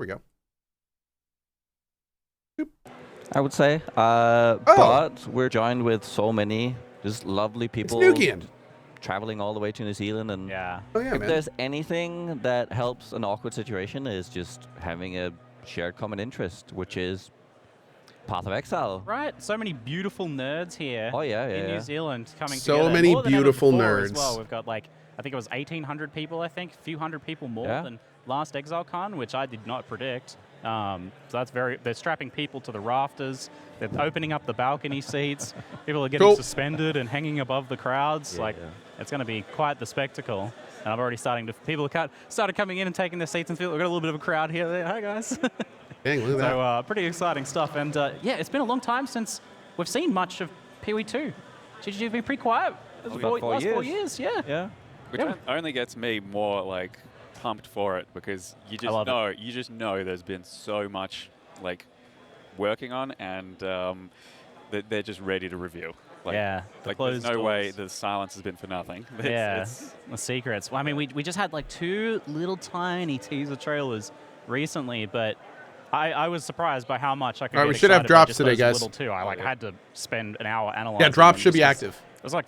we go. I would say. But we're joined with so many just lovely people traveling all the way to New Zealand. And if there's anything that helps an awkward situation is just having a shared common interest, which is Path of Exile. Right, so many beautiful nerds here in New Zealand coming together. So many beautiful nerds. As well. We've got like, I think it was 1,800 people, I think, a few hundred people more than last ExileCon, which I did not predict. So that's they're strapping people to the rafters. They're opening up the balcony seats. People are getting suspended and hanging above the crowds. It's going to be quite the spectacle. And I'm already people started coming in and taking their seats and we've got a little bit of a crowd here. Hi, guys. Dang, look at that. So pretty exciting stuff. And yeah, it's been a long time since we've seen much of PoE2. GGG's been pretty quiet. About 4 years. Yeah. Which only gets me more like pumped for it because you just know there's been so much like working on and they're just ready to reveal. Like, there's no way the silence has been for nothing. The secrets. Well, I mean, we just had like 2 little tiny teaser trailers recently, but I was surprised by how much I could. All right, we should have drops today, guys. I had to spend an hour analyzing. Yeah, drops should be active. It was like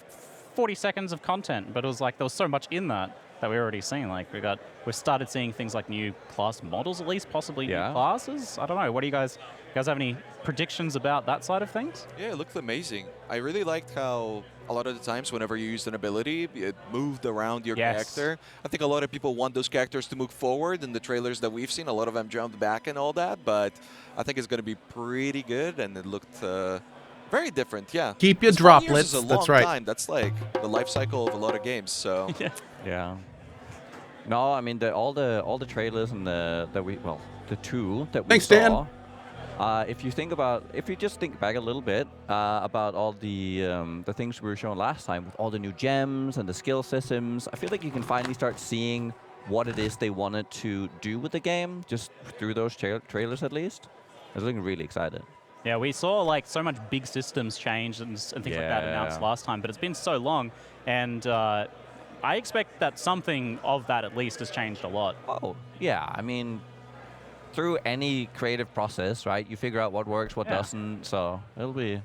40 seconds of content, but it was like there was so much in that we already seen. Like we've started seeing things like new class models, at least possibly new classes. I don't know. What do you guys have any predictions about that side of things? Yeah, it looked amazing. I really liked how a lot of the times whenever you used an ability, it moved around your character. I think a lot of people want those characters to move forward in the trailers that we've seen. A lot of them jumped back and all that, but I think it's going to be pretty good, and it looked very different, Keep your droplets, that's right. Time. That's like the life cycle of a lot of games, so. No, I mean all the trailers and the 2 that we Thanks, saw. Dan. If you just think back a little bit about all the things we were shown last time with all the new gems and the skill systems, I feel like you can finally start seeing what it is they wanted to do with the game just through those trailers at least. I was looking really excited. Yeah, we saw like so much big systems change and things like that announced last time, but it's been so long, and I expect that something of that at least has changed a lot. Oh, yeah. I mean, through any creative process, right, you figure out what works, what doesn't, so it'll be...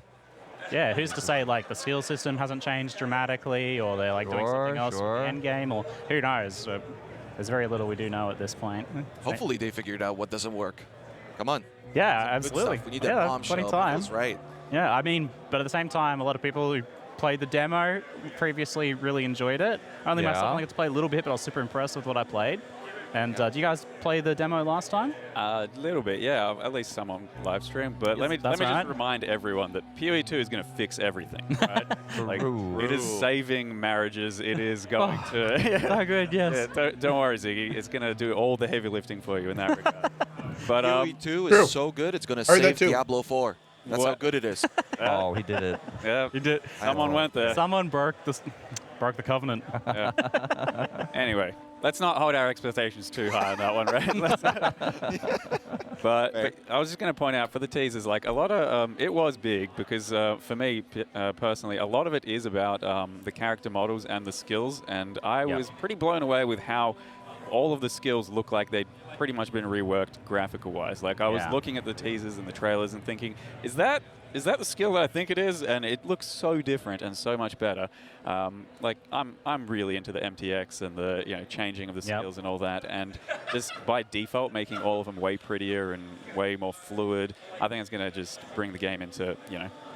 Yeah, who's to say like the skill system hasn't changed dramatically, or they're like doing something else in endgame, or who knows? There's very little we do know at this point. Hopefully they figured out what doesn't work. Come on. Yeah, absolutely. We need that bombshell. Time. Right. Yeah, I mean, but at the same time, a lot of people who played the demo previously really enjoyed it. Only myself only got to play a little bit, but I was super impressed with what I played. And do you guys play the demo last time? A little bit, yeah. At least some on live stream. But let me just remind everyone that PoE2 is going to fix everything. Right? Like, it is saving marriages. It is going to. So good, yes. Yeah, don't worry, Ziggy. It's going to do all the heavy lifting for you in that regard. But PoE2 is so good. It's going to save Diablo 4. That's how good it is. Oh, he did it. Yeah, he did. Someone went there. Someone broke the covenant. Anyway. Let's not hold our expectations too high on that one, right? But I was just going to point out for the teasers, like a lot of it was big because for me personally, a lot of it is about the character models and the skills, and I was pretty blown away with how all of the skills look like they'd pretty much been reworked graphical-wise. Like I was looking at the teasers and the trailers and thinking, is that the skill that I think it is? And it looks so different and so much better. Like I'm really into the MTX and the changing of the skills and all that, and just by default making all of them way prettier and way more fluid. I think it's going to just bring the game into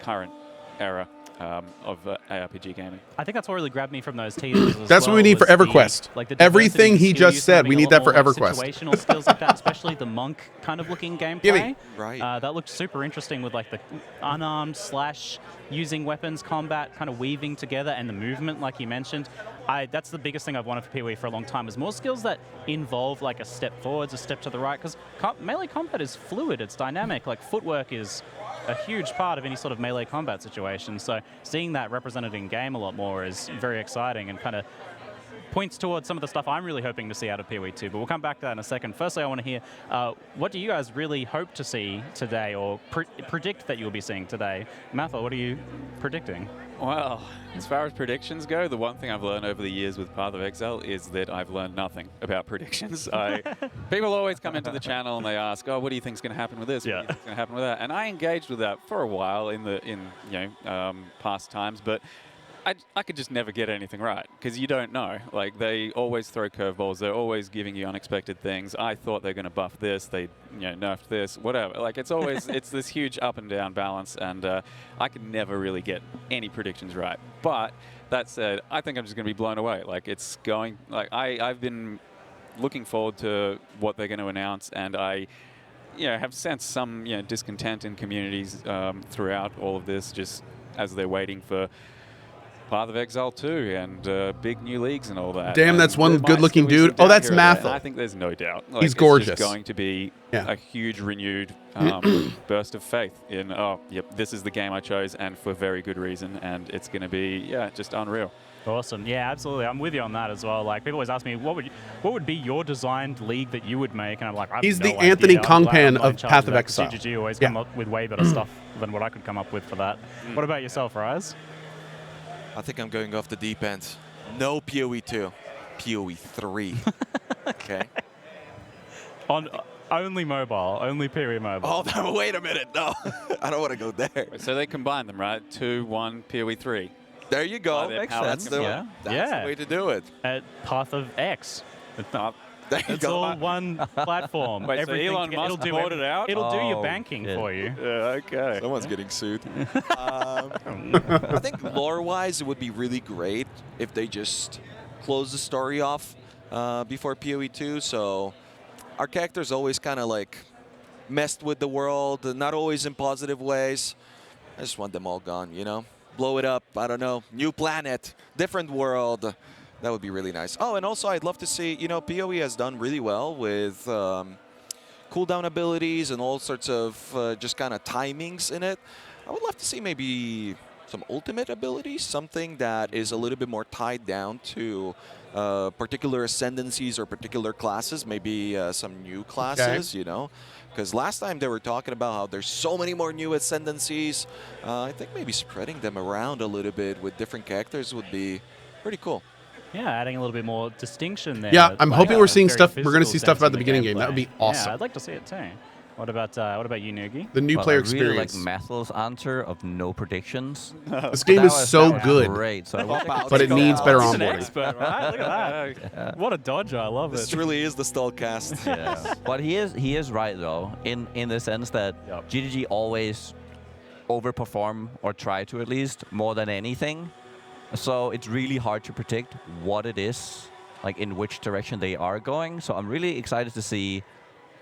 current era of ARPG gaming. I think that's what really grabbed me from those teasers. That's what we need for EverQuest. Everything he just said, we need that for EverQuest. Situational skills like that, especially the monk kind of looking gameplay. Right. That looked super interesting with like the unarmed slash using weapons combat kind of weaving together, and the movement like you mentioned. That's the biggest thing I've wanted for PoE for a long time, is more skills that involve like a step forwards, a step to the right, because melee combat is fluid, it's dynamic. Like footwork is a huge part of any sort of melee combat situation. So seeing that represented in game a lot more is very exciting and kind of points towards some of the stuff I'm really hoping to see out of PoE 2, but we'll come back to that in a second. Firstly, I want to hear, what do you guys really hope to see today, or predict that you'll be seeing today? Matha, what are you predicting? Well, as far as predictions go, the one thing I've learned over the years with Path of Exile is that I've learned nothing about predictions. People always come into the channel and they ask, "Oh, what do you think's going to happen with this? What do you think's going to happen with that?" And I engaged with that for a while in past times, but I could just never get anything right because you don't know. Like, they always throw curveballs. They're always giving you unexpected things. I thought they're going to buff this. They nerfed this, whatever. Like, it's always it's this huge up and down balance, and I could never really get any predictions right. But that said, I think I'm just going to be blown away. Like, it's going. Like, I've been looking forward to what they're going to announce, and I have sensed some discontent in communities throughout all of this, just as they're waiting for Path of Exile 2 and big new leagues and all that. Damn, that's one good-looking dude. Oh, that's Matha. I think there's no doubt. Like, he's gorgeous. It's just going to be a huge renewed burst of faith in, oh, yep, this is the game I chose, and for very good reason, and it's going to be, just unreal. Awesome. Yeah, absolutely. I'm with you on that as well. Like, people always ask me, what would be your designed league that you would make? And I'm like, he's the Anthony Kongpan of Path of Exile. GGG always come up with way better stuff than what I could come up with for that. What about yourself, Rise? I think I'm going off the deep end. No PoE 2, PoE 3. Okay. On only mobile, only PoE mobile. Oh, no, wait a minute. No, I don't want to go there. So they combine them, right? 2, 1, PoE 3. There you go. Makes sense. That's the way to do it. Path of X. It's not. It's all one platform. Wait, so Elon Musk bought it out? It'll do your banking for you. Yeah, okay. Someone's getting sued. I think lore-wise, it would be really great if they just close the story off before PoE 2. So our characters always kind of like messed with the world, not always in positive ways. I just want them all gone, Blow it up. I don't know. New planet, different world. That would be really nice. Oh, and also I'd love to see, PoE has done really well with cooldown abilities and all sorts of just kind of timings in it. I would love to see maybe some ultimate abilities, something that is a little bit more tied down to particular ascendancies or particular classes, maybe some new classes, Because last time they were talking about how there's so many more new ascendancies. I think maybe spreading them around a little bit with different characters would be pretty cool. Yeah, adding a little bit more distinction there. Yeah, I'm hoping we're seeing stuff. We're going to see stuff about the beginning game. That would be awesome. Yeah, I'd like to see it too. What about you, Noogie? The new player experience. I really like Mathel's answer of no predictions. This game is so good. Great. So but it needs better onboarding. He's an expert, right? Look at that. What a dodger. I love it. This really is the Stallcast. Yeah. But he is right, though, in the sense that GGG always overperform, or try to at least, more than anything. So it's really hard to predict what it is, like in which direction they are going. So I'm really excited to see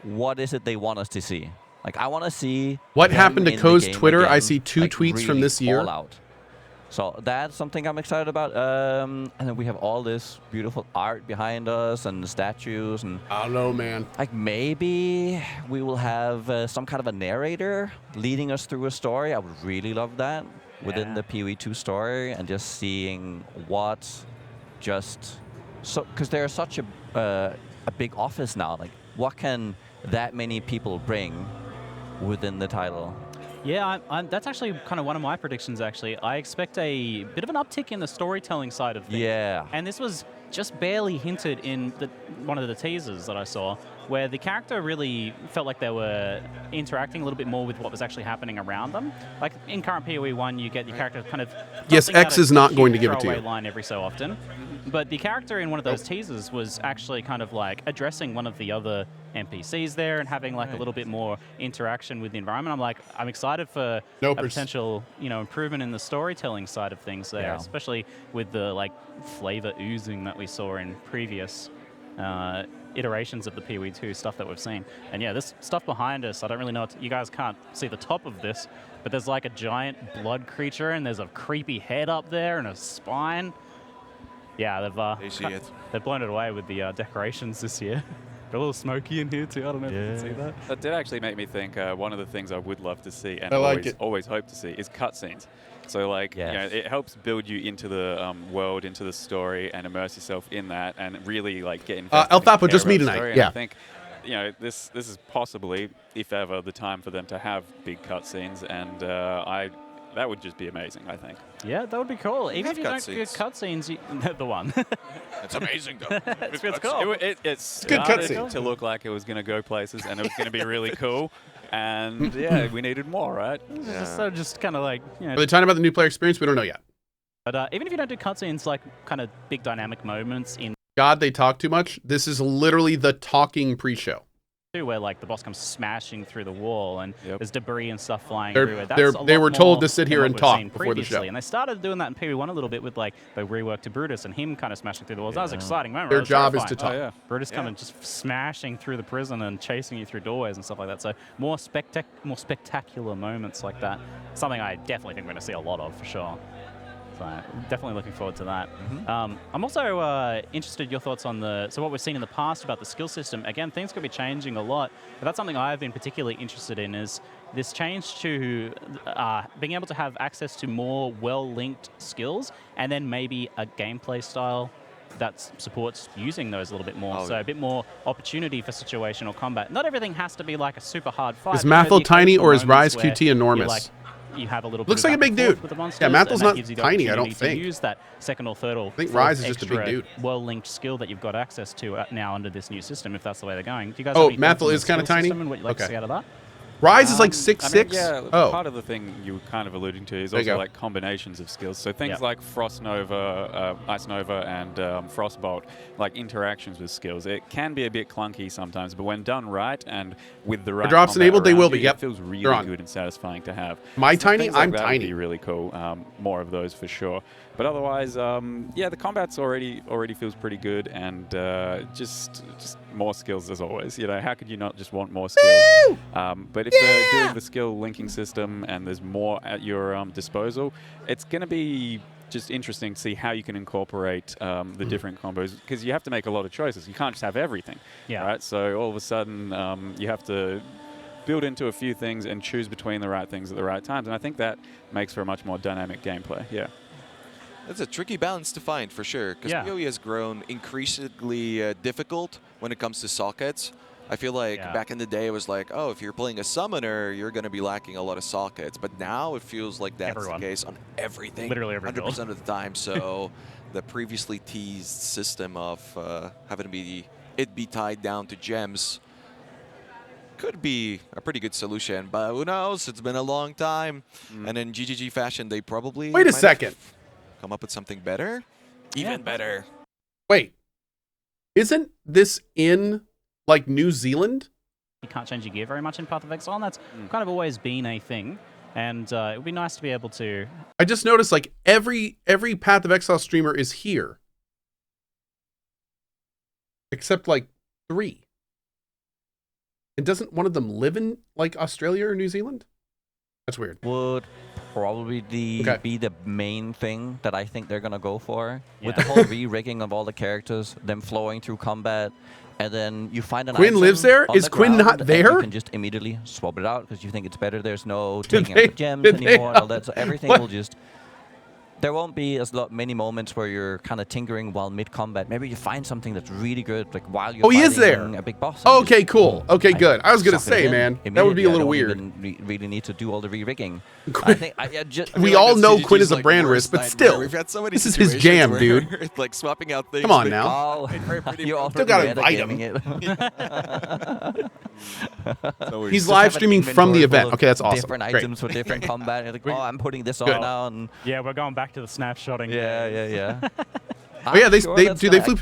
what is it they want us to see. Like, I want to see what happened to Cohh's Twitter. Again, I see two tweets really from this year. Out. So that's something I'm excited about. And then we have all this beautiful art behind us and statues. And I don't know, man. Like, maybe we will have some kind of a narrator leading us through a story. I would really love that. Within the PoE 2 story, and just seeing what because they're such a big office now. Like, what can that many people bring within the title? Yeah, that's actually kind of one of my predictions, actually. I expect a bit of an uptick in the storytelling side of things. Yeah. And this was just barely hinted in one of the teasers that I saw, where the character really felt like they were interacting a little bit more with what was actually happening around them. Like, in current PoE 1, you get your character kind of... Yes, X is not going to give it to you. Line every so often. But the character in one of those teasers was actually kind of like addressing one of the other NPCs there and having like a little bit more interaction with the environment. I'm excited for a potential, improvement in the storytelling side of things there, especially with the like flavor oozing that we saw in previous iterations of the PoE 2 stuff that we've seen. And yeah, this stuff behind us, I don't really know. You guys can't see the top of this, but there's like a giant blood creature and there's a creepy head up there and a spine. Yeah, they've blown it away with the decorations this year. A little smoky in here too. I don't know if you can see that. That did actually make me think one of the things I would love to see and always hope to see is cutscenes. So like, you know, it helps build you into the world, into the story, and immerse yourself in that, and really like get invested. Alfapo, just me tonight. Yeah. I think, you know, this is possibly, if ever, the time for them to have big cutscenes, and that would just be amazing, I think. Yeah, that would be cool. Even if you don't get cutscenes, the one. It's amazing, though. It's cool. It started to look like it was going to go places, and it was going to be really cool. And yeah, we needed more, right? So just kind of like, you know. Are they talking about the new player experience? We don't know yet. But even if you don't do cutscenes, like kind of big dynamic moments in. God, they talk too much. This is literally the talking pre-show. Where like the boss comes smashing through the wall and there's debris and stuff flying everywhere. They were told to sit here and talk before the show. And they started doing that in PV1 a little bit with like the rework to Brutus and him kind of smashing through the walls. That was an exciting moment. Their job is to talk. Brutus kind of just smashing through the prison and chasing you through doorways and stuff like that. So more spectacular moments like that. Something I definitely think we're going to see a lot of for sure. So definitely looking forward to that. I'm also interested in your thoughts on what we've seen in the past about the skill system. Again, things could be changing a lot, but that's something I've been particularly interested in is this change to being able to have access to more well-linked skills and then maybe a gameplay style that supports using those a little bit more. A bit more opportunity for situational combat. Not everything has to be like a super hard fight. Is Mathel tiny or is Rise QT enormous? You have a little looks bit like a big dude. With the monsters, yeah, Mathel's not gives you tiny, I don't think. Use that second or third or I think Rise is just a big dude. Well-linked skill that you've got access to now under this new system, if that's the way they're going. Do you guys Mathel is kind of tiny? And what you'd like to see out of that? Rise is like 6'6". Part of the thing you were kind of alluding to is also like combinations of skills. So things like Frost Nova, Ice Nova, and Frostbolt, like interactions with skills. It can be a bit clunky sometimes, but when done right and with the right drops enabled, they will be. It feels really good and satisfying to have. My tiny, like I'm that tiny. Would be really cool. More of those for sure. But otherwise, the combat's already feels pretty good, and just more skills as always. You know, how could you not just want more skills? But if they're doing the skill linking system and there's more at your disposal, it's going to be just interesting to see how you can incorporate the different combos, because you have to make a lot of choices. You can't just have everything. Right? So all of a sudden, you have to build into a few things and choose between the right things at the right times. And I think that makes for a much more dynamic gameplay. Yeah. That's a tricky balance to find, for sure, because PoE has grown increasingly difficult when it comes to sockets. I feel like back in the day, it was like, oh, if you're playing a summoner, you're going to be lacking a lot of sockets. But now it feels like that's the case on everything, literally every 100% of the time. So the previously teased system of having it be tied down to gems could be a pretty good solution. But who knows? It's been a long time. And in GGG fashion, they probably wait a second. Come up with something better? Even better. Wait. Isn't this in, like, New Zealand? You can't change your gear very much in Path of Exile, and that's kind of always been a thing. And it would be nice to be able to... I just noticed, like, every Path of Exile streamer is here. Except, like, 3. And doesn't one of them live in, like, Australia or New Zealand? That's weird. Would probably be the main thing that I think they're going to go for. With the whole re-rigging of all the characters, them flowing through combat, and then you find an Quinn lives there? Is Quinn not there? You can just immediately swap it out because you think it's better. There's no taking out the gems anymore and all that. So everything will just... There won't be many moments where you're kind of tinkering while mid-combat. Maybe you find something that's really good, like while you're fighting a big boss. Oh, okay, cool. Okay, good. I was going to say, man, that would be a little weird. You really need to do all the re-rigging. We all know Quinn is a brand risk, but still, we've had so many this is his jam, dude. Like swapping out things. Come on now. You still got to invite him. He's live streaming from the event. Okay, that's awesome. Different items for different combat. Like, oh, I'm putting this on now. And yeah, we're going back to the snapshotting. Yeah. Oh yeah, they flip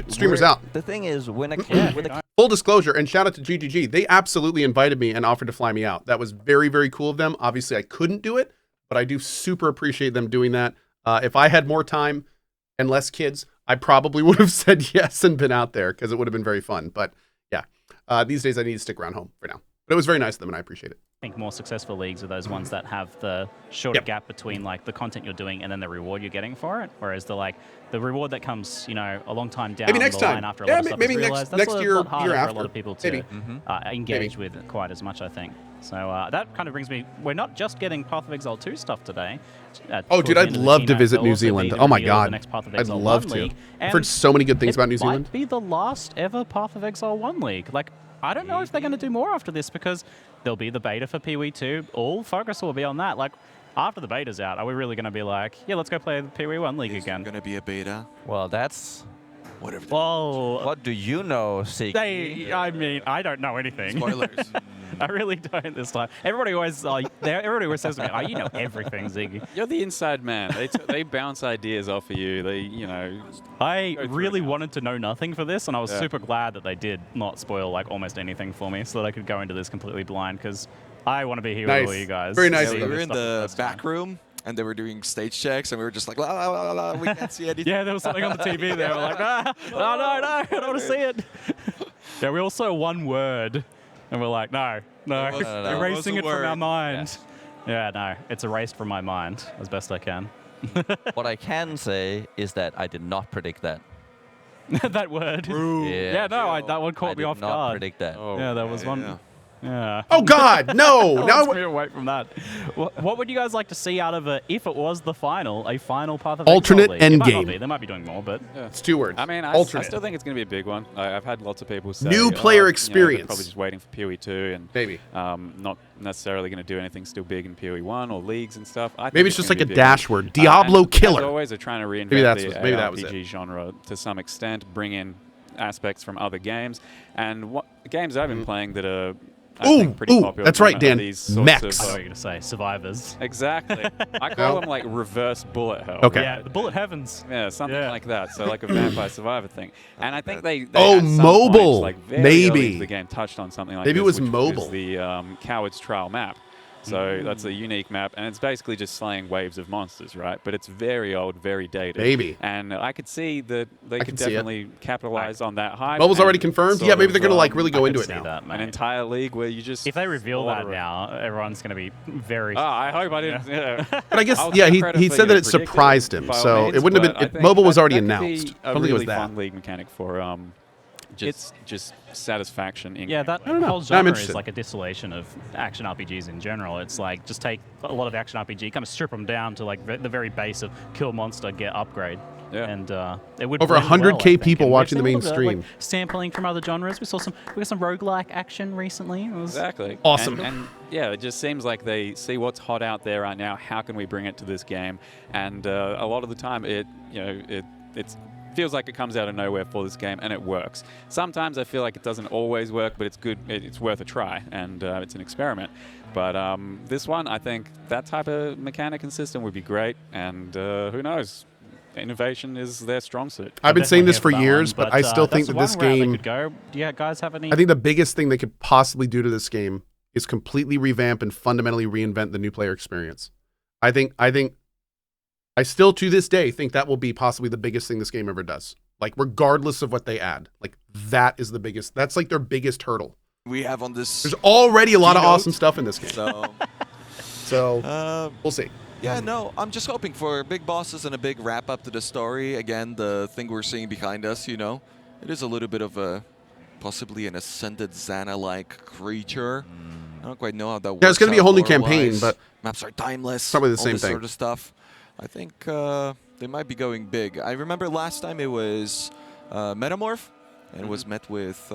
streamers out. The thing is, full disclosure, and shout out to GGG, they absolutely invited me and offered to fly me out. That was very, very cool of them. Obviously, I couldn't do it, but I do super appreciate them doing that. If I had more time and less kids, I probably would have said yes and been out there because it would have been very fun. But yeah, these days I need to stick around home for now. But it was very nice of them, and I appreciate it. think more successful leagues are those ones that have the shorter gap between like the content you're doing and then the reward you're getting for it. Whereas the reward that comes, you know, a long time down next the line time. after a lot of stuff is realized, that's next a year, lot harder year for after. a lot of people to engage with quite as much, I think. So that kind of brings me, we're not just getting Path of Exile 2 stuff today. Oh, dude, I'd love to visit New Zealand. Oh my God. I'd love to. I've heard so many good things about New Zealand. It might be the last ever Path of Exile 1 league. Like, I don't know if they're going to do more after this because there'll be the beta for PoE 2. All focus will be on that. Like, after the beta's out, are we really going to be like, yeah, let's go play the PoE 1 league again? Going to be a beta? Well, that's... Whatever. Whoa. What do you know, Siggy? I mean, I don't know anything. Spoilers. I really don't this time. Everybody always says to me, "Oh, you know everything, Ziggy." You're the inside man. They bounce ideas off of you. They, you know. I really wanted to know nothing for this, and I was super glad that they did not spoil like almost anything for me, so that I could go into this completely blind because I want to be here with all you guys. Very nice. Yeah, we were in the back room. And they were doing stage checks, and we were just like, la, la, la, la, we can't see anything. Yeah, there was something on the TV there. We're like, no, I don't want to see it. Yeah, we all saw one word, and we're like, no, erasing it from our mind. Yeah, no, it's erased from my mind as best I can. What I can say is that I did not predict that. That word. Yeah, no, that one caught me off guard. I did not predict that. Oh, yeah, that was one. Yeah. Oh God, no! Now we're away from that. What would you guys like to see out of it if it was the final, a final Path of alternate endgame? They might be doing more, but it's 2 words. I mean, I still think it's going to be a big one. I've had lots of people say new player experience. They're probably just waiting for PoE 2 and maybe not necessarily going to do anything still big in PoE 1 or leagues and stuff. Maybe it's just like a dash word, Diablo killer. As always, they're trying to reinvent the RPG genre to some extent, bring in aspects from other games, and what games I've been playing that are. Pretty popular. That's right, Dan. Mechs. What were you going to say? Survivors. Exactly. I call them like reverse bullet hell. Okay. Yeah, the bullet heavens. Yeah, something like that. So like a vampire survivor thing. And I think they mobile. Points, like very maybe early the game touched on something like maybe this, it was which mobile. Was the Coward's Trial map. So that's a unique map, and it's basically just slaying waves of monsters, right? But it's very old, very dated. Maybe. And I could see that they could definitely capitalize on that hype. Mobile's already confirmed? Yeah, maybe they're going to like really go into it now. That, an entire league where you just... If they reveal that now, everyone's going to be very... I hope I didn't... Yeah. But I guess, he said that it surprised him, so it wouldn't have been... Mobile was already announced. I don't think it was that. Fun league mechanic for... just satisfaction. That whole genre is like a distillation of action RPGs in general. It's like just take a lot of action RPG, kind of strip them down to like the very base of kill monster, get upgrade. Yeah. And it would over 100K people watching the main stream. Like sampling from other genres. We got some roguelike action recently. It was exactly awesome. And yeah, it just seems like they see what's hot out there right now. How can we bring it to this game? And a lot of the time, it's feels like it comes out of nowhere for this game, and it works. Sometimes I feel like it doesn't always work, but it's good. It's worth a try, and it's an experiment. But this one, I think that type of mechanic and system would be great, and who knows? Innovation is their strong suit. I've been saying this for years, but I still think that this game... Do you guys have any... I think the biggest thing they could possibly do to this game is completely revamp and fundamentally reinvent the new player experience. I still, to this day, think that will be possibly the biggest thing this game ever does. Like, regardless of what they add. Like, that is the biggest... That's, like, their biggest hurdle. We have on this... There's already a lot of awesome stuff in this game. So we'll see. Yeah, no, I'm just hoping for big bosses and a big wrap-up to the story. Again, the thing we're seeing behind us, it is a little bit of a... possibly an ascended Xana-like creature. I don't quite know how that works. Yeah, it's going to be a whole new campaign, but... Maps are timeless. Probably the same thing. Sort of stuff. I think they might be going big. I remember last time it was Metamorph, and it was met with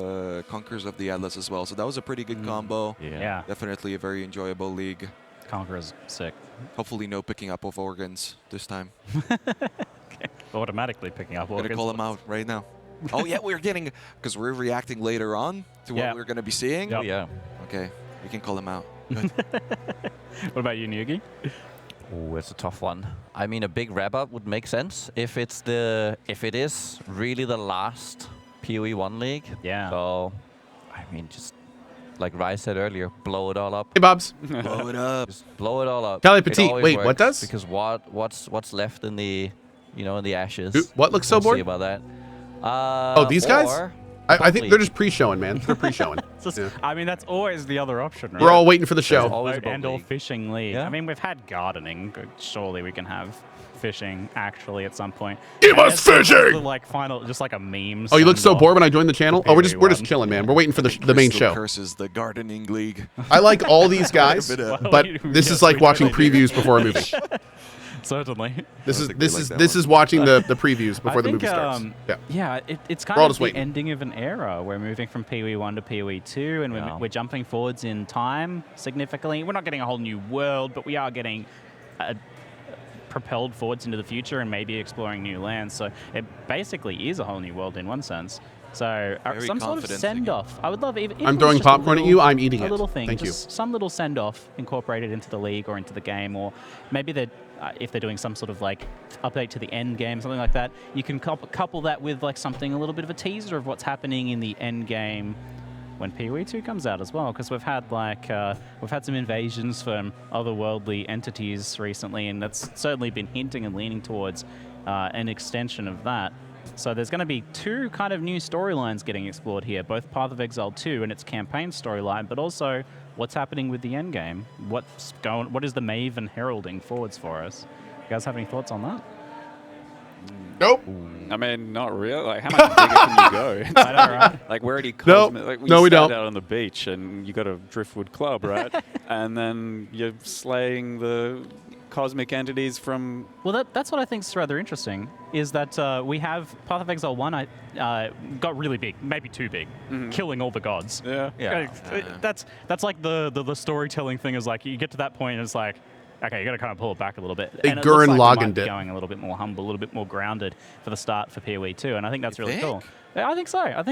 Conquerors of the Atlas as well. So that was a pretty good combo. Yeah. Definitely a very enjoyable league. Conqueror's sick. Hopefully no picking up of organs this time. Okay. Automatically picking up organs. I'm going to call him out right now. Oh, yeah, we're getting... Because we're reacting later on to what we're going to be seeing. Yep. Oh, yeah. Okay, we can call him out. Good. What about you, Nugi? Oh, it's a tough one. I mean, a big wrap-up would make sense if it is really the last PoE 1 league. Yeah. So, I mean, just like Rai said earlier, blow it all up. Hey, Bobs. Blow it up. Just blow it all up. Cali Petit. Wait, what does? Because what's left in the, in the ashes. What looks so bored? See about that. These guys? I think they're just pre-showing, man. They're pre-showing. I mean, that's always the other option, right? We're all waiting for the show. And/or fishing league. Yeah. I mean, we've had gardening. Surely we can have fishing actually at some point. Give us fishing! Like final, just like a meme. Oh, you look so bored when I joined the channel. Oh, we're just chilling, man. We're waiting for the main show. Curses the gardening league. I like all these guys, but this is like watching previews before a movie. Certainly. This is watching the previews before the movie starts. Yeah, it's kind of the ending of an era. We're moving from PoE 1 to PoE 2, and we're jumping forwards in time significantly. We're not getting a whole new world, but we are getting propelled forwards into the future and maybe exploring new lands. So it basically is a whole new world in one sense. So some sort of send-off. I would love even. I'm throwing popcorn at you. I'm eating it. A little thing. Thank you. Some little send-off incorporated into the league or into the game, or maybe if they're doing some sort of like update to the end game, something like that. You can couple that with like something a little bit of a teaser of what's happening in the end game when PoE 2 comes out as well, because we've had some invasions from otherworldly entities recently, and that's certainly been hinting and leaning towards an extension of that. So there's going to be two kind of new storylines getting explored here, both Path of Exile 2 and its campaign storyline, but also what's happening with the end game. What is the Maven heralding forwards for us? You guys have any thoughts on that? Nope. I mean, not really. Like, how much bigger can you go? I know, right? Like, where do you we don't. Out on the beach and you got a driftwood club, right? And then you're slaying the cosmic entities from... Well, that's what I think is rather interesting, is that we have Path of Exile 1 got really big, maybe too big, killing all the gods. Yeah. That's like the storytelling thing is like, you get to that point and it's like, okay, you got to kind of pull it back a little bit. They and it looks like Gurren we might be Lagann going a little bit more humble, a little bit more grounded for the start for PoE 2, and I think that's really cool. Yeah, I think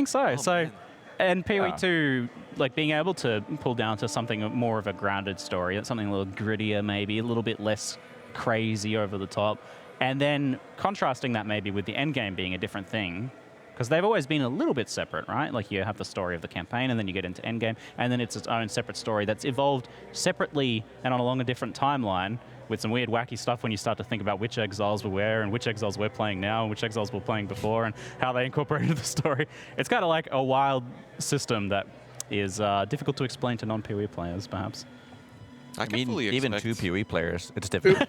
so. So, man. And PoE 2, like being able to pull down to something more of a grounded story, something a little grittier, maybe a little bit less crazy over the top, and then contrasting that maybe with the end game being a different thing. Because they've always been a little bit separate, right? Like you have the story of the campaign, and then you get into endgame, and then it's its own separate story that's evolved separately and on a different timeline with some weird, wacky stuff when you start to think about which exiles were where and which exiles we're playing now and which exiles we're playing before and how they incorporated the story. It's kind of like a wild system that is difficult to explain to non-PoE players, perhaps. I mean, even two PoE players, it's difficult.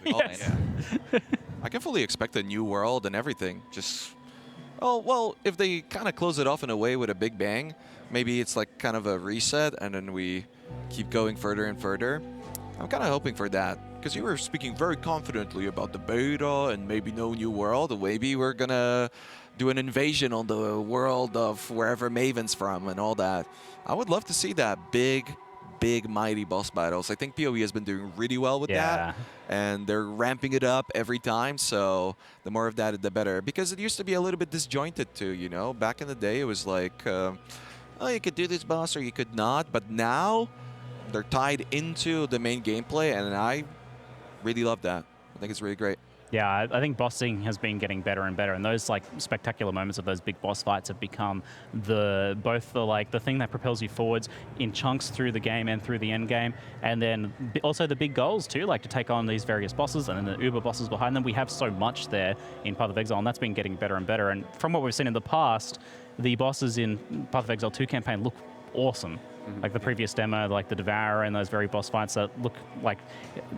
I can fully expect a new world and everything. Just... Oh, well, if they kind of close it off in a way with a big bang, maybe it's like kind of a reset and then we keep going further and further. I'm kind of hoping for that, because you were speaking very confidently about the beta and maybe no new world. Maybe we're going to do an invasion on the world of wherever Maven's from and all that. I would love to see that big, mighty boss battles. I think PoE has been doing really well with that, and they're ramping it up every time, so the more of that, the better. Because it used to be a little bit disjointed too, you know? Back in the day, it was like, oh, you could do this boss or you could not, but now they're tied into the main gameplay, and I really love that. I think it's really great. Yeah, I think bossing has been getting better and better, and those like spectacular moments of those big boss fights have become both the thing that propels you forwards in chunks through the game and through the end game, and then also the big goals too, like to take on these various bosses and then the uber bosses behind them. We have so much there in Path of Exile, and that's been getting better and better. And from what we've seen in the past, the bosses in Path of Exile 2 campaign look awesome. Like the previous demo, like the Devourer and those very boss fights that look like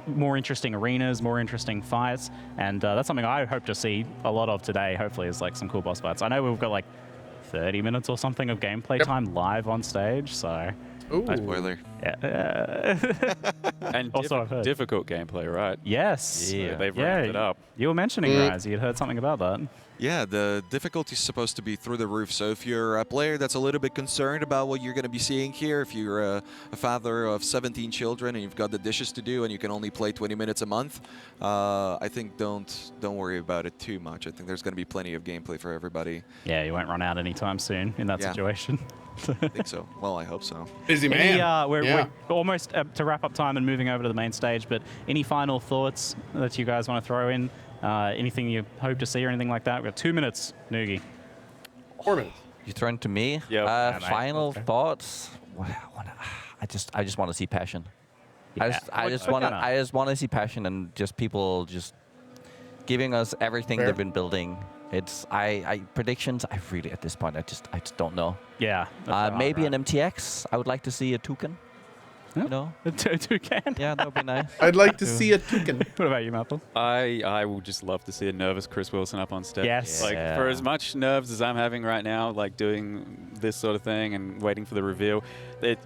more interesting arenas, more interesting fights, and that's something I hope to see a lot of today, hopefully, is like some cool boss fights. I know we've got like 30 minutes or something of gameplay time live on stage, so... Ooh. Spoiler. Yeah. And also difficult gameplay, right? Yes. Yeah. So they've ramped it up. You were mentioning, Raz, you'd heard something about that. Yeah, the difficulty is supposed to be through the roof. So if you're a player that's a little bit concerned about what you're going to be seeing here, if you're a father of 17 children and you've got the dishes to do and you can only play 20 minutes a month, I think don't worry about it too much. I think there's going to be plenty of gameplay for everybody. Yeah, you won't run out anytime soon in that situation. I think so. Well, I hope so. Busy man. We're almost to wrap up time and moving over to the main stage, but any final thoughts that you guys want to throw in? Anything you hope to see or anything like that? We've got 2 minutes, Noogie. 4 minutes. You throwing to me? Yeah. Final thoughts? I just want to see passion. Yeah. I just want to see passion and just people just giving us everything they've been building It's predictions. I really at this point I just don't know. Yeah. Maybe an MTX. I would like to see a toucan. You know, a toucan. Yeah, that would be nice. I'd like to see a toucan. What about you, Maple? I would just love to see a nervous Chris Wilson up on stage. Yes. Like for as much nerves as I'm having right now, like doing this sort of thing and waiting for the reveal, it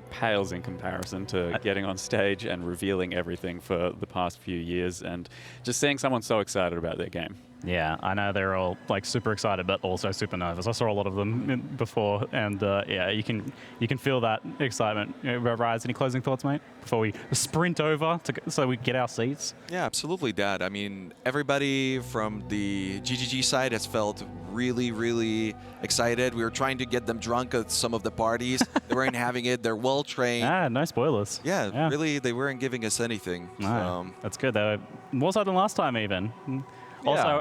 pales in comparison to getting on stage and revealing everything for the past few years and just seeing someone so excited about their game. Yeah, I know they're all like super excited, but also super nervous. I saw a lot of them before, and yeah, you can feel that excitement. Rise, any closing thoughts, mate? Before we sprint over so we get our seats. Yeah, absolutely, Dad. I mean, everybody from the GGG side has felt really, really excited. We were trying to get them drunk at some of the parties. They weren't having it. They're well trained. No spoilers. Yeah, really, they weren't giving us anything. No, that's good. They were more so than last time, even. Also,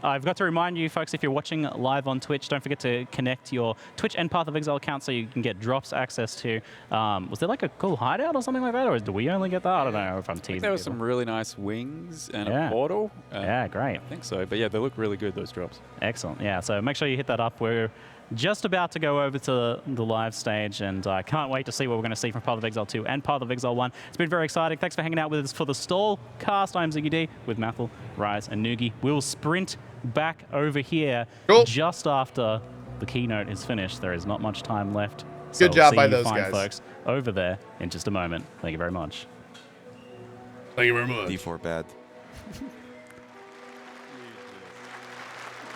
I've got to remind you, folks, if you're watching live on Twitch, don't forget to connect your Twitch and Path of Exile account so you can get drops access to. Was there like a cool hideout or something like that, or do we only get that? I don't know if I'm teasing. There were some really nice wings and a portal. Yeah, great. I think so, but yeah, they look really good, those drops. Excellent. Yeah, so make sure you hit that up. We're just about to go over to the live stage, and I can't wait to see what we're going to see from Path of Exile 2 and Path of Exile 1. It's been very exciting. Thanks for hanging out with us for the Stall cast. I'm Ziggy D with Mathel, Rise, and Noogie. We'll sprint back over here just after the keynote is finished. There is not much time left. So Good job see by you those fine guys. Folks over there in just a moment. Thank you very much. Thank you very much. D4 bad.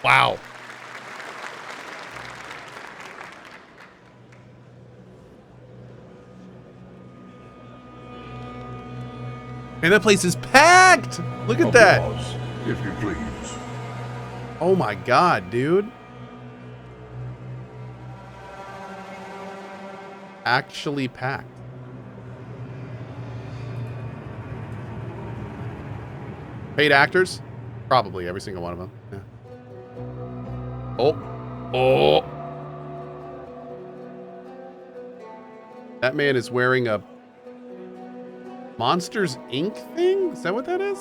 Wow. And that place is packed. Look at that. Applause, if you please. Oh my God, dude. Actually packed. Paid actors? Probably every single one of them. Yeah. Oh. That man is wearing a Monsters Inc. thing? Is that what that is?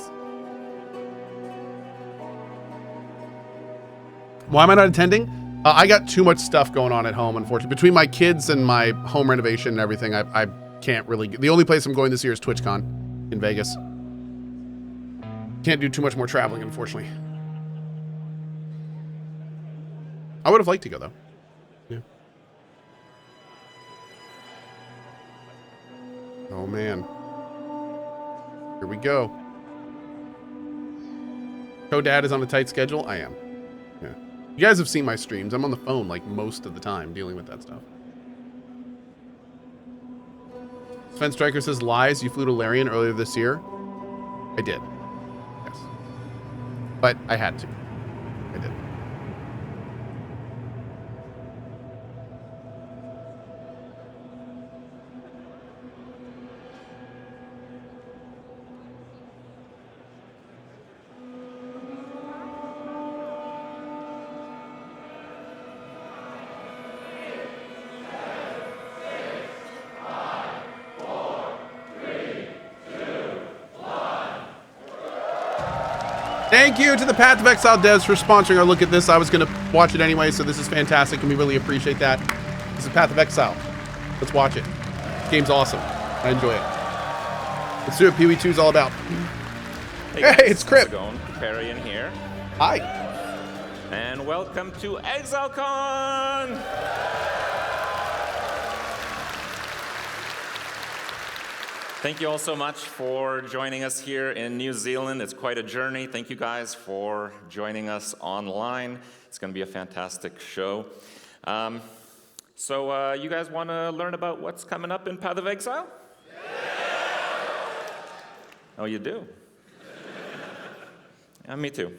Why am I not attending? I got too much stuff going on at home, unfortunately. Between my kids and my home renovation and everything, I can't really... The only place I'm going this year is TwitchCon in Vegas. Can't do too much more traveling, unfortunately. I would have liked to go, though. Yeah. Oh, man. Here we go. Dad is on a tight schedule. I am. Yeah. You guys have seen my streams. I'm on the phone like most of the time dealing with that stuff. Sven Stryker says, lies, you flew to Larian earlier this year. I did. Yes. But I had to. I did. Thank you to the Path of Exile devs for sponsoring our look at this. I was going to watch it anyway, so this is fantastic, and we really appreciate that. This is Path of Exile. Let's watch it. This game's awesome. I enjoy it. Let's see what PoE 2 is all about. Hey, guys, it's Crip. How's it going? Perry in here. Hi. And welcome to ExileCon! Thank you all so much for joining us here in New Zealand. It's quite a journey. Thank you guys for joining us online. It's going to be a fantastic show. So you guys want to learn about what's coming up in Path of Exile? Yeah. Oh, you do? Yeah, me too.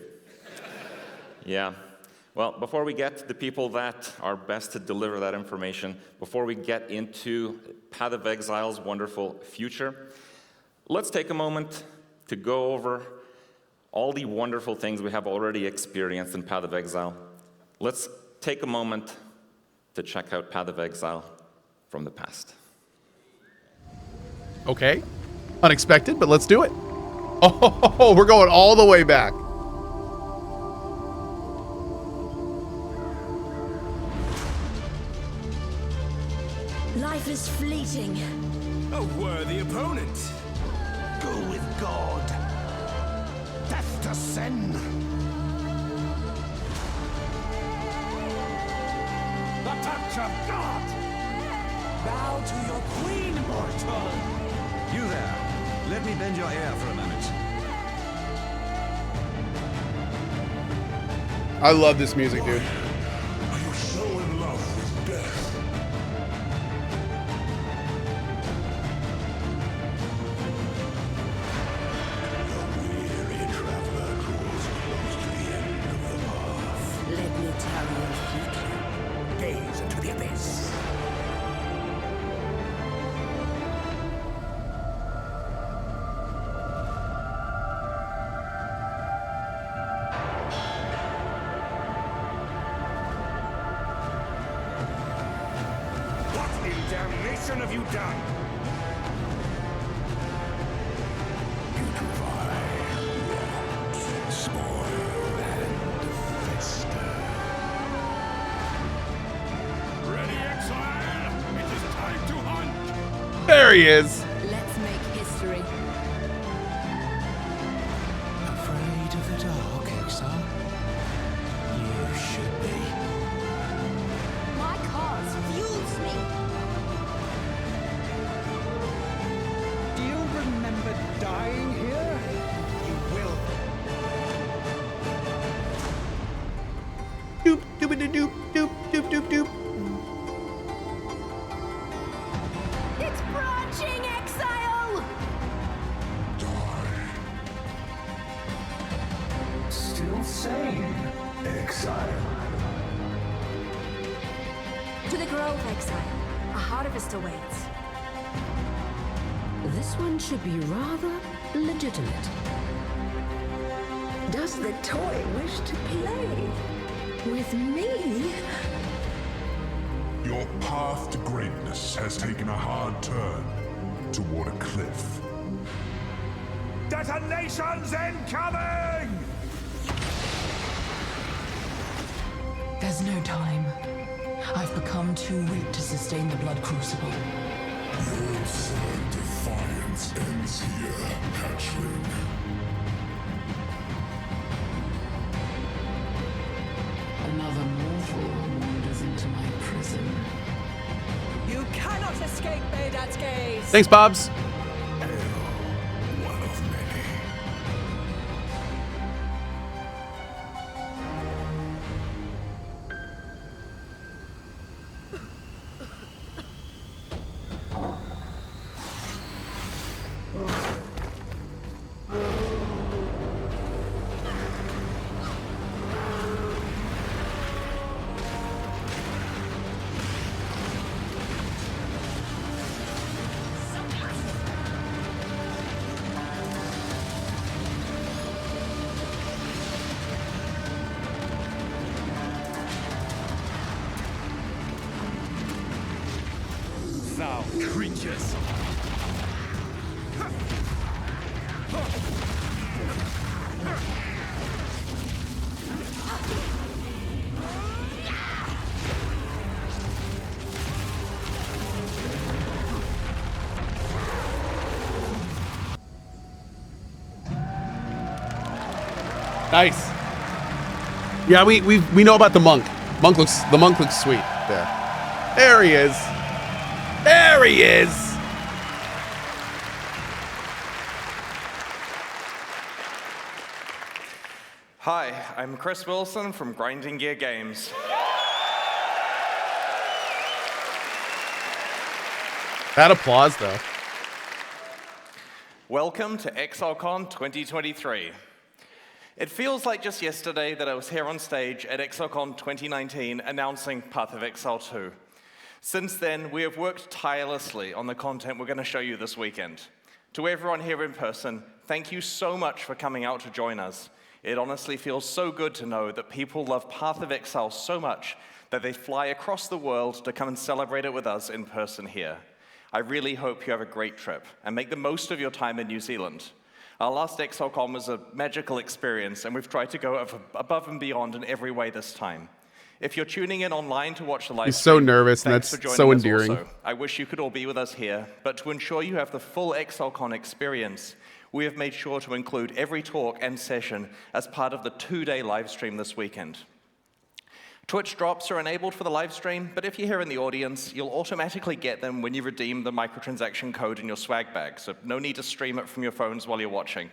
Yeah. Well, before we get to the people that are best to deliver that information, before we get into Path of Exile's wonderful future, let's take a moment to go over all the wonderful things we have already experienced in Path of Exile. Let's take a moment to check out Path of Exile from the past. Okay. Unexpected, but let's do it. Oh, we're going all the way back. Life is fleeting. A worthy opponent. Go with God. Death to sin. The touch of God. Bow to your queen, mortal. You there. Let me bend your ear for a moment. I love this music, dude. Are you so in love with death? The weary traveler draws close to the end of the path. Let me tell you a future. Gaze into the abyss. What have you done? You divide, rot, spoil, and fester. Ready, Exile? It is time to hunt! There he is! Let's make history. Afraid of the dark, Exile? You should be. My cause fuels me. Remember dying here? You will. Doop, doop, doop, doop, doop, doop, doop. It's branching, Exile! Die. Still sane, Exile. To the grove, Exile. A harvest awaits. This one should be rather legitimate. Does the toy wish to play with me? Your path to greatness has taken a hard turn toward a cliff. Detonations incoming! There's no time. I've become too weak to sustain the blood crucible. Your sad defiance ends here, hatchling. Another mortal wanders into my prison. You cannot escape Medad's gaze! Thanks, Bobs. One of many. Thou creatures! Nice. Yeah, we know about the monk. The monk looks sweet. There he is. There he is. Hi, I'm Chris Wilson from Grinding Gear Games. That applause, though. Welcome to ExileCon 2023. It feels like just yesterday that I was here on stage at ExileCon 2019 announcing Path of Exile 2. Since then, we have worked tirelessly on the content we're going to show you this weekend. To everyone here in person, thank you so much for coming out to join us. It honestly feels so good to know that people love Path of Exile so much that they fly across the world to come and celebrate it with us in person here. I really hope you have a great trip and make the most of your time in New Zealand. Our last ExileCon was a magical experience, and we've tried to go above and beyond in every way this time. If you're tuning in online to watch the live He's so stream, nervous, and thanks that's for joining so us endearing. also. I wish you could all be with us here, but to ensure you have the full ExileCon experience, we have made sure to include every talk and session as part of the 2-day live stream this weekend. Twitch drops are enabled for the live stream, but if you're here in the audience, you'll automatically get them when you redeem the microtransaction code in your swag bag, so no need to stream it from your phones while you're watching.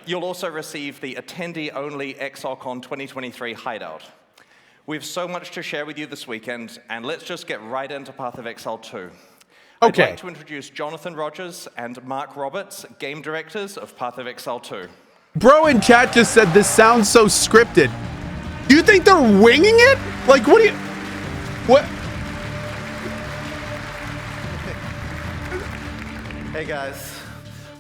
You'll also receive the attendee-only ExileCon 2023 hideout. We have so much to share with you this weekend, and let's just get right into Path of Exile 2. Okay. I'd like to introduce Jonathan Rogers and Mark Roberts, game directors of Path of Exile 2. Bro in chat just said this sounds so scripted. Do you think they're winging it? Like, what do you... What? Hey guys.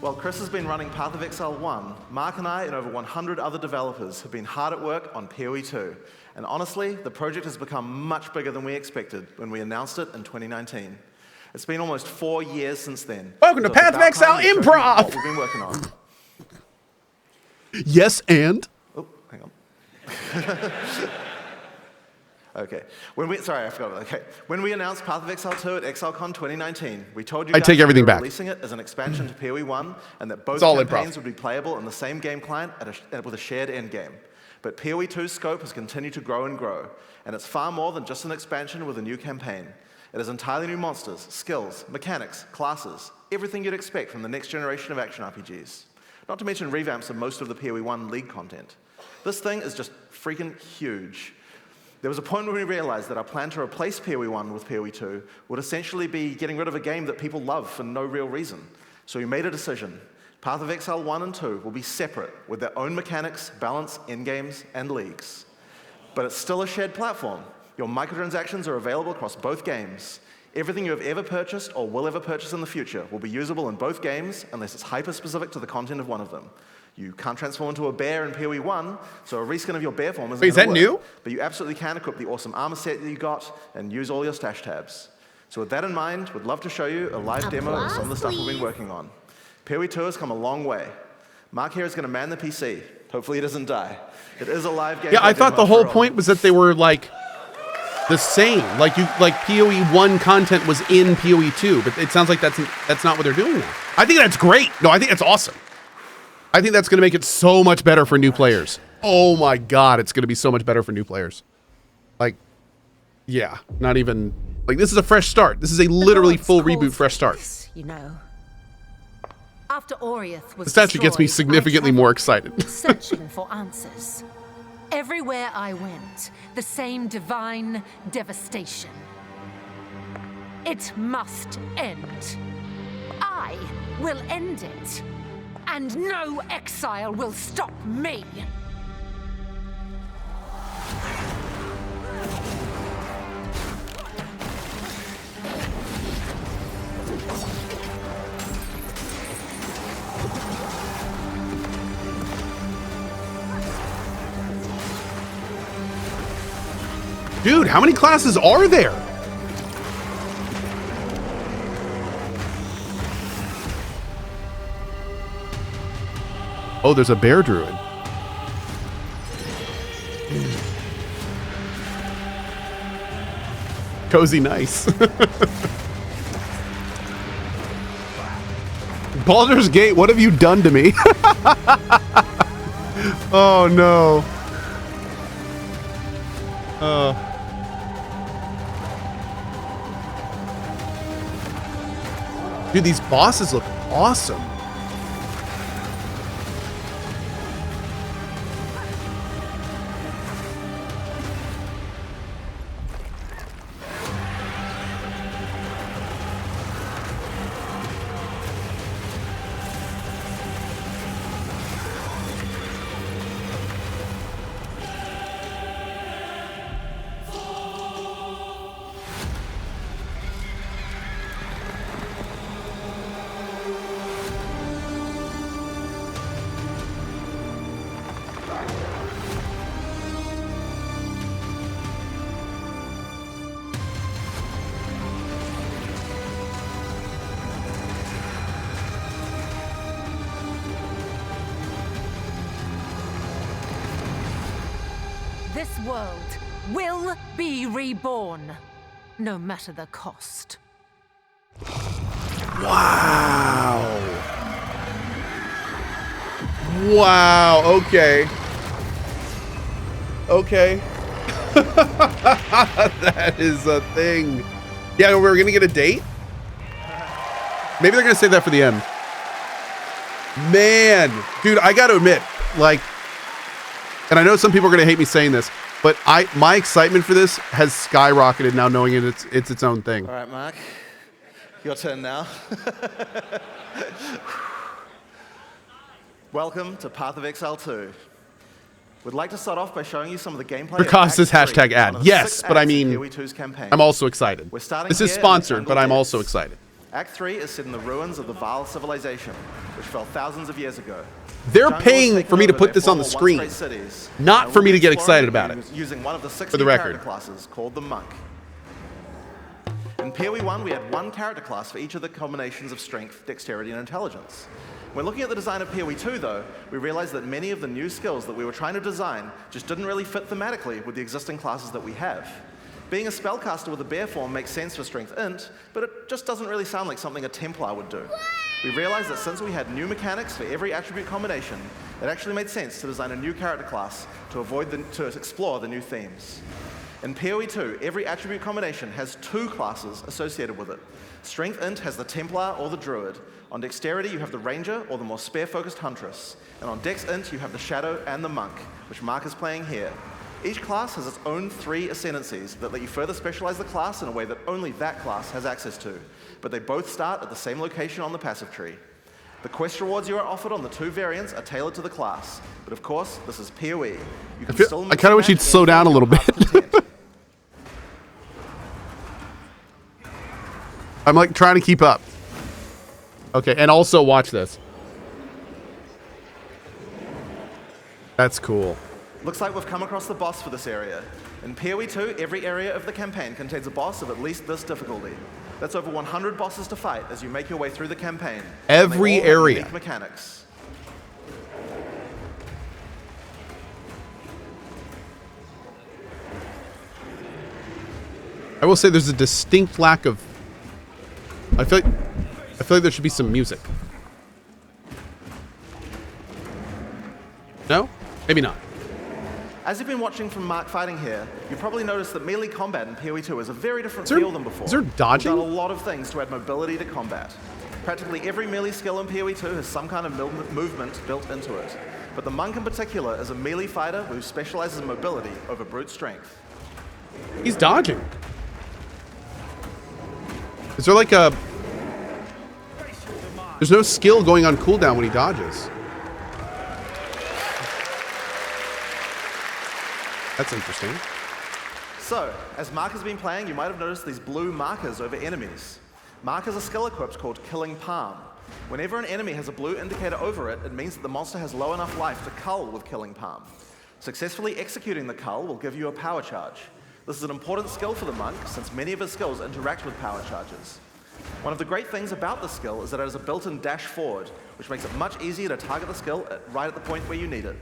While Chris has been running Path of Exile 1, Mark and I and over 100 other developers have been hard at work on PoE 2. And honestly, the project has become much bigger than we expected when we announced it in 2019. It's been almost 4 years since then. Welcome to Path of Exile Improv! What we've been working on. Yes, and? Oh, hang on. Okay. Sorry, I forgot. Okay. When we announced Path of Exile 2 at ExileCon 2019, we told you guys take everything we were back. releasing it as an expansion to PoE 1, and that both all campaigns improv. would be playable in the same game client with a shared endgame. But PoE 2's scope has continued to grow and grow, and it's far more than just an expansion with a new campaign. It has entirely new monsters, skills, mechanics, classes, everything you'd expect from the next generation of action RPGs. Not to mention revamps of most of the PoE 1 League content. This thing is just freaking huge. There was a point when we realized that our plan to replace PoE 1 with PoE 2 would essentially be getting rid of a game that people love for no real reason. So we made a decision. Path of Exile 1 and 2 will be separate with their own mechanics, balance, endgames, and leagues. But it's still a shared platform. Your microtransactions are available across both games. Everything you have ever purchased or will ever purchase in the future will be usable in both games unless it's hyper-specific to the content of one of them. You can't transform into a bear in PoE 1, so a reskin of your bear form isn't Wait, is that work. new? But you absolutely can equip the awesome armor set that you got and use all your stash tabs. So with that in mind, we'd love to show you a live demo of some of the stuff we've been working on. PoE 2 has come a long way. Mark here is going to man the PC. Hopefully he doesn't die. It is a live game. Yeah, I thought the whole point was that they were, like, the same. Like, PoE 1 content was in PoE 2, but it sounds like that's not what they're doing now. I think that's great. No, I think that's awesome. I think that's going to make it so much better for new players. Oh my God, it's going to be so much better for new players. Like, yeah, not even, like, this is a fresh start. This is a literally full reboot, fresh start. You know, after Oriath was This actually gets me destroyed, significantly more excited. searching for answers. Everywhere I went, the same divine devastation. It must end. I will end it. And no exile will stop me. Dude, how many classes are there? Oh, there's a bear druid. Cozy nice. Baldur's Gate, what have you done to me? Oh no. Dude, these bosses look awesome. This world will be reborn, no matter the cost. Wow. Wow, okay. Okay. That is a thing. Yeah, we're gonna get a date? Maybe they're gonna save that for the end. Man, dude, I gotta admit, like, and I know some people are gonna hate me saying this, but my excitement for this has skyrocketed now knowing it's its own thing. All right, Mark, your turn now. Welcome to Path of Exile 2. We'd like to start off by showing you some of the gameplay. Because this hashtag ad. Yes, but I mean, I'm also excited. This is sponsored, but I'm also excited. Act 3 is set in the ruins of the Vaal civilization, which fell thousands of years ago. They're paying for me to put this on the screen, not for me to get excited about it. Using one of the 6 for the record, classes called the Monk. In PoE 1, we had one character class for each of the combinations of strength, dexterity, and intelligence. When looking at the design of PoE 2, though, we realized that many of the new skills that we were trying to design just didn't really fit thematically with the existing classes that we have. Being a spellcaster with a bear form makes sense for Strength Int, but it just doesn't really sound like something a Templar would do. We realized that since we had new mechanics for every attribute combination, it actually made sense to design a new character class to explore the new themes. In PoE 2, every attribute combination has 2 classes associated with it. Strength Int has the Templar or the Druid. On Dexterity, you have the Ranger or the more spare-focused Huntress. And on Dex Int, you have the Shadow and the Monk, which Mark is playing here. Each class has its own 3 ascendancies that let you further specialize the class in a way that only that class has access to, but they both start at the same location on the passive tree. The quest rewards you are offered on the 2 variants are tailored to the class, but of course, this is PoE. You can still I kind of wish you'd slow down a little bit. I'm like trying to keep up. Okay, and also watch this. That's cool. Looks like we've come across the boss for this area. In PoE 2, every area of the campaign contains a boss of at least this difficulty. That's over 100 bosses to fight as you make your way through the campaign. Every area. Unique mechanics. I will say there's a distinct lack of. I feel like there should be some music. No? Maybe not. As you've been watching from Mark fighting here, you probably noticed that melee combat in PoE 2 is a very different feel than before. Is there dodging? We've done a lot of things to add mobility to combat. Practically every melee skill in PoE 2 has some kind of movement built into it. But the Monk in particular is a melee fighter who specializes in mobility over brute strength. He's dodging. Is there like a... There's no skill going on cooldown when he dodges. That's interesting. So, as Mark has been playing, you might have noticed these blue markers over enemies. Mark has a skill equipped called Killing Palm. Whenever an enemy has a blue indicator over it, it means that the monster has low enough life to cull with Killing Palm. Successfully executing the cull will give you a power charge. This is an important skill for the Monk, since many of his skills interact with power charges. One of the great things about this skill is that it has a built-in dash forward, which makes it much easier to target the skill right at the point where you need it.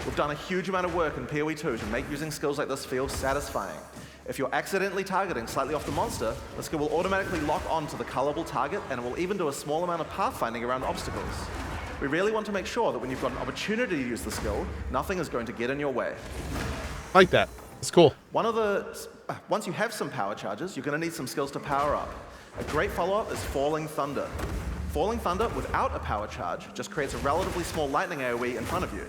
We've done a huge amount of work in PoE 2 to make using skills like this feel satisfying. If you're accidentally targeting slightly off the monster, the skill will automatically lock on to the cullable target, and it will even do a small amount of pathfinding around obstacles. We really want to make sure that when you've got an opportunity to use the skill, nothing is going to get in your way. I like that. It's cool. Once you have some power charges, you're going to need some skills to power up. A great follow-up is Falling Thunder. Falling Thunder without a power charge just creates a relatively small lightning AoE in front of you.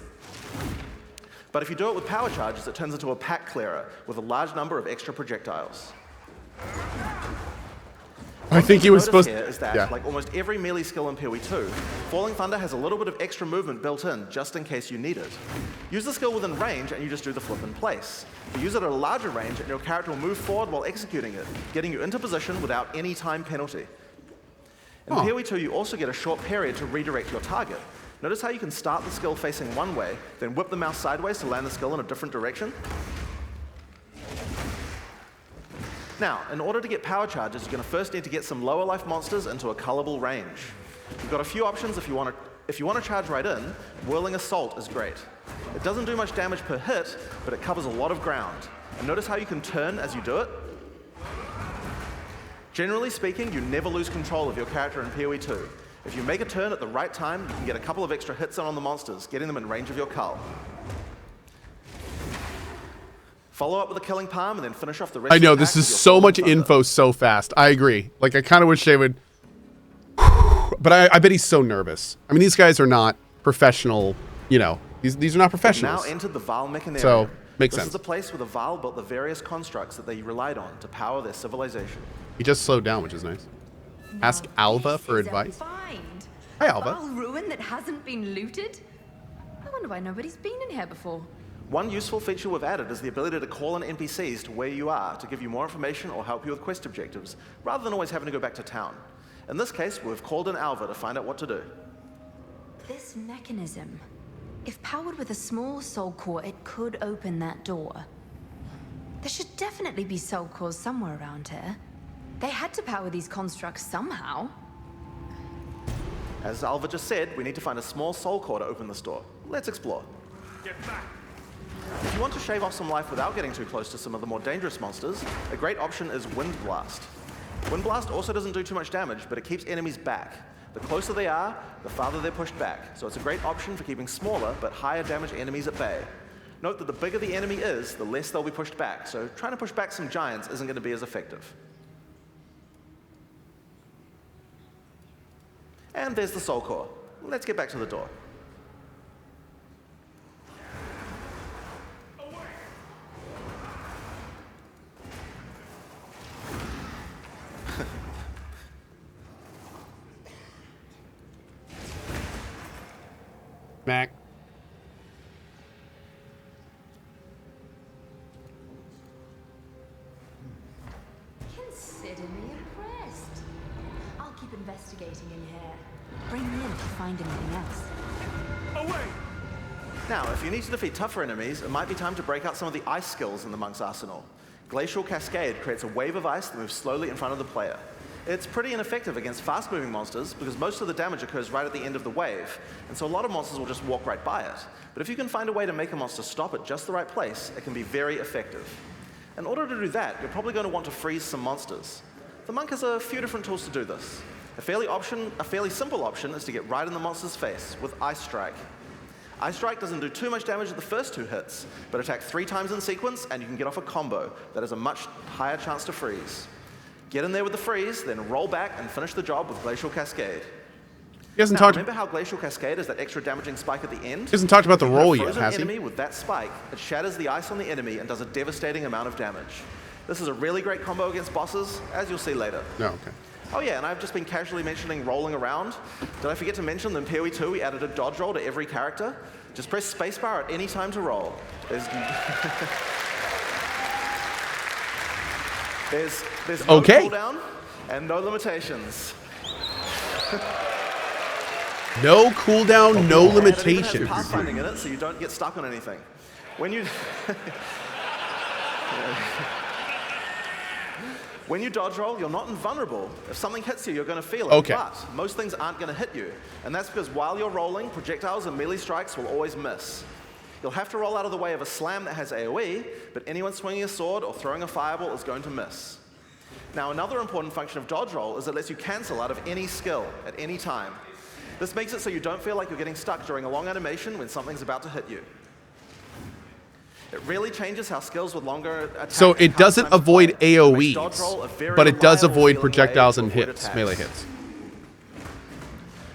But if you do it with power charges, it turns into a pack clearer with a large number of extra projectiles. I think he was supposed to. Is that, like almost every melee skill in PoE 2, Falling Thunder has a little bit of extra movement built in just in case you need it. Use the skill within range and you just do the flip in place. But use it at a larger range and your character will move forward while executing it, getting you into position without any time penalty. In PoE 2, you also get a short period to redirect your target. Notice how you can start the skill facing one way, then whip the mouse sideways to land the skill in a different direction? Now, in order to get power charges, you're going to first need to get some lower life monsters into a cullable range. You've got a few options if you want to charge right in. Whirling Assault is great. It doesn't do much damage per hit, but it covers a lot of ground. And notice how you can turn as you do it? Generally speaking, you never lose control of your character in PoE 2. If you make a turn at the right time, you can get a couple of extra hits on the monsters, getting them in range of your cull. Follow up with a killing palm and then finish off the rest. I know, this is so much info so fast. I agree. Like, I kind of wish they would... But I bet he's so nervous. I mean, these guys are not professional, you know. These are not professionals. Now entered the Vaal mechanarium. So, makes sense. This is the place where the Vaal built the various constructs that they relied on to power their civilization. He just slowed down, which is nice. Ask Alva for advice. Hi, Alva. Vaal ruin that hasn't been looted? I wonder why nobody's been in here before. One useful feature we've added is the ability to call in NPCs to where you are to give you more information or help you with quest objectives, rather than always having to go back to town. In this case, we've called in Alva to find out what to do. This mechanism, if powered with a small soul core, it could open that door. There should definitely be soul cores somewhere around here. They had to power these constructs somehow. As Alva just said, we need to find a small soul core to open this door. Let's explore. Get back. If you want to shave off some life without getting too close to some of the more dangerous monsters, a great option is Wind Blast. Wind Blast also doesn't do too much damage, but it keeps enemies back. The closer they are, the farther they're pushed back, so it's a great option for keeping smaller but higher damage enemies at bay. Note that the bigger the enemy is, the less they'll be pushed back, so trying to push back some giants isn't going to be as effective. And there's the soul core. Let's get back to the door. Mac. Consider me impressed. I'll keep investigating in here. Bring me in if you find anything else. Away! Now, if you need to defeat tougher enemies, it might be time to break out some of the ice skills in the monk's arsenal. Glacial Cascade creates a wave of ice that moves slowly in front of the player. It's pretty ineffective against fast-moving monsters because most of the damage occurs right at the end of the wave, and so a lot of monsters will just walk right by it. But if you can find a way to make a monster stop at just the right place, it can be very effective. In order to do that, you're probably going to want to freeze some monsters. The monk has a few different tools to do this. A fairly simple option is to get right in the monster's face with Ice Strike. Ice Strike doesn't do too much damage at the first 2 hits, but attack 3 times in sequence, and you can get off a combo that has a much higher chance to freeze. Get in there with the freeze, then roll back and finish the job with Glacial Cascade. He hasn't talked. Remember how Glacial Cascade is that extra damaging spike at the end? He hasn't talked about the roll yet, has he? Enemy with that spike, it shatters the ice on the enemy and does a devastating amount of damage. This is a really great combo against bosses, as you'll see later. No, okay. Oh yeah, and I've just been casually mentioning rolling around. Did I forget to mention that in PoE 2 we added a dodge roll to every character? Just press spacebar at any time to roll. There's no cooldown and no limitations. No cooldown, no limitations. It even has pathfinding in it, so you don't get stuck on anything. When you when you dodge roll, you're not invulnerable. If something hits you, you're going to feel it. Okay. But most things aren't going to hit you, and that's because while you're rolling, projectiles and melee strikes will always miss. You'll have to roll out of the way of a slam that has AoE, but anyone swinging a sword or throwing a fireball is going to miss. Now, another important function of dodge roll is it lets you cancel out of any skill at any time. This makes it so you don't feel like you're getting stuck during a long animation when something's about to hit you. It really changes how skills with longer attacks. So it doesn't avoid AoEs, but it does avoid projectiles and hits, melee hits.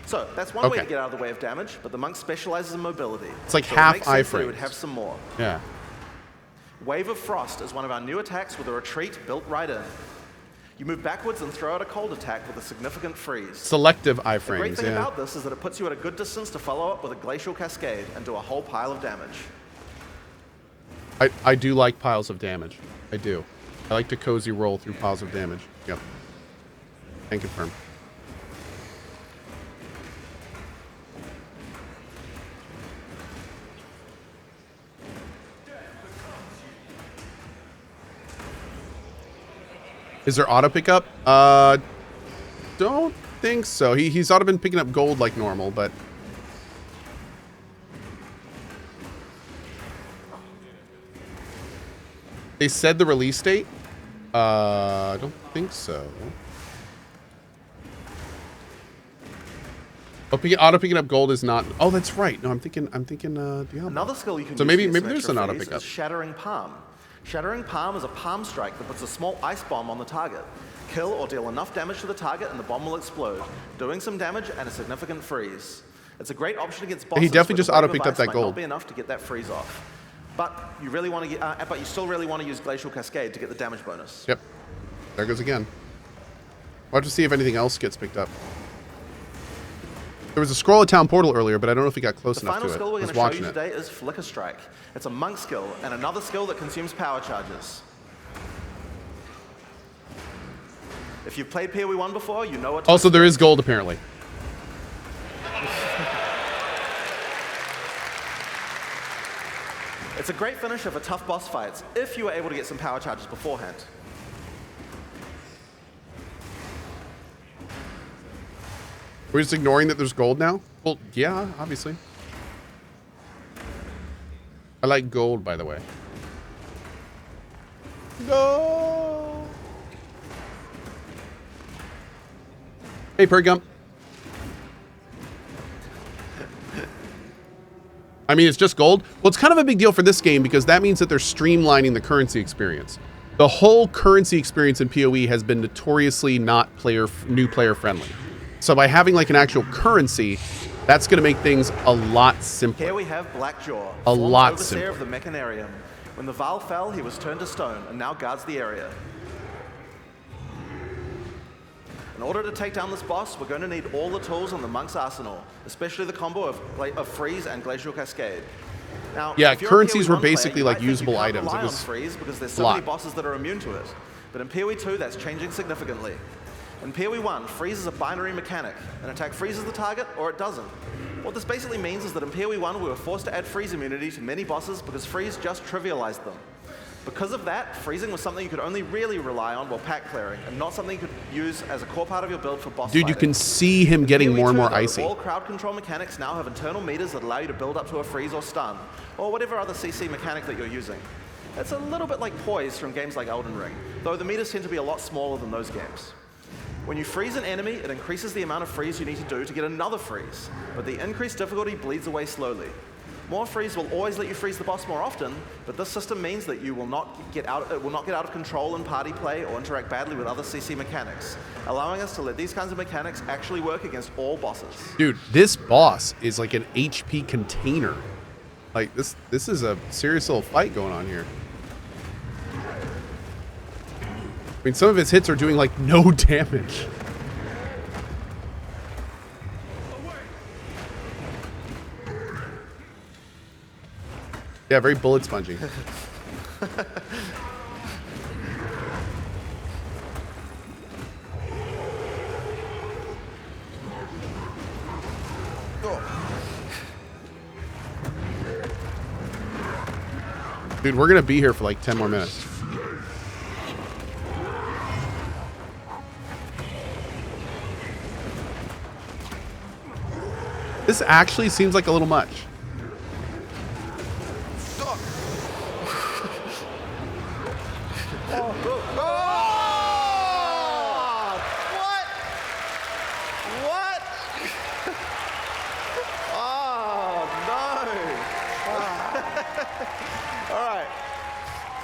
So that's one way to get out of the way of damage, but the monk specializes in mobility. It's like so half it makes sense that iframes. we would have some more. Yeah. Wave of Frost is one of our new attacks with a retreat built right in. You move backwards and throw out a cold attack with a significant freeze. Selective iframes, The great thing about this is that it puts you at a good distance to follow up with a Glacial Cascade and do a whole pile of damage. I do like piles of damage. I do. I like to cozy roll through piles of damage. Yep. Can confirm. Is there auto pickup? Don't think so. He's ought to been picking up gold like normal, but They said the release date? I don't think so. Auto picking up gold is not. Oh, that's right. No, I'm thinking Diablo. Another skill you can so use maybe there's an auto phase pickup. is Shattering Palm. Shattering Palm is a palm strike that puts a small ice bomb on the target. Kill or deal enough damage to the target and the bomb will explode, doing some damage and a significant freeze. It's a great option against bosses. He definitely just auto picked up that gold. Not be enough to get that freeze off, but you really want to get. But you still really want to use Glacial Cascade to get the damage bonus. Yep. There goes again. We'll have to see if anything else gets picked up. There was a scroll at Town Portal earlier, but I don't know if he got close enough to it. The final skill we're going going to show you today is Flicker Strike. It's a monk skill and another skill that consumes power charges. If you've played PoE 1 before, you know what. Also, there is gold apparently. It's a great finisher for tough boss fights if you were able to get some power charges beforehand. We're just ignoring that there's gold now? Well, yeah, obviously. I like gold, by the way. No. Hey, Pergump. I mean, it's just gold. Well, it's kind of a big deal for this game because that means that they're streamlining the currency experience. The whole currency experience in PoE has been notoriously not new player friendly. So by having like an actual currency, that's going to make things a lot simpler. Here we have Blackjaw, a lot overseer simpler. of the Mechanarium. When the Val fell, he was turned to stone and now guards the area. In order to take down this boss, we're going to need all the tools in the Monk's arsenal, especially the combo of Freeze and Glacial Cascade. Now, yeah, if you're currencies a PoE were basically player, like usable you items. Rely It was on Freeze because there's so many bosses that are immune to it. But in PoE 2, that's changing significantly. In PoE 1, Freeze is a binary mechanic. An attack freezes the target, or it doesn't. What this basically means is that in PoE 1, we were forced to add freeze immunity to many bosses because Freeze just trivialized them. Because of that, freezing was something you could only really rely on while pack clearing, and not something you could use as a core part of your build for boss Dude, fighting. you can see him getting more and more icy. All crowd control mechanics now have internal meters that allow you to build up to a freeze or stun, or whatever other CC mechanic that you're using. It's a little bit like poise from games like Elden Ring, though the meters tend to be a lot smaller than those games. When you freeze an enemy, it increases the amount of freeze you need to do to get another freeze, but the increased difficulty bleeds away slowly. More freeze will always let you freeze the boss more often, but this system means that you will not get out of control in party play or interact badly with other CC mechanics, allowing us to let these kinds of mechanics actually work against all bosses. Dude, this boss is like an HP container. Like this is a serious little fight going on here. I mean, some of his hits are doing like no damage. Yeah, very bullet spongy. Dude, we're gonna be here for like 10 more minutes. This actually seems like a little much.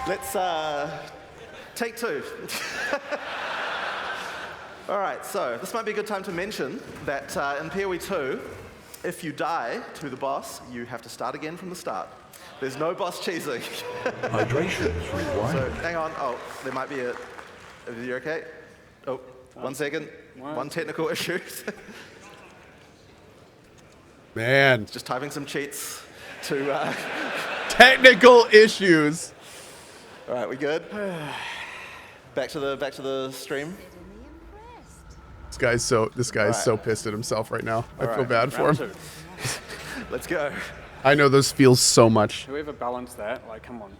Let's take two. All right, so this might be a good time to mention that in PoE 2, if you die to the boss, you have to start again from the start. There's no boss cheesing. Hydration is required. So hang on. Oh, there might be a. Are you okay? Oh, 1 second. One technical issue. Man. Just typing some cheats to. Technical issues. All right, we good? Back to the stream. This guy's so pissed at himself right now. I feel bad for him. Let's go. I know those feels so much. Whoever balanced that, like, come on.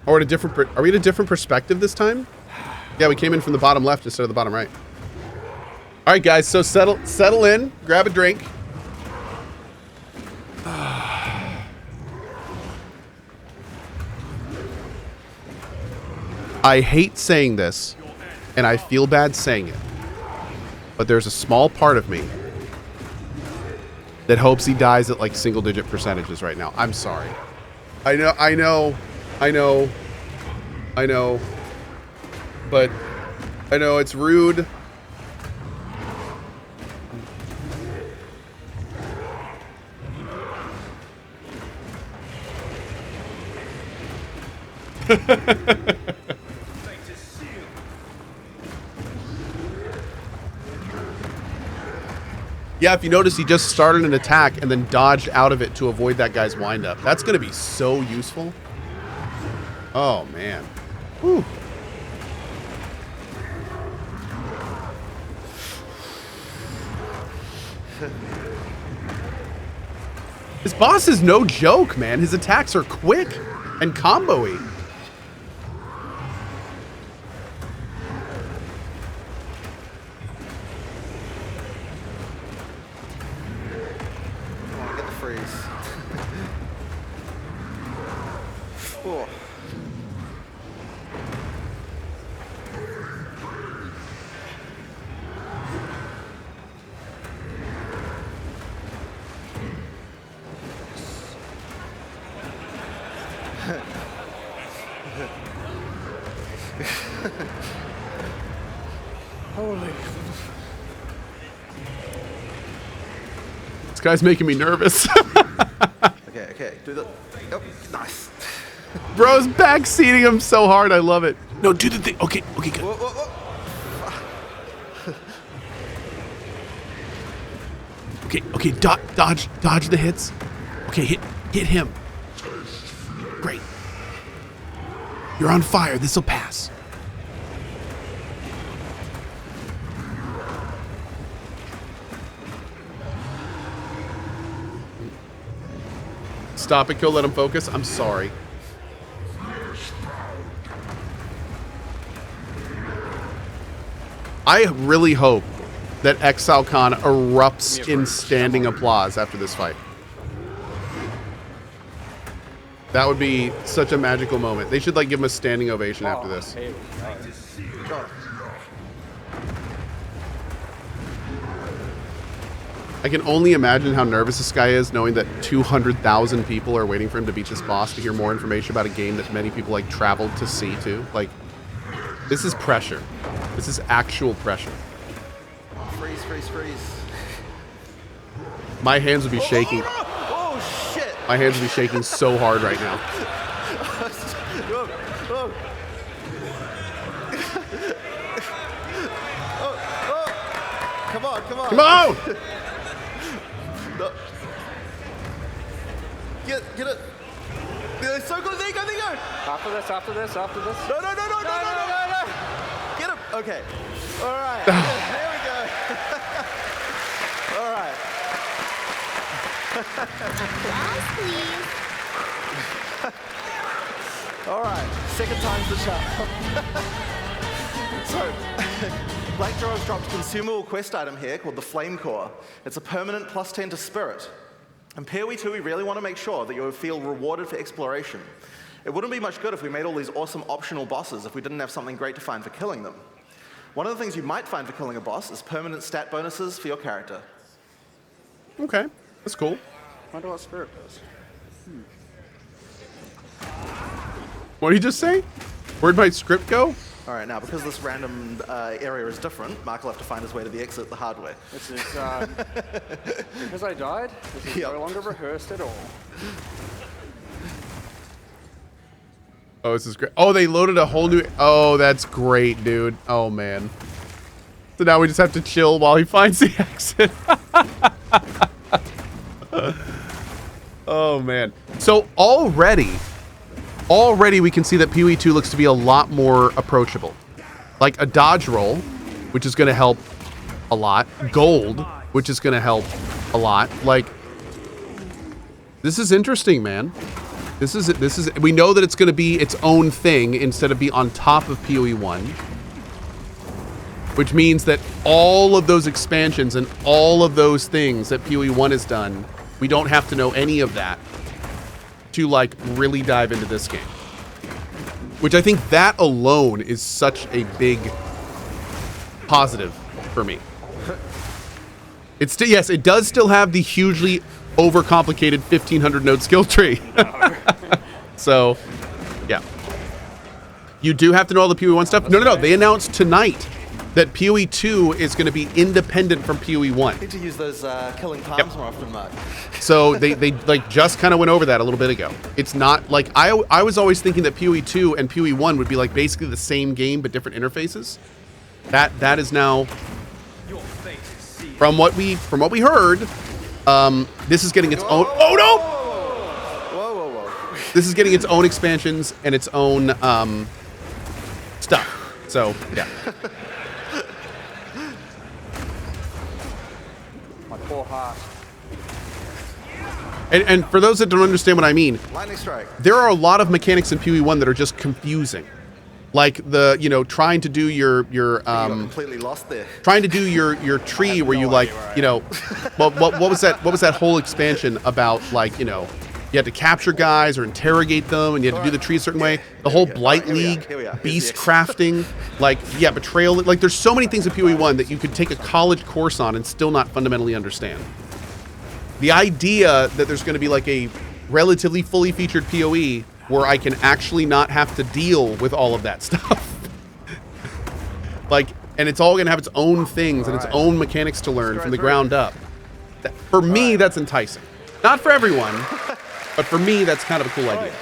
Or at a different. Are we at a different perspective this time? Yeah, we came in from the bottom left instead of the bottom right. All right, guys. So settle in, grab a drink. I hate saying this, and I feel bad saying it, but there's a small part of me that hopes he dies at like single-digit percentages right now. I'm sorry. I know, but I know it's rude. Yeah, if you notice, he just started an attack and then dodged out of it to avoid that guy's windup. That's going to be so useful. Oh, man. Whew. This boss is no joke, man. His attacks are quick and combo-y. Holy. This guy's making me nervous. Okay. Do the. Oh, nice. Bro's backseating him so hard. I love it. No, do the thing. Okay, good. Whoa. Okay, dodge the hits. Okay, hit him. Great. You're on fire. This'll pass. Stop it, Cohh. Let him focus. I'm sorry. I really hope that ExileCon erupts in standing applause after this fight. That would be such a magical moment. They should like give him a standing ovation after this. I can only imagine how nervous this guy is knowing that 200,000 people are waiting for him to beat this boss to hear more information about a game that many people like traveled to see too. Like, this is pressure. This is actual pressure. Freeze. My hands would be shaking. Oh, shit. My hands would be shaking so hard right now. Come on. Come on! No. Get it. It's so good. There you go. After this. No. Get him. Okay. All right. There we go. All right. Applause, please. All right. Second time's the charm. So, Black Joe's dropped a consumable quest item here called the Flame Core. It's a permanent +10 to Spirit. In PoE 2, we really want to make sure that you feel rewarded for exploration. It wouldn't be much good if we made all these awesome optional bosses if we didn't have something great to find for killing them. One of the things you might find for killing a boss is permanent stat bonuses for your character. Okay, that's cool. I wonder what Spirit does. What did he just say? Where'd my script go? All right, now because this random area is different, Mark will have to find his way to the exit the hard way. This is because I died. This is no longer rehearsed at all. Oh, this is great. Oh, they loaded a whole new... Oh, that's great, dude. Oh, man. So now we just have to chill while he finds the exit. Oh, man. So already we can see that PoE 2 looks to be a lot more approachable. Like a dodge roll, which is going to help a lot. Gold, which is going to help a lot. Like, this is interesting, man. This is. We know that it's going to be its own thing instead of be on top of PoE 1. Which means that all of those expansions and all of those things that PoE 1 has done, we don't have to know any of that to like really dive into this game. Which I think that alone is such a big positive for me. It's still, yes, it does still have the hugely overcomplicated 1500 node skill tree. So, yeah. You do have to know all the PoE 1 stuff. No. They announced tonight that PoE 2 is going to be independent from PoE 1. Need to use those killing palms more often, Mark. So they like just kind of went over that a little bit ago. It's not like I was always thinking that PoE 2 and PoE 1 would be like basically the same game but different interfaces. That is now from what we heard. This is getting its own. Oh no! Whoa! This is getting its own expansions and its own stuff. So yeah. My poor heart. And for those that don't understand what I mean, Lightning strike. There are a lot of mechanics in PoE 1 that are just confusing. Like the, trying to do your completely lost there. Trying to do your tree where you what was that whole expansion about, like, you had to capture guys or interrogate them and you had to do the tree a certain way. The whole Blight League, beast crafting, betrayal. Like, there's so many things in PoE 1 that you could take a college course on and still not fundamentally understand. The idea that there's going to be like a relatively fully featured PoE where I can actually not have to deal with all of that stuff. And it's all going to have its own things and its own mechanics to learn from the ground up. For me, that's enticing. Not for everyone, but for me, that's kind of a cool idea.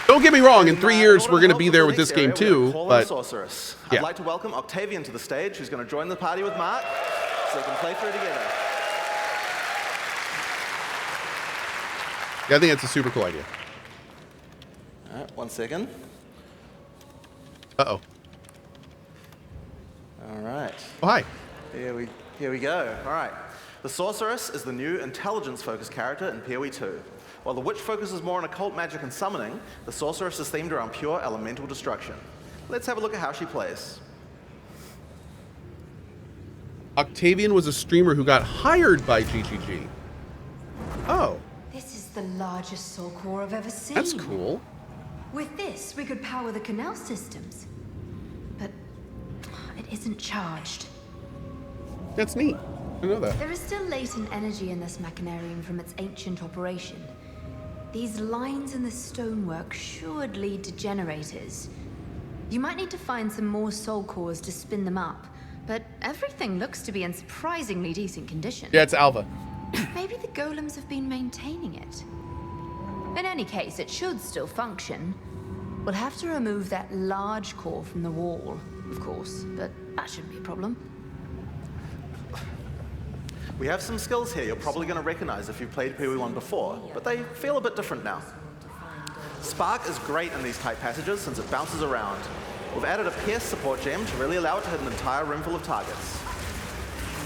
Don't get me wrong, in 3 years, we're going to be there with this game too, but Sorceress. Yeah. I'd like to welcome Octavian to the stage, who's going to join the party with Mark, so they can play through together. Yeah, I think that's a super cool idea. All right, 1 second. Uh-oh. All right. Oh, hi. Here we go. All right. The Sorceress is the new intelligence-focused character in PoE 2. While the Witch focuses more on occult magic and summoning, the Sorceress is themed around pure elemental destruction. Let's have a look at how she plays. Octavian was a streamer who got hired by GGG. Oh. This is the largest soul core I've ever seen. That's cool. With this, we could power the canal systems. But it isn't charged. That's neat. I know that. There is still latent energy in this machinarium from its ancient operation. These lines in the stonework should lead to generators. You might need to find some more soul cores to spin them up, but everything looks to be in surprisingly decent condition. Yeah, it's Alva. Maybe the golems have been maintaining it. In any case, it should still function. We'll have to remove that large core from the wall, of course, but that shouldn't be a problem. We have some skills here you're probably going to recognize if you've played PoE 1 before, but they feel a bit different now. Spark is great in these tight passages since it bounces around. We've added a Pierce support gem to really allow it to hit an entire room full of targets.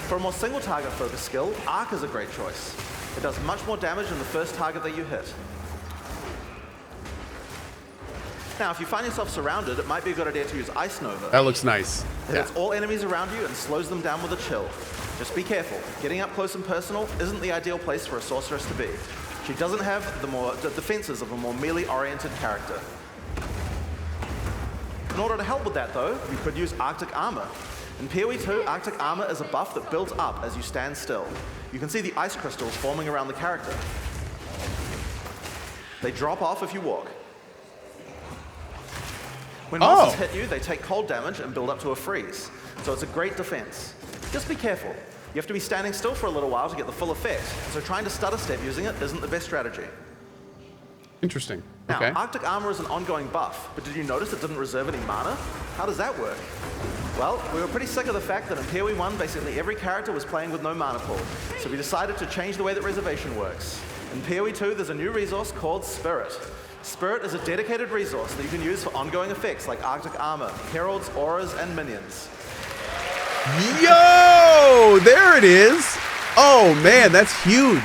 For a more single target focused skill, Arc is a great choice. It does much more damage than the first target that you hit. Now, if you find yourself surrounded, it might be a good idea to use Ice Nova. That looks nice. It hits all enemies around you and slows them down with a chill. Just be careful. Getting up close and personal isn't the ideal place for a Sorceress to be. She doesn't have the defenses of a more melee-oriented character. In order to help with that, though, you could use Arctic Armor. In PoE 2, Arctic Armor is a buff that builds up as you stand still. You can see the ice crystals forming around the character. They drop off if you walk. When monsters hit you, they take cold damage and build up to a freeze. So it's a great defense. Just be careful. You have to be standing still for a little while to get the full effect, so trying to stutter step using it isn't the best strategy. Interesting. Now, Okay. Arctic Armor is an ongoing buff, but did you notice it didn't reserve any mana? How does that work? Well, we were pretty sick of the fact that in PoE 1, basically every character was playing with no mana pool, so we decided to change the way that reservation works. In PoE 2, there's a new resource called Spirit. Spirit is a dedicated resource that you can use for ongoing effects like Arctic Armor, Heralds, Auras, and Minions. Yo! There it is! Oh man, that's huge.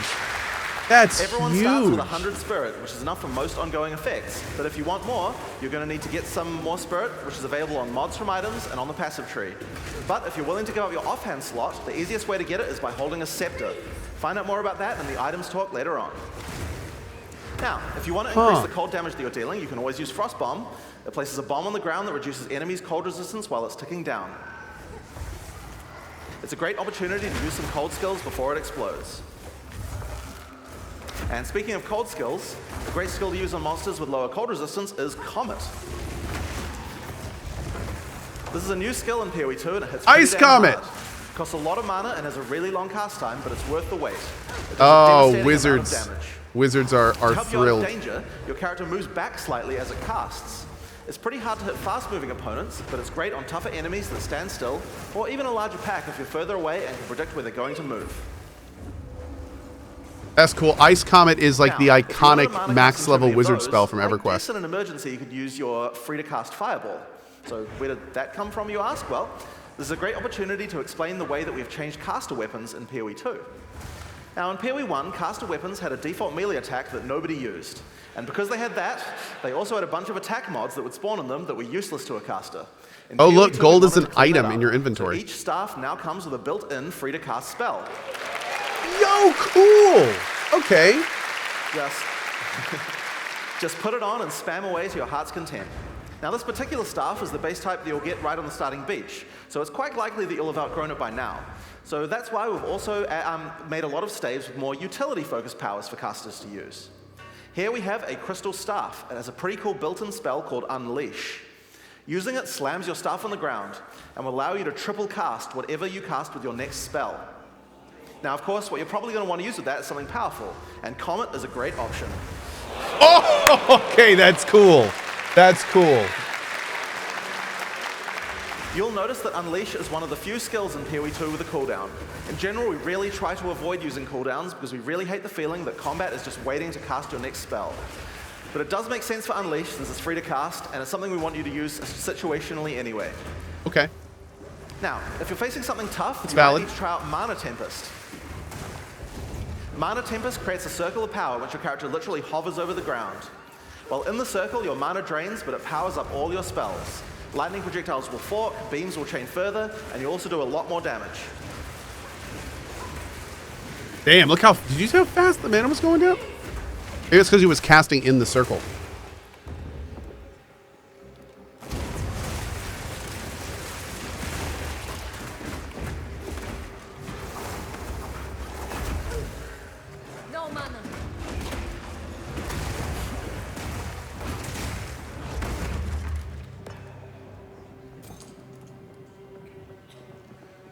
That's Everyone huge. starts with 100 Spirit, which is enough for most ongoing effects. But if you want more, you're going to need to get some more Spirit, which is available on mods from items and on the passive tree. But if you're willing to give up your offhand slot, the easiest way to get it is by holding a Scepter. Find out more about that in the items talk later on. Now, if you want to increase the cold damage that you're dealing, you can always use Frost Bomb. It places a bomb on the ground that reduces enemies' cold resistance while it's ticking down. It's a great opportunity to use some cold skills before it explodes. And speaking of cold skills, a great skill to use on monsters with lower cold resistance is Comet. This is a new skill in PoE 2 and it hits Ice Comet! Hard. Costs a lot of mana and has a really long cast time, but it's worth the wait. Oh, wizards. Wizards are thrilled. To help you out of danger, your character moves back slightly as it casts. It's pretty hard to hit fast-moving opponents, but it's great on tougher enemies that stand still, or even a larger pack if you're further away and can predict where they're going to move. That's cool. Ice Comet is like the iconic max-level wizard spell from EverQuest. I guess in an emergency, you could use your free-to-cast Fireball. So where did that come from, you ask? Well, this is a great opportunity to explain the way that we've changed caster weapons in PoE 2. Now, in PoE 1, caster weapons had a default melee attack that nobody used. And because they had that, they also had a bunch of attack mods that would spawn in them that were useless to a caster. In oh, PoE look, 2, gold is an item in your inventory. So each staff now comes with a built-in free-to-cast spell. Yo, cool! Okay. Just put it on and spam away to your heart's content. Now, this particular staff is the base type that you'll get right on the starting beach, so it's quite likely that you'll have outgrown it by now. So that's why we've also made a lot of staves with more utility-focused powers for casters to use. Here we have a crystal staff. It has a pretty cool built-in spell called Unleash. Using it slams your staff on the ground and will allow you to triple cast whatever you cast with your next spell. Now, of course, what you're probably going to want to use with that is something powerful, and Comet is a great option. Oh, okay, that's cool. That's cool. You'll notice that Unleash is one of the few skills in PoE 2 with a cooldown. In general, we really try to avoid using cooldowns because we really hate the feeling that combat is just waiting to cast your next spell. But it does make sense for Unleash since it's free to cast, and it's something we want you to use situationally anyway. Okay. Now, if you're facing something tough, it's you valid. might need to try out Mana Tempest. Mana Tempest creates a circle of power which your character literally hovers over the ground. While in the circle, your mana drains, but it powers up all your spells. Lightning projectiles will fork, beams will chain further, and you also do a lot more damage. Damn, look how... Did you see how fast the mana was going down? Maybe it's because he was casting in the circle. No mana.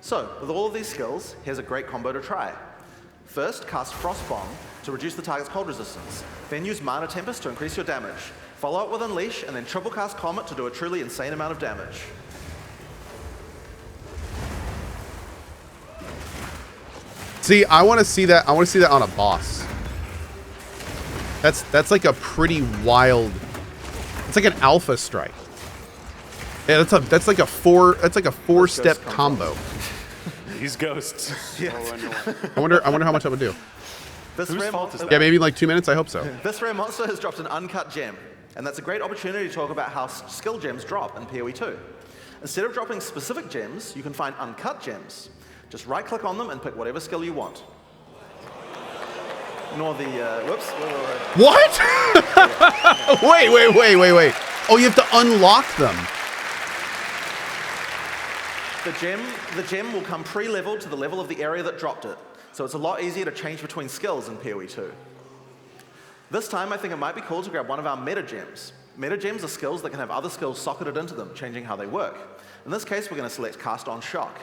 So, with all of these skills, here's a great combo to try. First, cast Frost Bomb to reduce the target's cold resistance. Then use Mana Tempest to increase your damage. Follow up with Unleash, and then triple cast Comet to do a truly insane amount of damage. See, I want to see that. I want to see that on a boss. That's like a pretty wild. It's like an alpha strike. Yeah, that's like a four-step combo. These ghosts. Yeah. I wonder how much that would do. Yeah, maybe like 2 minutes. I hope so. This rare monster has dropped an uncut gem, and that's a great opportunity to talk about how skill gems drop in PoE 2. Instead of dropping specific gems, you can find uncut gems. Just right-click on them and pick whatever skill you want. Ignore the whoops. What? Wait. Oh, you have to unlock them. The gem will come pre-leveled to the level of the area that dropped it, so it's a lot easier to change between skills in PoE 2. This time, I think it might be cool to grab one of our meta gems. Meta gems are skills that can have other skills socketed into them, changing how they work. In this case, we're going to select Cast on Shock.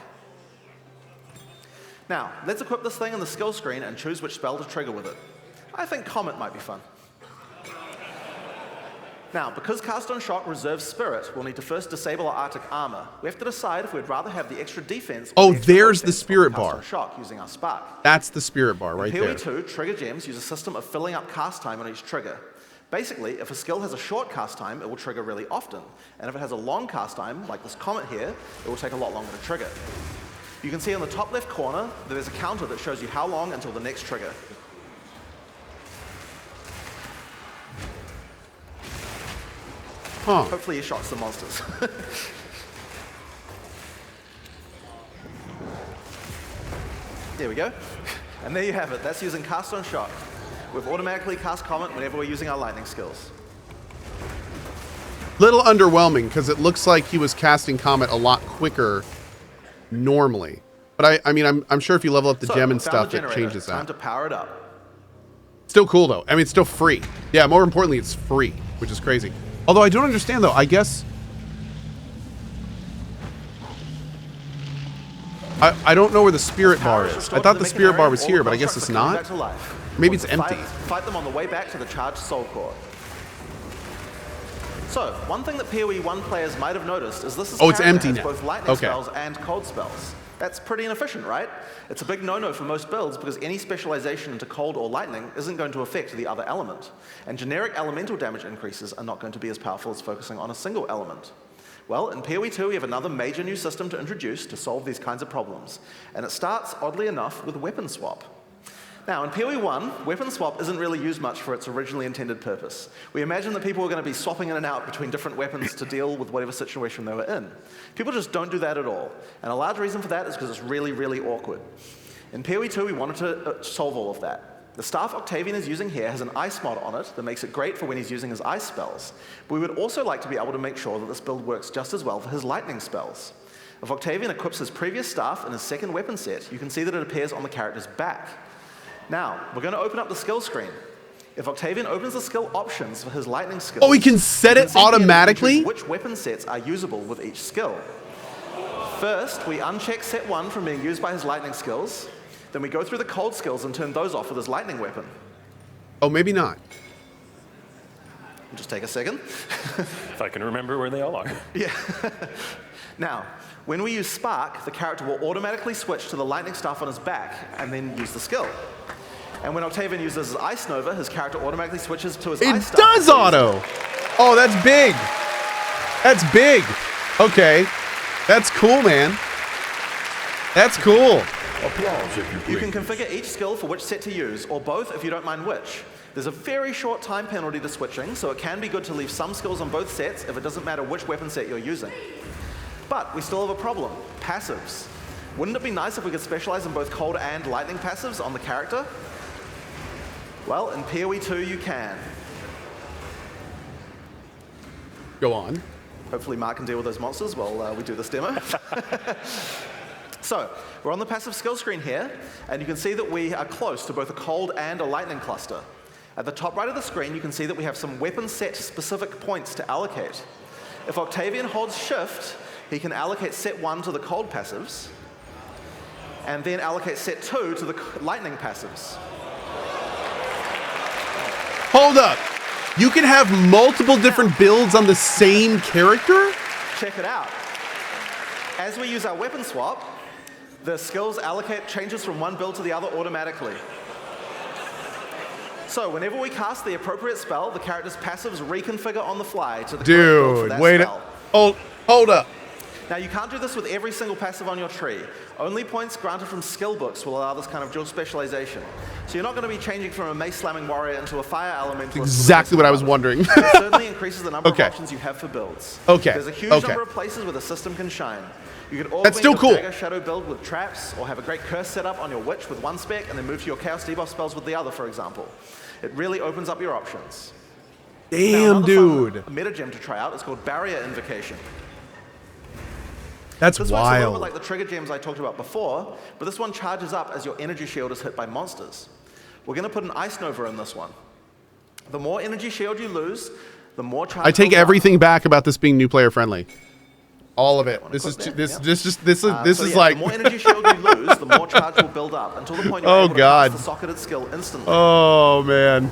Now, let's equip this thing on the skill screen and choose which spell to trigger with it. I think Comet might be fun. Now, because Cast on Shock reserves Spirit, we'll need to first disable our Arctic Armor. We have to decide if we'd rather have the extra defense. Oh, there's the Spirit bar. Cast on Shock using our Spark. That's the Spirit bar right there. In PoE 2, trigger gems use a system of filling up cast time on each trigger. Basically, if a skill has a short cast time, it will trigger really often. And if it has a long cast time, like this Comet here, it will take a lot longer to trigger. You can see on the top left corner that there's a counter that shows you how long until the next trigger. Huh. Hopefully he shot some monsters. There we go. And there you have it. That's using Cast on Shock. we've automatically cast Comet whenever we're using our lightning skills. Little underwhelming because it looks like he was casting Comet a lot quicker normally. But I mean, I'm sure if you level up the gem and stuff, it changes that. Time to power it up. Still cool though. I mean, it's still free. Yeah, more importantly, it's free, which is crazy. Although I don't understand though. I guess I don't know where the spirit bar is. I thought the spirit bar was here, but I guess it's not. Maybe it's empty. Fight them on the way back to the charged soul core. So, one thing that PoE 1 players might have noticed is this is it's empty now. Both lightning spells and cold spells. That's pretty inefficient, right? It's a big no-no for most builds because any specialization into cold or lightning isn't going to affect the other element. And generic elemental damage increases are not going to be as powerful as focusing on a single element. Well, in PoE 2, we have another major new system to introduce to solve these kinds of problems. And it starts, oddly enough, with weapon swap. Now, in PoE 1, weapon swap isn't really used much for its originally intended purpose. We imagine that people were going to be swapping in and out between different weapons to deal with whatever situation they were in. People just don't do that at all. And a large reason for that is because it's really, really awkward. In PoE 2, we wanted to solve all of that. The staff Octavian is using here has an ice mod on it that makes it great for when he's using his ice spells. But we would also like to be able to make sure that this build works just as well for his lightning spells. If Octavian equips his previous staff in his second weapon set, you can see that it appears on the character's back. Now, we're going to open up the skill screen. If Octavian opens the skill options for his lightning skills... Oh, he can set it automatically? Which weapon sets are usable with each skill. First, we uncheck set 1 from being used by his lightning skills. Then we go through the cold skills and turn those off with his lightning weapon. Oh, maybe not. Just take a second. If I can remember where they all are. Yeah. Now, when we use Spark, the character will automatically switch to the lightning staff on his back and then use the skill. And when Octavian uses his Ice Nova, his character automatically switches to his Ice Staff. It does auto! Oh, that's big. That's big. Okay. That's cool, man. That's cool. Applause if you please. You can configure each skill for which set to use, or both if you don't mind which. There's a very short time penalty to switching, so it can be good to leave some skills on both sets if it doesn't matter which weapon set you're using. But we still have a problem. Passives. Wouldn't it be nice if we could specialize in both cold and lightning passives on the character? Well, in PoE 2 you can. Go on. Hopefully Mark can deal with those monsters while we do this demo. So, we're on the passive skill screen here, and you can see that we are close to both a cold and a lightning cluster. At the top right of the screen, you can see that we have some weapon set specific points to allocate. If Octavian holds shift, he can allocate set 1 to the cold passives, and then allocate set 2 to the lightning passives. Hold up. You can have multiple different builds on the same character? Check it out. As we use our weapon swap, the skills allocate changes from one build to the other automatically. So whenever we cast the appropriate spell, the character's passives reconfigure on the fly to the correct build for that spell. Hold up. Now, you can't do this with every single passive on your tree. Only points granted from skill books will allow this kind of dual specialization. So you're not going to be changing from a mace-slamming warrior into a fire elementalist. Exactly what I was wondering. It certainly increases the number of options you have for builds. Okay. There's a huge number of places where the system can shine. You could That's still cool. Dagger Shadow build with traps, or have a great curse set up on your witch with one spec, and then move to your chaos debuff spells with the other, for example. It really opens up your options. Damn, dude. Meta gem to try out is called Barrier Invocation. That's this works a little wild. bit like the trigger gems I talked about before, but this one charges up as your energy shield is hit by monsters. We're going to put an Ice Nova in this one. The more energy shield you lose, the more charge. I take everything back about this being new player friendly. All of it. This is like. The more energy shield you lose, the more charge will build up until the point you're able to cast the socketed skill instantly. Oh man,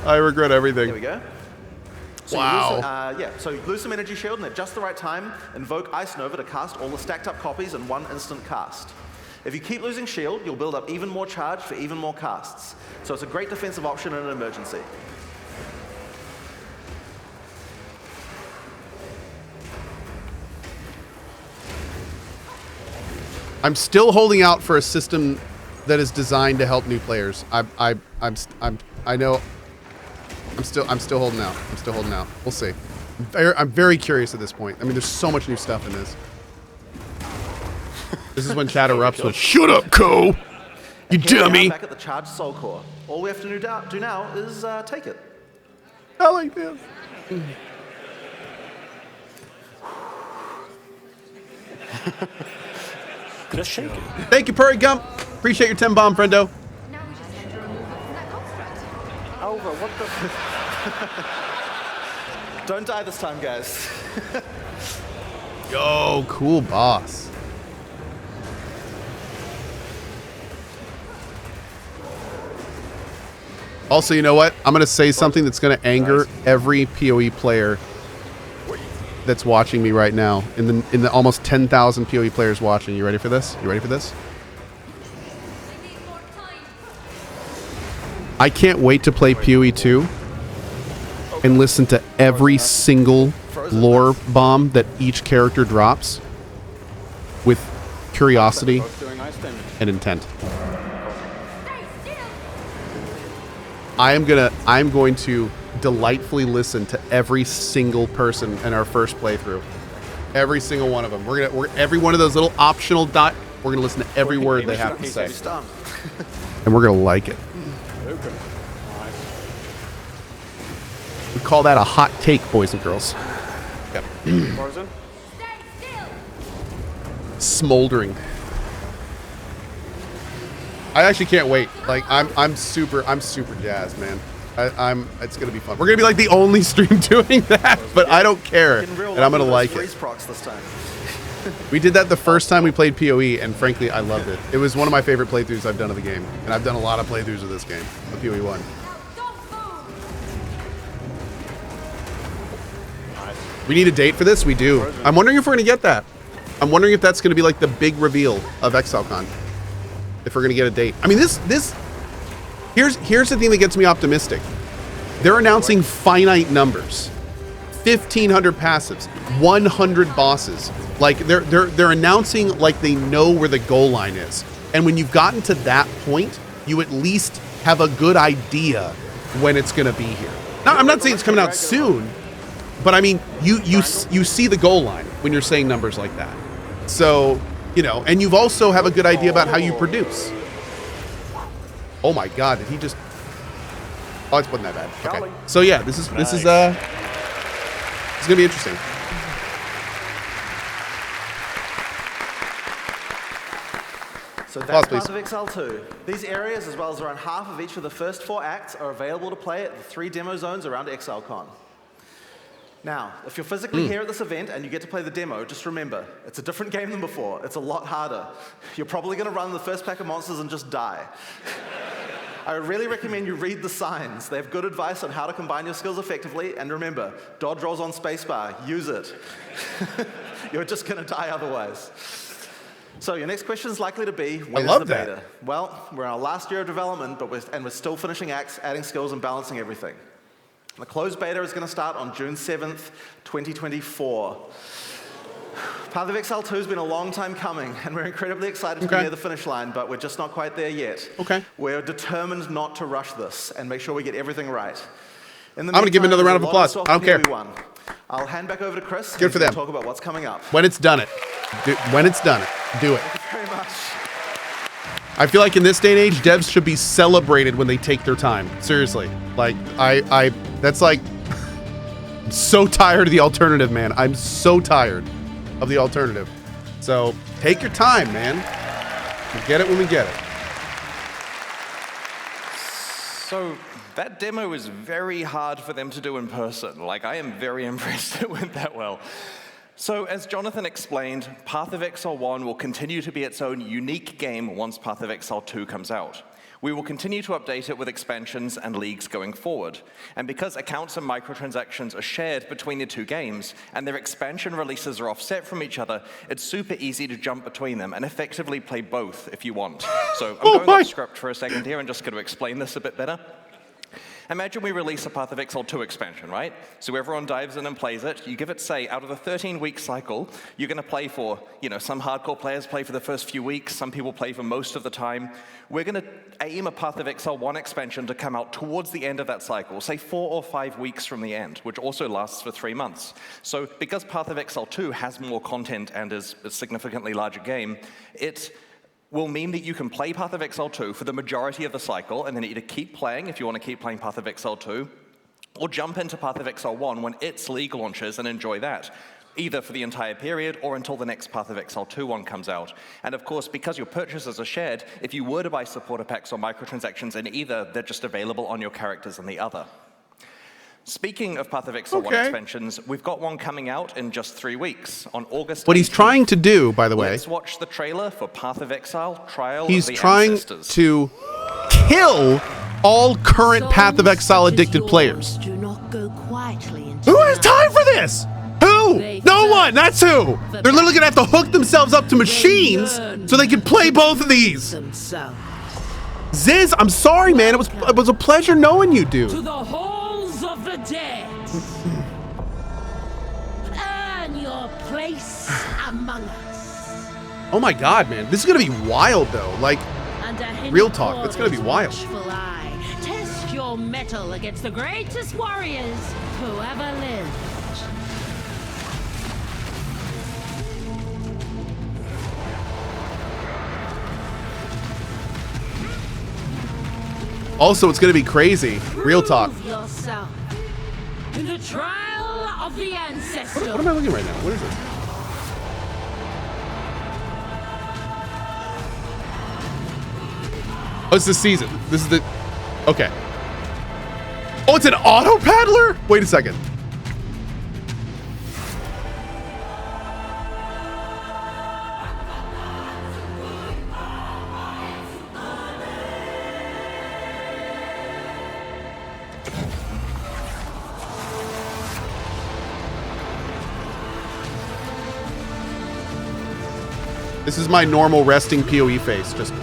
I regret everything. There we go. So wow. So you lose some energy shield, and at just the right time, invoke Ice Nova to cast all the stacked up copies in one instant cast. If you keep losing shield, you'll build up even more charge for even more casts. So it's a great defensive option in an emergency. I'm still holding out for a system that is designed to help new players. I know. I'm still holding out. I'm still holding out. We'll see. I'm very curious at this point. I mean, there's so much new stuff in this. This is when chat erupts with "Shut up, Cohh." You dummy! Back at the charged soul core. All we have to do now is take it. I like this. Just shake it. Thank you, Purry Gump. Appreciate your 10 bomb, friendo. Over, what the? Don't die this time, guys. Yo, cool boss. Also, you know what? I'm going to say something that's going to anger every PoE player that's watching me right now. In the almost 10,000 PoE players watching. You ready for this? You ready for this? I can't wait to play PoE 2 and listen to every single lore bomb that each character drops with curiosity and intent. I'm going to delightfully listen to every single person in our first playthrough. Every single one of them. We're every one of those little optional we're gonna listen to every word they have to say. And we're gonna like it. We call that a hot take, boys and girls. Yep. Smoldering. I actually can't wait. Like I'm super jazzed, man. It's gonna be fun. We're gonna be like the only stream doing that, but I don't care, and I'm gonna like it. We did that the first time we played PoE, and frankly, I loved it. It was one of my favorite playthroughs I've done of the game, and I've done a lot of playthroughs of this game, of PoE 1. We need a date for this? We do. I'm wondering if we're gonna get that. I'm wondering if that's gonna be like the big reveal of ExileCon. If we're gonna get a date. I mean, here's the thing that gets me optimistic. They're announcing finite numbers. 1,500 passives, 100 bosses. Like they're announcing like they know where the goal line is. And when you've gotten to that point, you at least have a good idea when it's gonna be here. Now, I'm not saying it's coming out soon, but I mean, you see the goal line when you're saying numbers like that. So, you know, and you've also have a good idea about how you produce. Oh my God, did he just? Oh, it's wasn't that bad. Okay. So yeah, this is gonna be interesting. So that's part of Exile 2. These areas, as well as around half of each of the first 4 acts, are available to play at the 3 demo zones around ExileCon. Now, if you're physically here at this event and you get to play the demo, just remember, it's a different game than before. It's a lot harder. You're probably going to run the first pack of monsters and just die. I really recommend you read the signs. They have good advice on how to combine your skills effectively. And remember, dodge rolls on spacebar. Use it. You're just going to die otherwise. So your next question is likely to be, where's the beta? Well, we're in our last year of development, but we're still finishing acts, adding skills, and balancing everything. The closed beta is going to start on June 7th, 2024. Path of Exile 2 has been a long time coming, and we're incredibly excited to be near the finish line, but we're just not quite there yet. Okay. We're determined not to rush this and make sure we get everything right. In the I'm going to give another round of applause. I don't care. I'll hand back over to Chris. Good for them. Talk about what's coming up. When it's done it. When it's done it. Do it. Thank you very much. I feel like in this day and age, devs should be celebrated when they take their time. Seriously. Like, that's like, I'm so tired of the alternative, man. I'm so tired of the alternative. So, take your time, man. We'll get it when we get it. So, that demo was very hard for them to do in person. Like, I am very impressed it went that well. So, as Jonathan explained, Path of Exile 1 will continue to be its own unique game once Path of Exile 2 comes out. We will continue to update it with expansions and leagues going forward. And because accounts and microtransactions are shared between the 2 games, and their expansion releases are offset from each other, it's super easy to jump between them and effectively play both if you want. So I'm going off script for a second here and just going to explain this a bit better. Imagine we release a Path of Exile 2 expansion, right? So everyone dives in and plays it. You give it, say, out of the 13-week cycle, you're going to play for, some hardcore players play for the first few weeks. Some people play for most of the time. We're going to aim a Path of Exile 1 expansion to come out towards the end of that cycle, say 4 or 5 weeks from the end, which also lasts for 3 months. So because Path of Exile 2 has more content and is a significantly larger game, it will mean that you can play Path of Exile 2 for the majority of the cycle, and then either keep playing if you want to keep playing Path of Exile 2, or jump into Path of Exile 1 when its League launches and enjoy that, either for the entire period or until the next Path of Exile 2 one comes out. And of course, because your purchases are shared, if you were to buy supporter packs or microtransactions in either, they're just available on your characters in the other. Speaking of Path of Exile 1 expansions, we've got one coming out in just 3 weeks, on August 18th. What he's trying to do, by the way... Let's watch the trailer for Path of Exile, Trial of the Ancestors. He's trying to kill all current Path of Exile addicted players. Do not go quietly into Who has time for this? Who? No one! That's who! They're literally gonna have to hook themselves up to machines so they can play both of these. Ziz, I'm sorry, man. It was a pleasure knowing you, dude. To the halls of the dead. Earn your place among us. Oh my god, man. This is gonna be wild, though. Like, real talk. It's gonna be wild. Test your mettle against the greatest warriors who ever lived. Also, it's gonna be crazy. Real talk. Yourself in the trial of the ancestors. What am I looking right now? What is it? Oh, it's the season. This is the... Okay. Oh, it's an auto paddler? Wait a second. This is my normal resting PoE face. Just...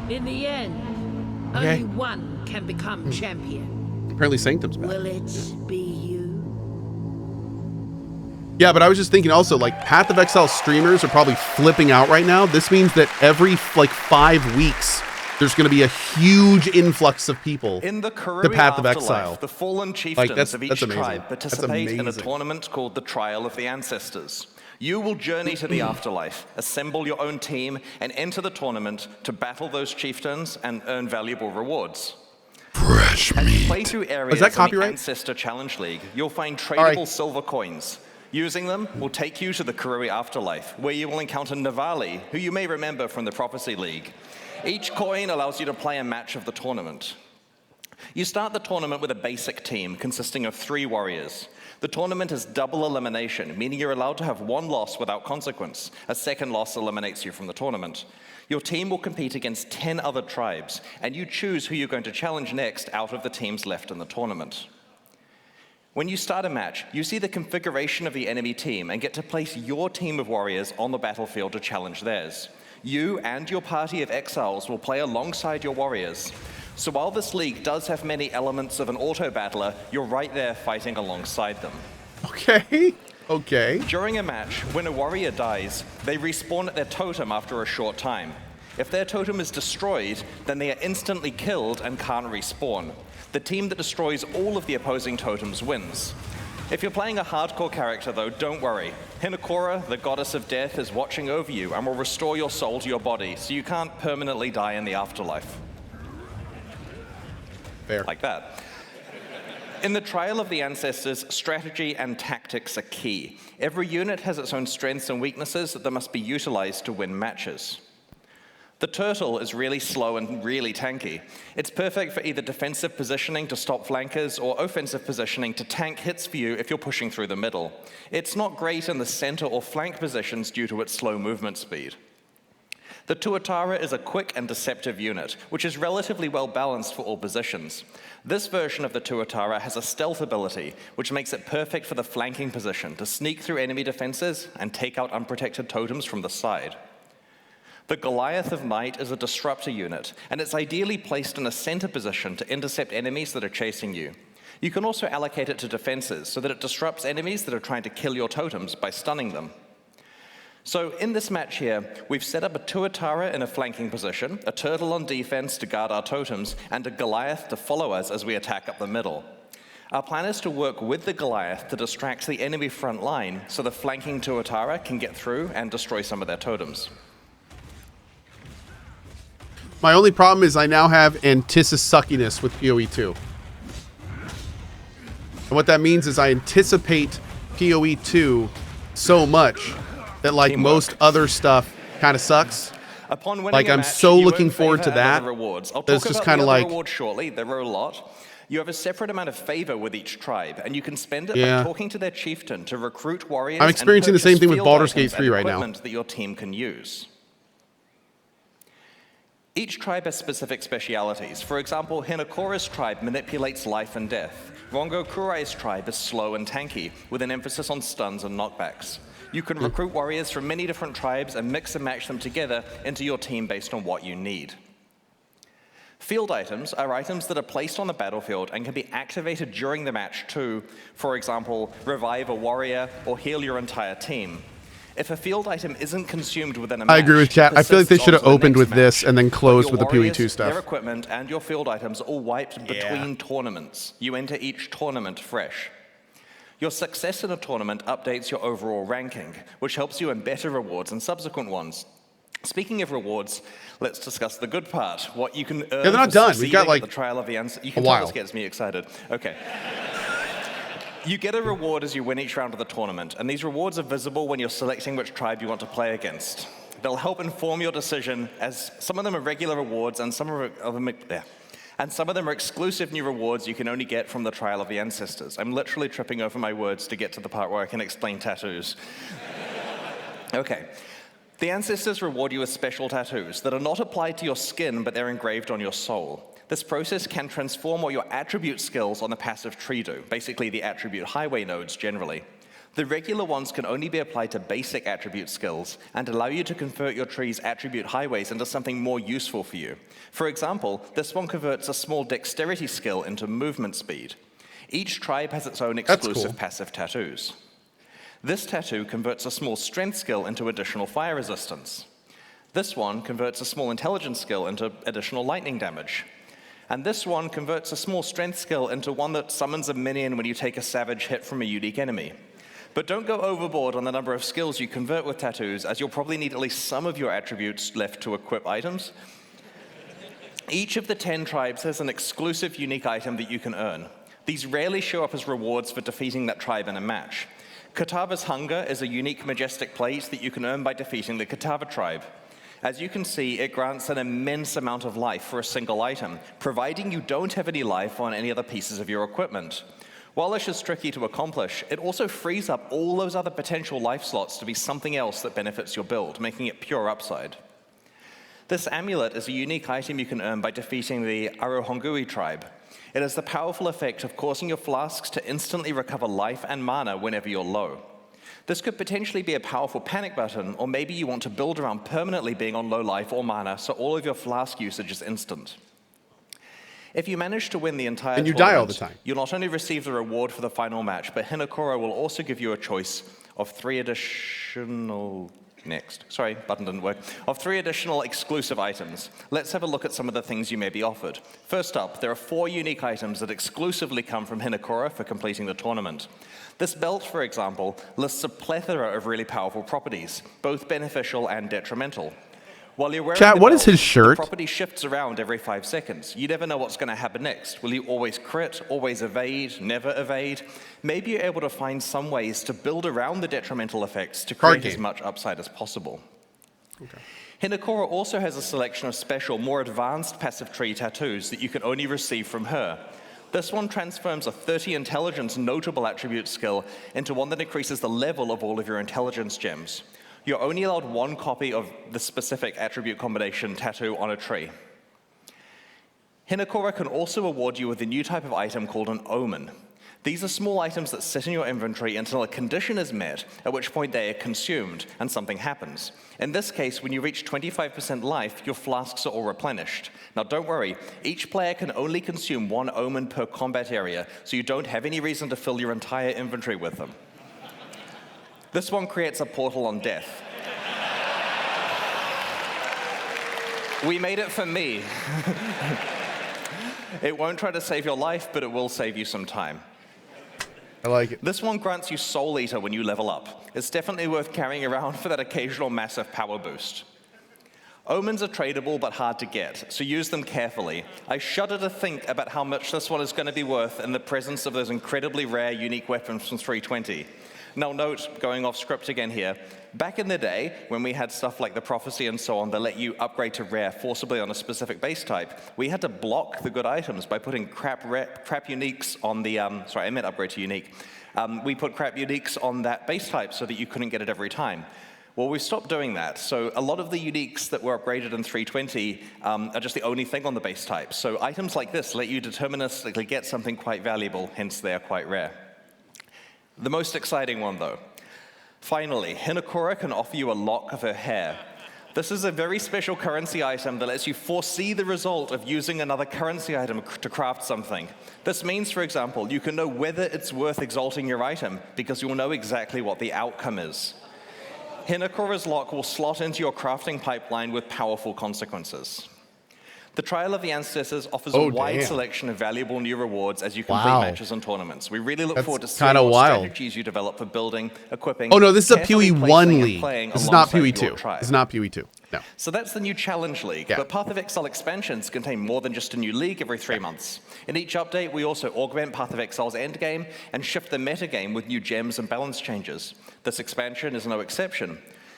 In the end, only one can become champion. Apparently Sanctum's back. Will it be you? Yeah, but I was just thinking also, like, Path of Exile streamers are probably flipping out right now. This means that every, like, 5 weeks, there's going to be a huge influx of people in the to Path of Exile. The fallen chieftains of each tribe participate in a tournament called the Trial of the Ancestors. You will journey to the afterlife, assemble your own team, and enter the tournament to battle those chieftains and earn valuable rewards. Fresh meat. As you play through areas that in the Ancestor Challenge League, you'll find tradable silver coins. Using them will take you to the Karui Afterlife, where you will encounter Navali, who you may remember from the Prophecy League. Each coin allows you to play a match of the tournament. You start the tournament with a basic team consisting of 3 warriors. The tournament is double elimination, meaning you're allowed to have 1 loss without consequence. A second loss eliminates you from the tournament. Your team will compete against 10 other tribes, and you choose who you're going to challenge next out of the teams left in the tournament. When you start a match, you see the configuration of the enemy team and get to place your team of warriors on the battlefield to challenge theirs. You and your party of exiles will play alongside your warriors. So while this league does have many elements of an auto-battler, you're right there fighting alongside them. Okay. Okay. During a match, when a warrior dies, they respawn at their totem after a short time. If their totem is destroyed, then they are instantly killed and can't respawn. The team that destroys all of the opposing totems wins. If you're playing a hardcore character, though, don't worry. Hinokora, the goddess of death, is watching over you and will restore your soul to your body, so you can't permanently die in the afterlife. Fair. Like that. In the Trial of the Ancestors, strategy and tactics are key. Every unit has its own strengths and weaknesses that must be utilized to win matches. The turtle is really slow and really tanky. It's perfect for either defensive positioning to stop flankers or offensive positioning to tank hits for you if you're pushing through the middle. It's not great in the center or flank positions due to its slow movement speed. The Tuatara is a quick and deceptive unit, which is relatively well balanced for all positions. This version of the Tuatara has a stealth ability, which makes it perfect for the flanking position to sneak through enemy defenses and take out unprotected totems from the side. The Goliath of Night is a disruptor unit, and it's ideally placed in a center position to intercept enemies that are chasing you. You can also allocate it to defenses so that it disrupts enemies that are trying to kill your totems by stunning them. So in this match here, we've set up a Tuatara in a flanking position, a turtle on defense to guard our totems, and a Goliath to follow us as we attack up the middle. Our plan is to work with the Goliath to distract the enemy front line so the flanking Tuatara can get through and destroy some of their totems. My only problem is I now have Anticisus-suckiness with PoE 2. And what that means is I anticipate PoE 2 so much that like Teamwork. most other stuff kind of sucks. Upon winning Like a I'm match, so you looking earn forward to favor and that. other rewards. I'll That's talk just about kind the of other like rewards shortly. There are a lot. You have a separate amount of favor with each tribe, and you can spend it Yeah. by talking to their chieftain to recruit warriors. I'm experiencing the and same thing with purchase Baldur's field Gate items 3 and right now. equipment that your team can use. Each tribe has specific specialities. For example, Hinakora's tribe manipulates life and death. Rongo Kurai's tribe is slow and tanky, with an emphasis on stuns and knockbacks. You can recruit warriors from many different tribes and mix and match them together into your team based on what you need. Field items are items that are placed on the battlefield and can be activated during the match to, for example, revive a warrior or heal your entire team. If a field item isn't consumed within a match, I agree with chat. I feel like they should have opened with this and then closed with the PoE 2 Their stuff. equipment and your field items are all wiped between tournaments. You enter each tournament fresh. Your success in a tournament updates your overall ranking, which helps you in better rewards and subsequent ones. Speaking of rewards, let's discuss the good part. What you can earn they're not for done. We've succeeding got, at like, the trial of the answer. You a can tell while. this gets me excited. Okay. You get a reward as you win each round of the tournament, and these rewards are visible when you're selecting which tribe you want to play against. They'll help inform your decision, as some of them are regular rewards and some of them are exclusive new rewards you can only get from the Trial of the Ancestors. I'm literally tripping over my words to get to the part where I can explain tattoos. Okay. The Ancestors reward you with special tattoos that are not applied to your skin, but they're engraved on your soul. This process can transform what your attribute skills on the passive tree do, basically the attribute highway nodes generally. The regular ones can only be applied to basic attribute skills and allow you to convert your tree's attribute highways into something more useful for you. For example, this one converts a small dexterity skill into movement speed. Each tribe has its own exclusive passive tattoos. This tattoo converts a small strength skill into additional fire resistance. This one converts a small intelligence skill into additional lightning damage. And this one converts a small strength skill into one that summons a minion when you take a savage hit from a unique enemy. But don't go overboard on the number of skills you convert with tattoos, as you'll probably need at least some of your attributes left to equip items. Each of the 10 tribes has an exclusive unique item that you can earn. These rarely show up as rewards for defeating that tribe in a match. Katava's Hunger is a unique majestic plate that you can earn by defeating the Katava tribe. As you can see, it grants an immense amount of life for a single item, providing you don't have any life on any other pieces of your equipment. While this is tricky to accomplish, it also frees up all those other potential life slots to be something else that benefits your build, making it pure upside. This amulet is a unique item you can earn by defeating the Arohongui tribe. It has the powerful effect of causing your flasks to instantly recover life and mana whenever you're low. This could potentially be a powerful panic button, or maybe you want to build around permanently being on low life or mana, so all of your flask usage is instant. If you manage to win the entire And you tournament, die all the time. You'll not only receive the reward for the final match, but Hinokora will also give you a choice of 3 additional... Of 3 additional exclusive items. Let's have a look at some of the things you may be offered. First up, there are 4 unique items that exclusively come from Hinokora for completing the tournament. This belt, for example, lists a plethora of really powerful properties, both beneficial and detrimental. While you're wearing Chat, the what belt, is his shirt? The property shifts around every 5 seconds. You never know what's going to happen next. Will you always crit, always evade, never evade? Maybe you're able to find some ways to build around the detrimental effects to create as much upside as possible. Okay. Hinokora also has a selection of special, more advanced passive tree tattoos that you can only receive from her. This one transforms a 30 intelligence notable attribute skill into one that increases the level of all of your intelligence gems. You're only allowed 1 copy of the specific attribute combination tattoo on a tree. Hinokora can also award you with a new type of item called an omen. These are small items that sit in your inventory until a condition is met, at which point they are consumed and something happens. In this case, when you reach 25% life, your flasks are all replenished. Now don't worry, each player can only consume 1 omen per combat area, so you don't have any reason to fill your entire inventory with them. This one creates a portal on death. We made it for me. It won't try to save your life, but it will save you some time. I like it. This one grants you Soul Eater when you level up. It's definitely worth carrying around for that occasional massive power boost. Omens are tradable but hard to get, so use them carefully. I shudder to think about how much this one is going to be worth in the presence of those incredibly rare unique weapons from 320. Now note, going off script again here, back in the day, when we had stuff like the Prophecy and so on that let you upgrade to rare forcibly on a specific base type, we had to block the good items by putting crap uniques on the, sorry, I meant upgrade to unique. We put crap uniques on that base type so that you couldn't get it every time. Well, we stopped doing that, so a lot of the uniques that were upgraded in 320 are just the only thing on the base type. So items like this let you deterministically get something quite valuable, hence they are quite rare. The most exciting one, though. Finally, Hinokura can offer you a lock of her hair. This is a very special currency item that lets you foresee the result of using another currency item to craft something. This means, for example, you can know whether it's worth exalting your item because you'll know exactly what the outcome is. Hinokura's lock will slot into your crafting pipeline with powerful consequences. The Trial of the Ancestors offers a wide selection of valuable new rewards as you complete matches and tournaments. We really look forward to seeing what strategies you develop for building, equipping. Oh no, this is a PoE 1 league. This is not PoE 2. This is not PoE 2. No. So that's the new Challenge League. But Path of Exile expansions contain more than just a new league every 3 months. In each update, we also augment Path of Exile's endgame and shift the metagame with new gems and balance changes. This expansion is no exception.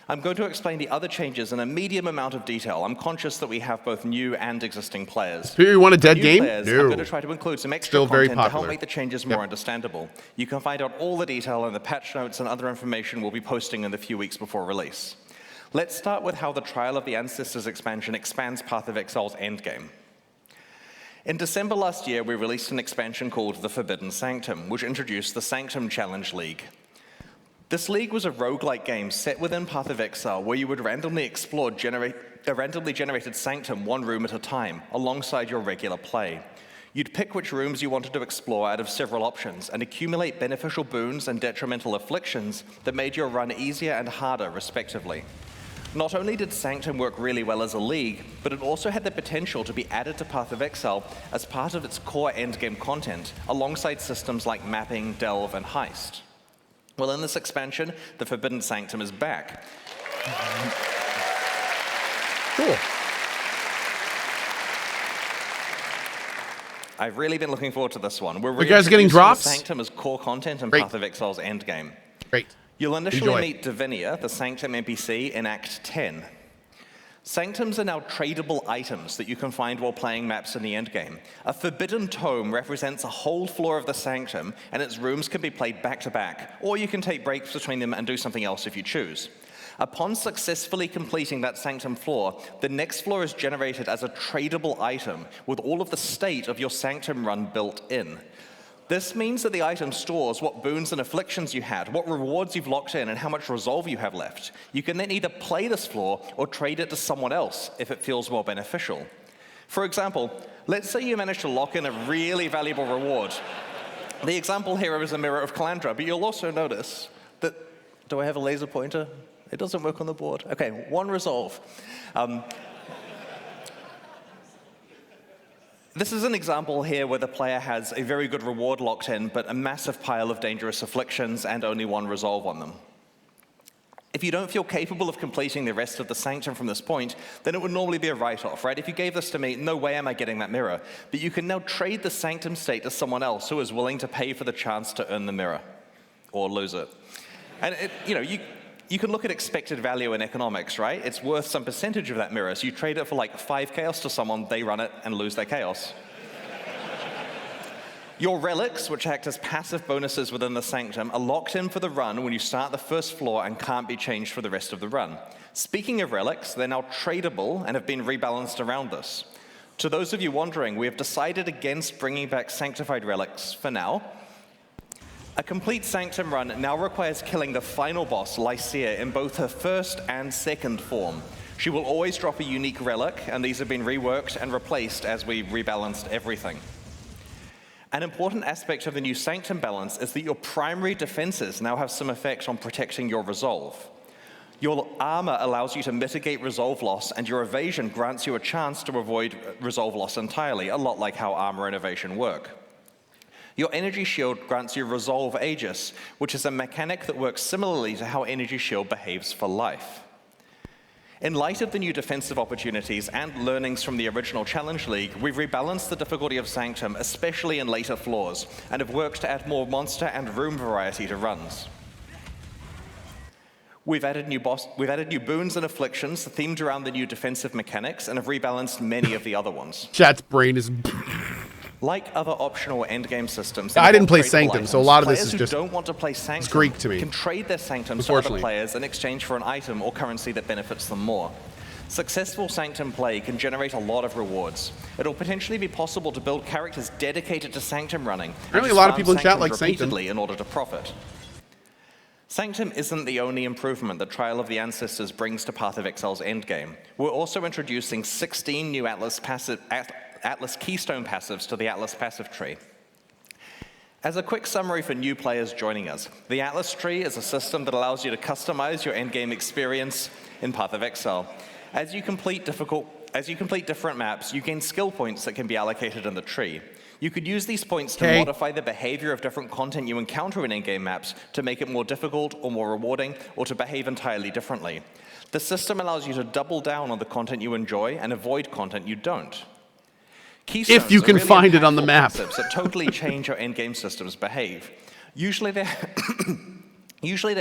I'm going to explain the other changes in a medium amount of detail. I'm conscious that we have both new and existing players. PoE 1 a dead game? No. I'm going to try to include some extra content to help make the changes more understandable. You can find out all the detail in the patch notes and other information we'll be posting in the few weeks before release. Let's start with how the Trial of the Ancestors expansion expands Path of Exile's endgame. In December last year, we released an expansion called The Forbidden Sanctum, which introduced the Sanctum Challenge League. This league was a roguelike game set within Path of Exile where you would randomly explore a randomly generated sanctum one room at a time, alongside your regular play. You'd pick which rooms you wanted to explore out of several options and accumulate beneficial boons and detrimental afflictions that made your run easier and harder, respectively. Not only did Sanctum work really well as a league, but it also had the potential to be added to Path of Exile as part of its core endgame content, alongside systems like mapping, delve, and heist. Well, in this expansion, the Forbidden Sanctum is back. Cool. I've really been looking forward to this one. Are you guys getting drops? Sanctum as core content in Path of Exile's endgame. Great. You'll initially meet Divinia, the Sanctum NPC, in Act 10. Sanctums are now tradable items that you can find while playing maps in the endgame. A forbidden tome represents a whole floor of the Sanctum, and its rooms can be played back-to-back, or you can take breaks between them and do something else if you choose. Upon successfully completing that Sanctum floor, the next floor is generated as a tradable item with all of the state of your Sanctum run built in. This means that the item stores what boons and afflictions you had, what rewards you've locked in, and how much resolve you have left. You can then either play this floor or trade it to someone else if it feels more beneficial. For example, let's say you manage to lock in a really valuable reward. The example here is a Mirror of Calandra, but you'll also notice that, do I have a laser pointer? It doesn't work on the board. Okay, 1 resolve. This is an example here where the player has a very good reward locked in, but a massive pile of dangerous afflictions and only 1 resolve on them. If you don't feel capable of completing the rest of the Sanctum from this point, then it would normally be a write-off, right? If you gave this to me, no way am I getting that mirror. But you can now trade the Sanctum state to someone else who is willing to pay for the chance to earn the mirror, or lose it. And you can look at expected value in economics, right? It's worth some percentage of that mirror. So you trade it for like 5 chaos to someone, they run it and lose their chaos. Your relics, which act as passive bonuses within the Sanctum, are locked in for the run when you start the first floor and can't be changed for the rest of the run. Speaking of relics, they're now tradable and have been rebalanced around this. To those of you wondering, we have decided against bringing back sanctified relics for now. A complete Sanctum run now requires killing the final boss, Lycia, in both her first and second form. She will always drop a unique relic, and these have been reworked and replaced as we rebalanced everything. An important aspect of the new Sanctum balance is that your primary defenses now have some effect on protecting your resolve. Your armor allows you to mitigate resolve loss, and your evasion grants you a chance to avoid resolve loss entirely, a lot like how armor and evasion work. Your energy shield grants you Resolve Aegis, which is a mechanic that works similarly to how energy shield behaves for life. In light of the new defensive opportunities and learnings from the original Challenge League, we've rebalanced the difficulty of Sanctum, especially in later floors, and have worked to add more monster and room variety to runs. We've added new boons and afflictions themed around the new defensive mechanics and have rebalanced many of the other ones. Chat's brain is... Like other optional endgame systems, I didn't play Sanctum, so a lot of this is just... Players who don't want to play Sanctum it's Greek to me. Can trade their Sanctums to other players in exchange for an item or currency that benefits them more. Successful Sanctum play can generate a lot of rewards. It'll potentially be possible to build characters dedicated to Sanctum running. Apparently a lot of people in chat like Sanctum. In order to profit. Sanctum isn't the only improvement that Trial of the Ancestors brings to Path of Exile's endgame. We're also introducing 16 new Atlas Keystone passives to the Atlas passive tree. As a quick summary for new players joining us, the Atlas tree is a system that allows you to customize your endgame experience in Path of Exile. As you complete different maps, you gain skill points that can be allocated in the tree. You could use these points to modify the behavior of different content you encounter in in-game maps to make it more difficult or more rewarding, or to behave entirely differently. The system allows you to double down on the content you enjoy and avoid content you don't. Keystones if you can really find it on the map. That totally change how endgame systems behave. Usually they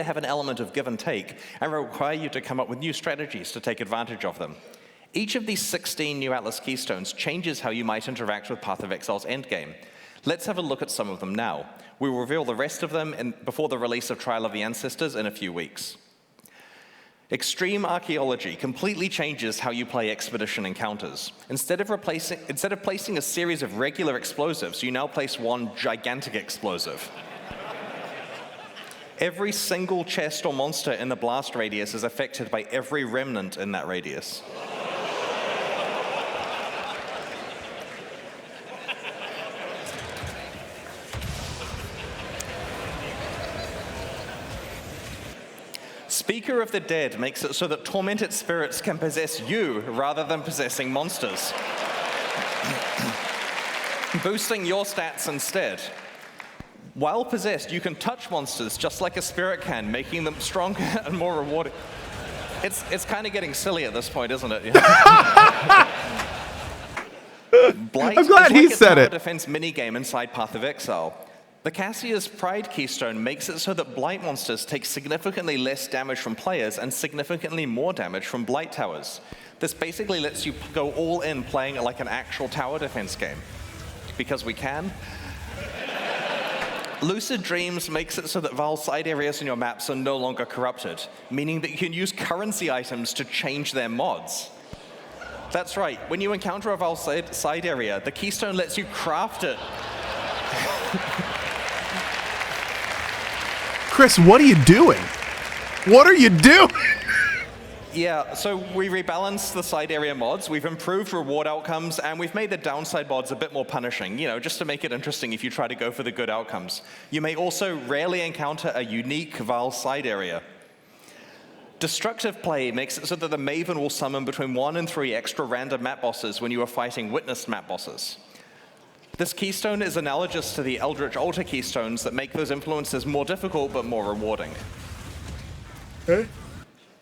have an element of give and take and require you to come up with new strategies to take advantage of them. Each of these 16 new Atlas Keystones changes how you might interact with Path of Exile's endgame. Let's have a look at some of them now. We will reveal the rest of them before the release of Trial of the Ancestors in a few weeks. Extreme Archaeology completely changes how you play expedition encounters. Instead of placing a series of regular explosives, you now place one gigantic explosive. Every single chest or monster in the blast radius is affected by every remnant in that radius. Speaker of the Dead makes it so that tormented spirits can possess you rather than possessing monsters, boosting your stats instead. While possessed, you can touch monsters just like a spirit can, making them stronger and more rewarding. It's kind of getting silly at this point, isn't it? Blight I'm glad he said it. Defense minigame inside Path of Exile. The Cassia's Pride Keystone makes it so that Blight monsters take significantly less damage from players and significantly more damage from Blight towers. This basically lets you go all in playing it like an actual tower defense game. Because we can. Lucid Dreams makes it so that Val side areas in your maps are no longer corrupted, meaning that you can use currency items to change their mods. That's right, when you encounter a Val side area, the Keystone lets you craft it. Chris, what are you doing? What are you doing? Yeah, so we rebalanced the side area mods, we've improved reward outcomes, and we've made the downside mods a bit more punishing, just to make it interesting if you try to go for the good outcomes. You may also rarely encounter a unique Val side area. Destructive play makes it so that the Maven will summon between 1 and 3 extra random map bosses when you are fighting witnessed map bosses. This keystone is analogous to the Eldritch Altar keystones that make those influences more difficult but more rewarding. Okay.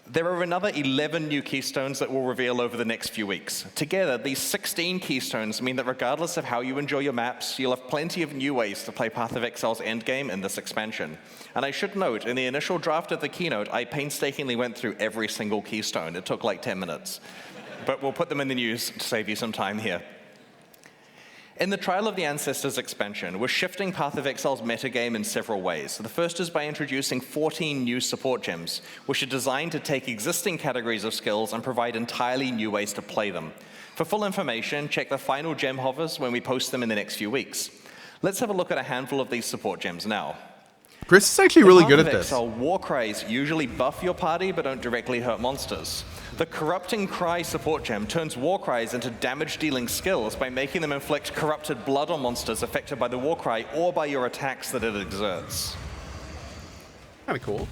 There are another 11 new keystones that we'll reveal over the next few weeks. Together, these 16 keystones mean that regardless of how you enjoy your maps, you'll have plenty of new ways to play Path of Exile's endgame in this expansion. And I should note, in the initial draft of the keynote, I painstakingly went through every single keystone. It took like 10 minutes. But we'll put them in the news to save you some time here. In the Trial of the Ancestors expansion, we're shifting Path of Exile's metagame in several ways. The first is by introducing 14 new support gems, which are designed to take existing categories of skills and provide entirely new ways to play them. For full information, check the final gem hovers when we post them in the next few weeks. Let's have a look at a handful of these support gems now. Chris is actually really good at this. In Path of Exile, war cries usually buff your party but don't directly hurt monsters. The Corrupting Cry support gem turns war cries into damage-dealing skills by making them inflict corrupted blood on monsters affected by the war cry or by your attacks that it exerts. Kind of cool.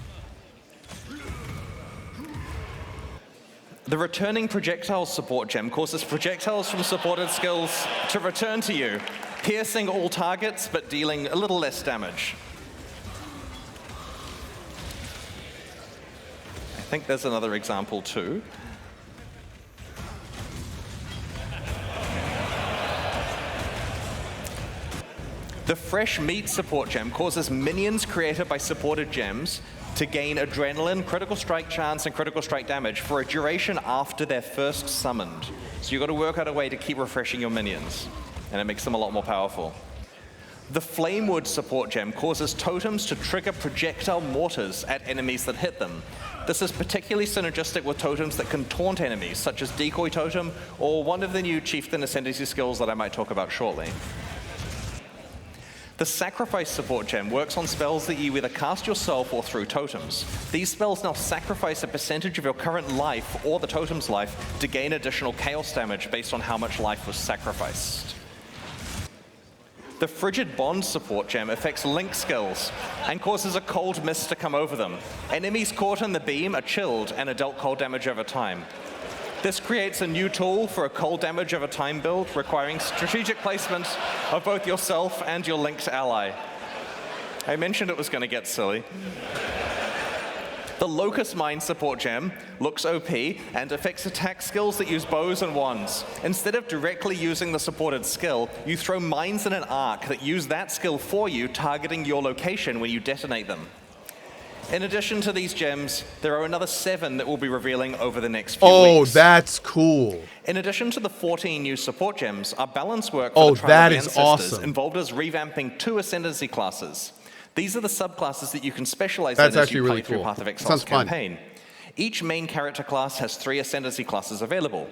The returning projectiles support gem causes projectiles from supported skills to return to you, piercing all targets but dealing a little less damage. I think there's another example too. The fresh meat support gem causes minions created by supported gems to gain adrenaline, critical strike chance, and critical strike damage for a duration after they're first summoned. So you've got to work out a way to keep refreshing your minions, and it makes them a lot more powerful. The Flamewood support gem causes totems to trigger projectile mortars at enemies that hit them. This is particularly synergistic with totems that can taunt enemies, such as Decoy Totem, or one of the new Chieftain Ascendancy skills that I might talk about shortly. The Sacrifice support gem works on spells that you either cast yourself or through totems. These spells now sacrifice a percentage of your current life or the totem's life to gain additional chaos damage based on how much life was sacrificed. The Frigid Bond support gem affects Link skills and causes a cold mist to come over them. Enemies caught in the beam are chilled and are dealt cold damage over time. This creates a new tool for a cold damage over time build, requiring strategic placement of both yourself and your linked ally. I mentioned it was going to get silly. The Locust Mine support gem looks OP and affects attack skills that use bows and wands. Instead of directly using the supported skill, you throw mines in an arc that use that skill for you, targeting your location when you detonate them. In addition to these gems, there are another 7 that we'll be revealing over the next few weeks. Oh, that's cool. In addition to the 14 new support gems, our balance work for the Trial of the Ancestors awesome. involved us revamping 2 Ascendancy classes. These are the subclasses that you can specialize That's in as actually you play really through cool. Path of Sounds Exile's fun. campaign. Each main character class has 3 Ascendancy classes available.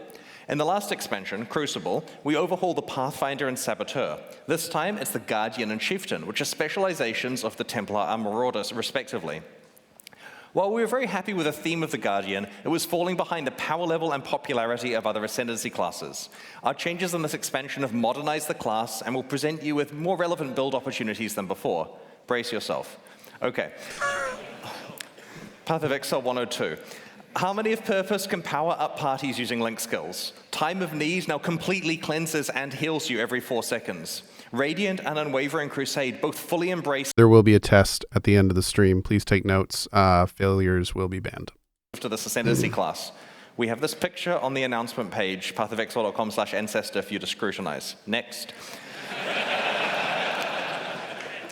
In the last expansion, Crucible, we overhaul the Pathfinder and Saboteur. This time, it's the Guardian and Chieftain, which are specializations of the Templar and Marauder, respectively. While we were very happy with the theme of the Guardian, it was falling behind the power level and popularity of other Ascendancy classes. Our changes in this expansion have modernized the class and will present you with more relevant build opportunities than before. Brace yourself. Okay. Path of Exile 102. Harmony of Purpose can power up parties using link skills. Time of Need now completely cleanses and heals you every 4 seconds. Radiant and Unwavering Crusade both fully embrace. There will be a test at the end of the stream. Please take notes. Failures will be banned. To this Ascendancy class. We have this picture on the announcement page, pathofexile.com/ancestor for you to scrutinize. Next.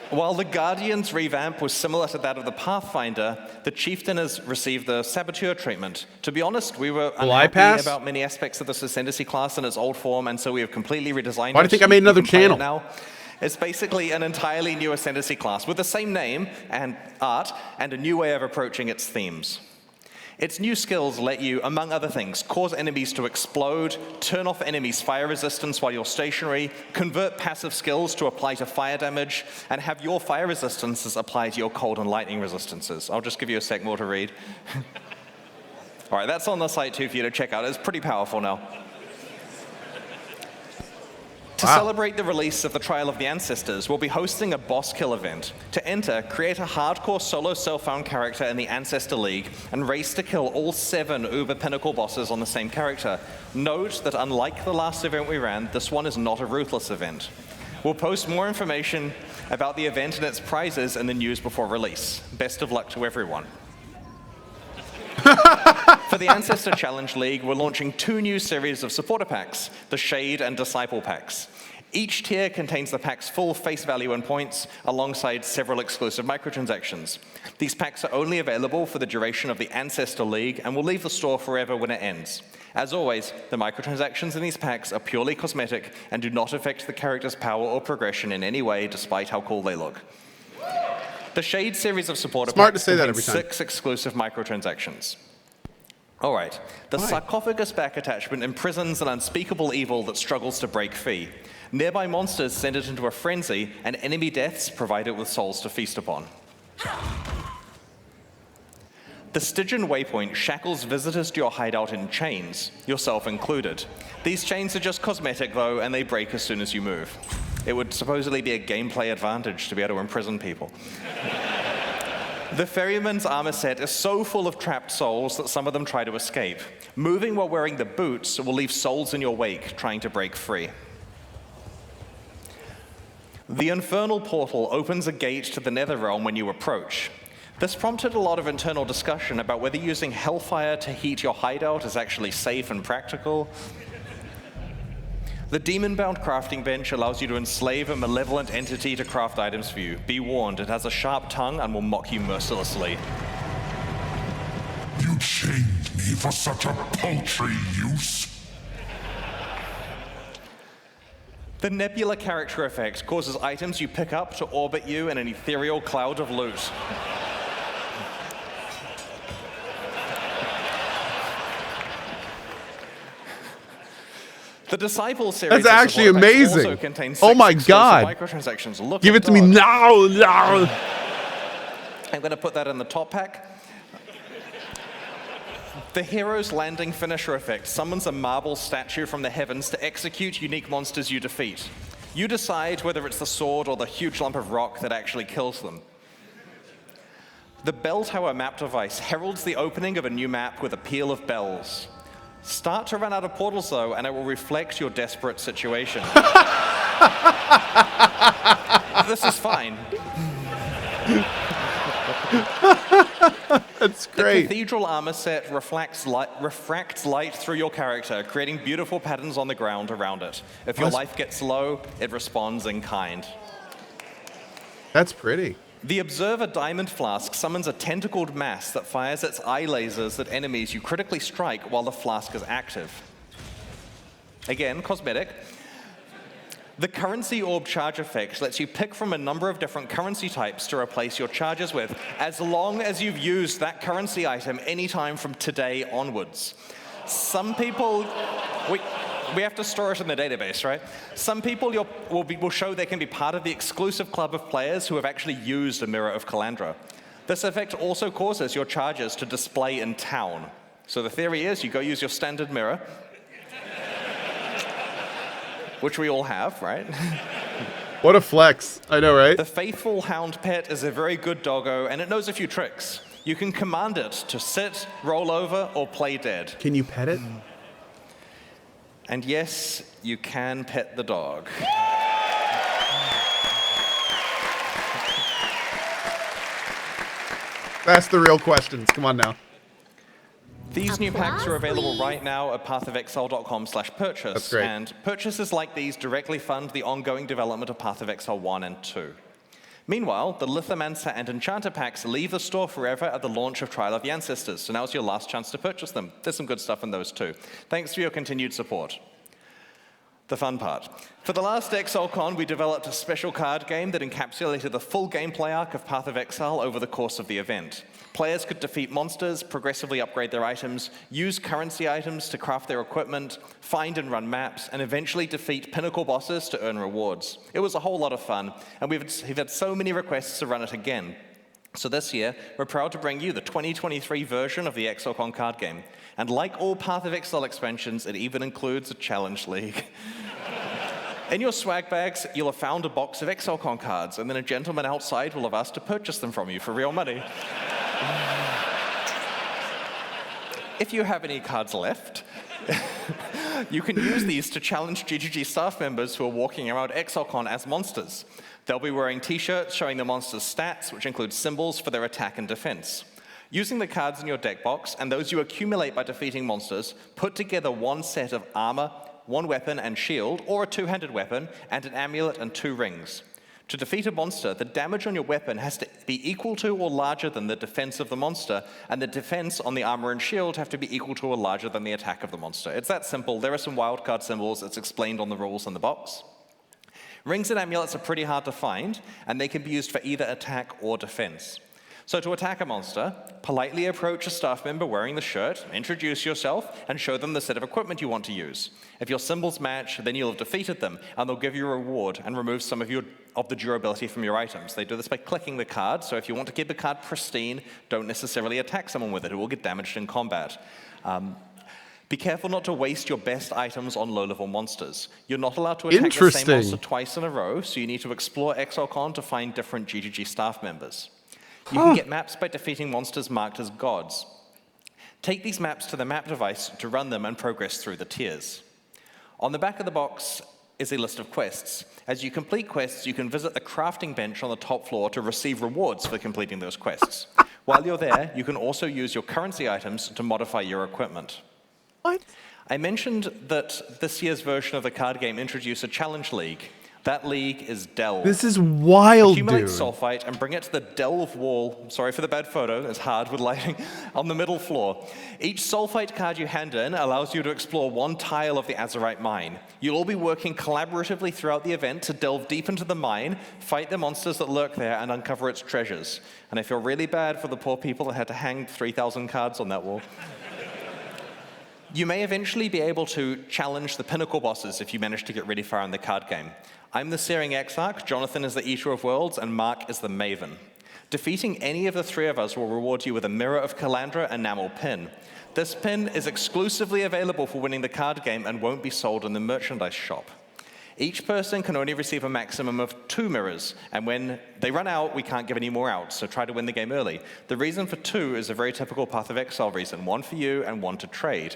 While the Guardian's revamp was similar to that of the Pathfinder, the Chieftain has received the Saboteur treatment. To be honest, we were unhappy about many aspects of this Ascendancy class in its old form, and so we have completely redesigned it. Why do you think I made another channel? Now, it's basically an entirely new Ascendancy class with the same name and art and a new way of approaching its themes. Its new skills let you, among other things, cause enemies to explode, turn off enemies' fire resistance while you're stationary, convert passive skills to apply to fire damage, and have your fire resistances apply to your cold and lightning resistances. I'll just give you a sec more to read. All right, that's on the site too for you to check out. It's pretty powerful now. To celebrate the release of the Trial of the Ancestors, we'll be hosting a boss kill event. To enter, create a hardcore solo self-found character in the Ancestor League and race to kill all 7 Uber Pinnacle bosses on the same character. Note that unlike the last event we ran, this one is not a ruthless event. We'll post more information about the event and its prizes in the news before release. Best of luck to everyone. For the Ancestor Challenge League, we're launching 2 new series of supporter packs, the Shade and Disciple packs. Each tier contains the pack's full face value and points, alongside several exclusive microtransactions. These packs are only available for the duration of the Ancestor League and will leave the store forever when it ends. As always, the microtransactions in these packs are purely cosmetic and do not affect the character's power or progression in any way, despite how cool they look. The Shade series of supporter packs contains 6 exclusive microtransactions. All right, the sarcophagus back attachment imprisons an unspeakable evil that struggles to break free. Nearby monsters send it into a frenzy, and enemy deaths provide it with souls to feast upon. The Stygian Waypoint shackles visitors to your hideout in chains, yourself included. These chains are just cosmetic though, and they break as soon as you move. It would supposedly be a gameplay advantage to be able to imprison people. The ferryman's armor set is so full of trapped souls that some of them try to escape. Moving while wearing the boots will leave souls in your wake trying to break free. The infernal portal opens a gate to the Netherrealm when you approach. This prompted a lot of internal discussion about whether using hellfire to heat your hideout is actually safe and practical. The demon-bound crafting bench allows you to enslave a malevolent entity to craft items for you. Be warned, it has a sharp tongue and will mock you mercilessly. You chained me for such a paltry use. The Nebula character effect causes items you pick up to orbit you in an ethereal cloud of loot. The Disciple series That's actually amazing. Also contains oh my God. Microtransactions. Look Give it to me now. I'm going to put that in the top pack. The Hero's Landing finisher effect summons a marble statue from the heavens to execute unique monsters you defeat. You decide whether it's the sword or the huge lump of rock that actually kills them. The Bell Tower map device heralds the opening of a new map with a peal of bells. Start to run out of portals, though, and it will reflect your desperate situation. This is fine. That's great. The Cathedral armor set refracts light through your character, creating beautiful patterns on the ground around it. If your life gets low, it responds in kind. That's pretty. The Observer Diamond Flask summons a tentacled mass that fires its eye lasers at enemies you critically strike while the flask is active. Again, cosmetic. The Currency Orb Charge effect lets you pick from a number of different currency types to replace your charges with, as long as you've used that currency item anytime from today onwards. Some people... We have to store it in the database, right? Some people will show they can be part of the exclusive club of players who have actually used a Mirror of Calandra. This effect also causes your charges to display in town. So the theory is you go use your standard mirror, which we all have, right? What a flex. I know, right? The Faithful Hound Pet is a very good doggo, and it knows a few tricks. You can command it to sit, roll over, or play dead. Can you pet it? And yes, you can pet the dog. Ask the real questions. Come on now. These new packs are available right now at pathofexile.com/purchase. That's great. And purchases like these directly fund the ongoing development of Path of Exile 1 and 2. Meanwhile, the Lithomancer and Enchanter packs leave the store forever at the launch of Trial of the Ancestors, so now's your last chance to purchase them. There's some good stuff in those too. Thanks for your continued support. The fun part. For the last ExileCon, we developed a special card game that encapsulated the full gameplay arc of Path of Exile over the course of the event. Players could defeat monsters, progressively upgrade their items, use currency items to craft their equipment, find and run maps, and eventually defeat pinnacle bosses to earn rewards. It was a whole lot of fun, and we've had so many requests to run it again. So this year, we're proud to bring you the 2023 version of the ExileCon card game. And like all Path of Exile expansions, it even includes a challenge league. In your swag bags, you'll have found a box of ExileCon cards, and then a gentleman outside will have asked to purchase them from you for real money. If you have any cards left, you can use these to challenge GGG staff members who are walking around ExileCon as monsters. They'll be wearing t-shirts showing the monster's stats, which include symbols for their attack and defense. Using the cards in your deck box, and those you accumulate by defeating monsters, put together one set of armor, one weapon and shield, or a two-handed weapon, and an amulet and 2 rings. To defeat a monster, the damage on your weapon has to be equal to or larger than the defense of the monster, and the defense on the armor and shield have to be equal to or larger than the attack of the monster. It's that simple. There are some wildcard symbols. It's explained on the rules in the box. Rings and amulets are pretty hard to find, and they can be used for either attack or defense. So to attack a monster, politely approach a staff member wearing the shirt, introduce yourself, and show them the set of equipment you want to use. If your symbols match, then you'll have defeated them, and they'll give you a reward and remove some of the durability from your items. They do this by clicking the card, so if you want to keep the card pristine, don't necessarily attack someone with it. It will get damaged in combat. Be careful not to waste your best items on low-level monsters. You're not allowed to attack the same monster twice in a row, so you need to explore ExileCon to find different GGG staff members. You can get maps by defeating monsters marked as gods. Take these maps to the map device to run them and progress through the tiers. On the back of the box is a list of quests. As you complete quests, you can visit the crafting bench on the top floor to receive rewards for completing those quests. While you're there, you can also use your currency items to modify your equipment. What? I mentioned that this year's version of the card game introduced a challenge league. That league is Delve. This is wild, Accumulate dude. sulfite and bring it to the Delve wall. Sorry for the bad photo, it's hard with lighting. On the middle floor. Each sulfite card you hand in allows you to explore one tile of the azurite mine. You'll all be working collaboratively throughout the event to delve deep into the mine, fight the monsters that lurk there, and uncover its treasures. And I feel really bad for the poor people that had to hang 3,000 cards on that wall. You may eventually be able to challenge the pinnacle bosses if you manage to get really far in the card game. I'm the Searing Exarch, Jonathan is the Eater of Worlds, and Mark is the Maven. Defeating any of the three of us will reward you with a Mirror of Calandra enamel pin. This pin is exclusively available for winning the card game and won't be sold in the merchandise shop. Each person can only receive a maximum of 2 mirrors, and when they run out, we can't give any more out, so try to win the game early. The reason for 2 is a very typical Path of Exile reason, 1 for you and 1 to trade.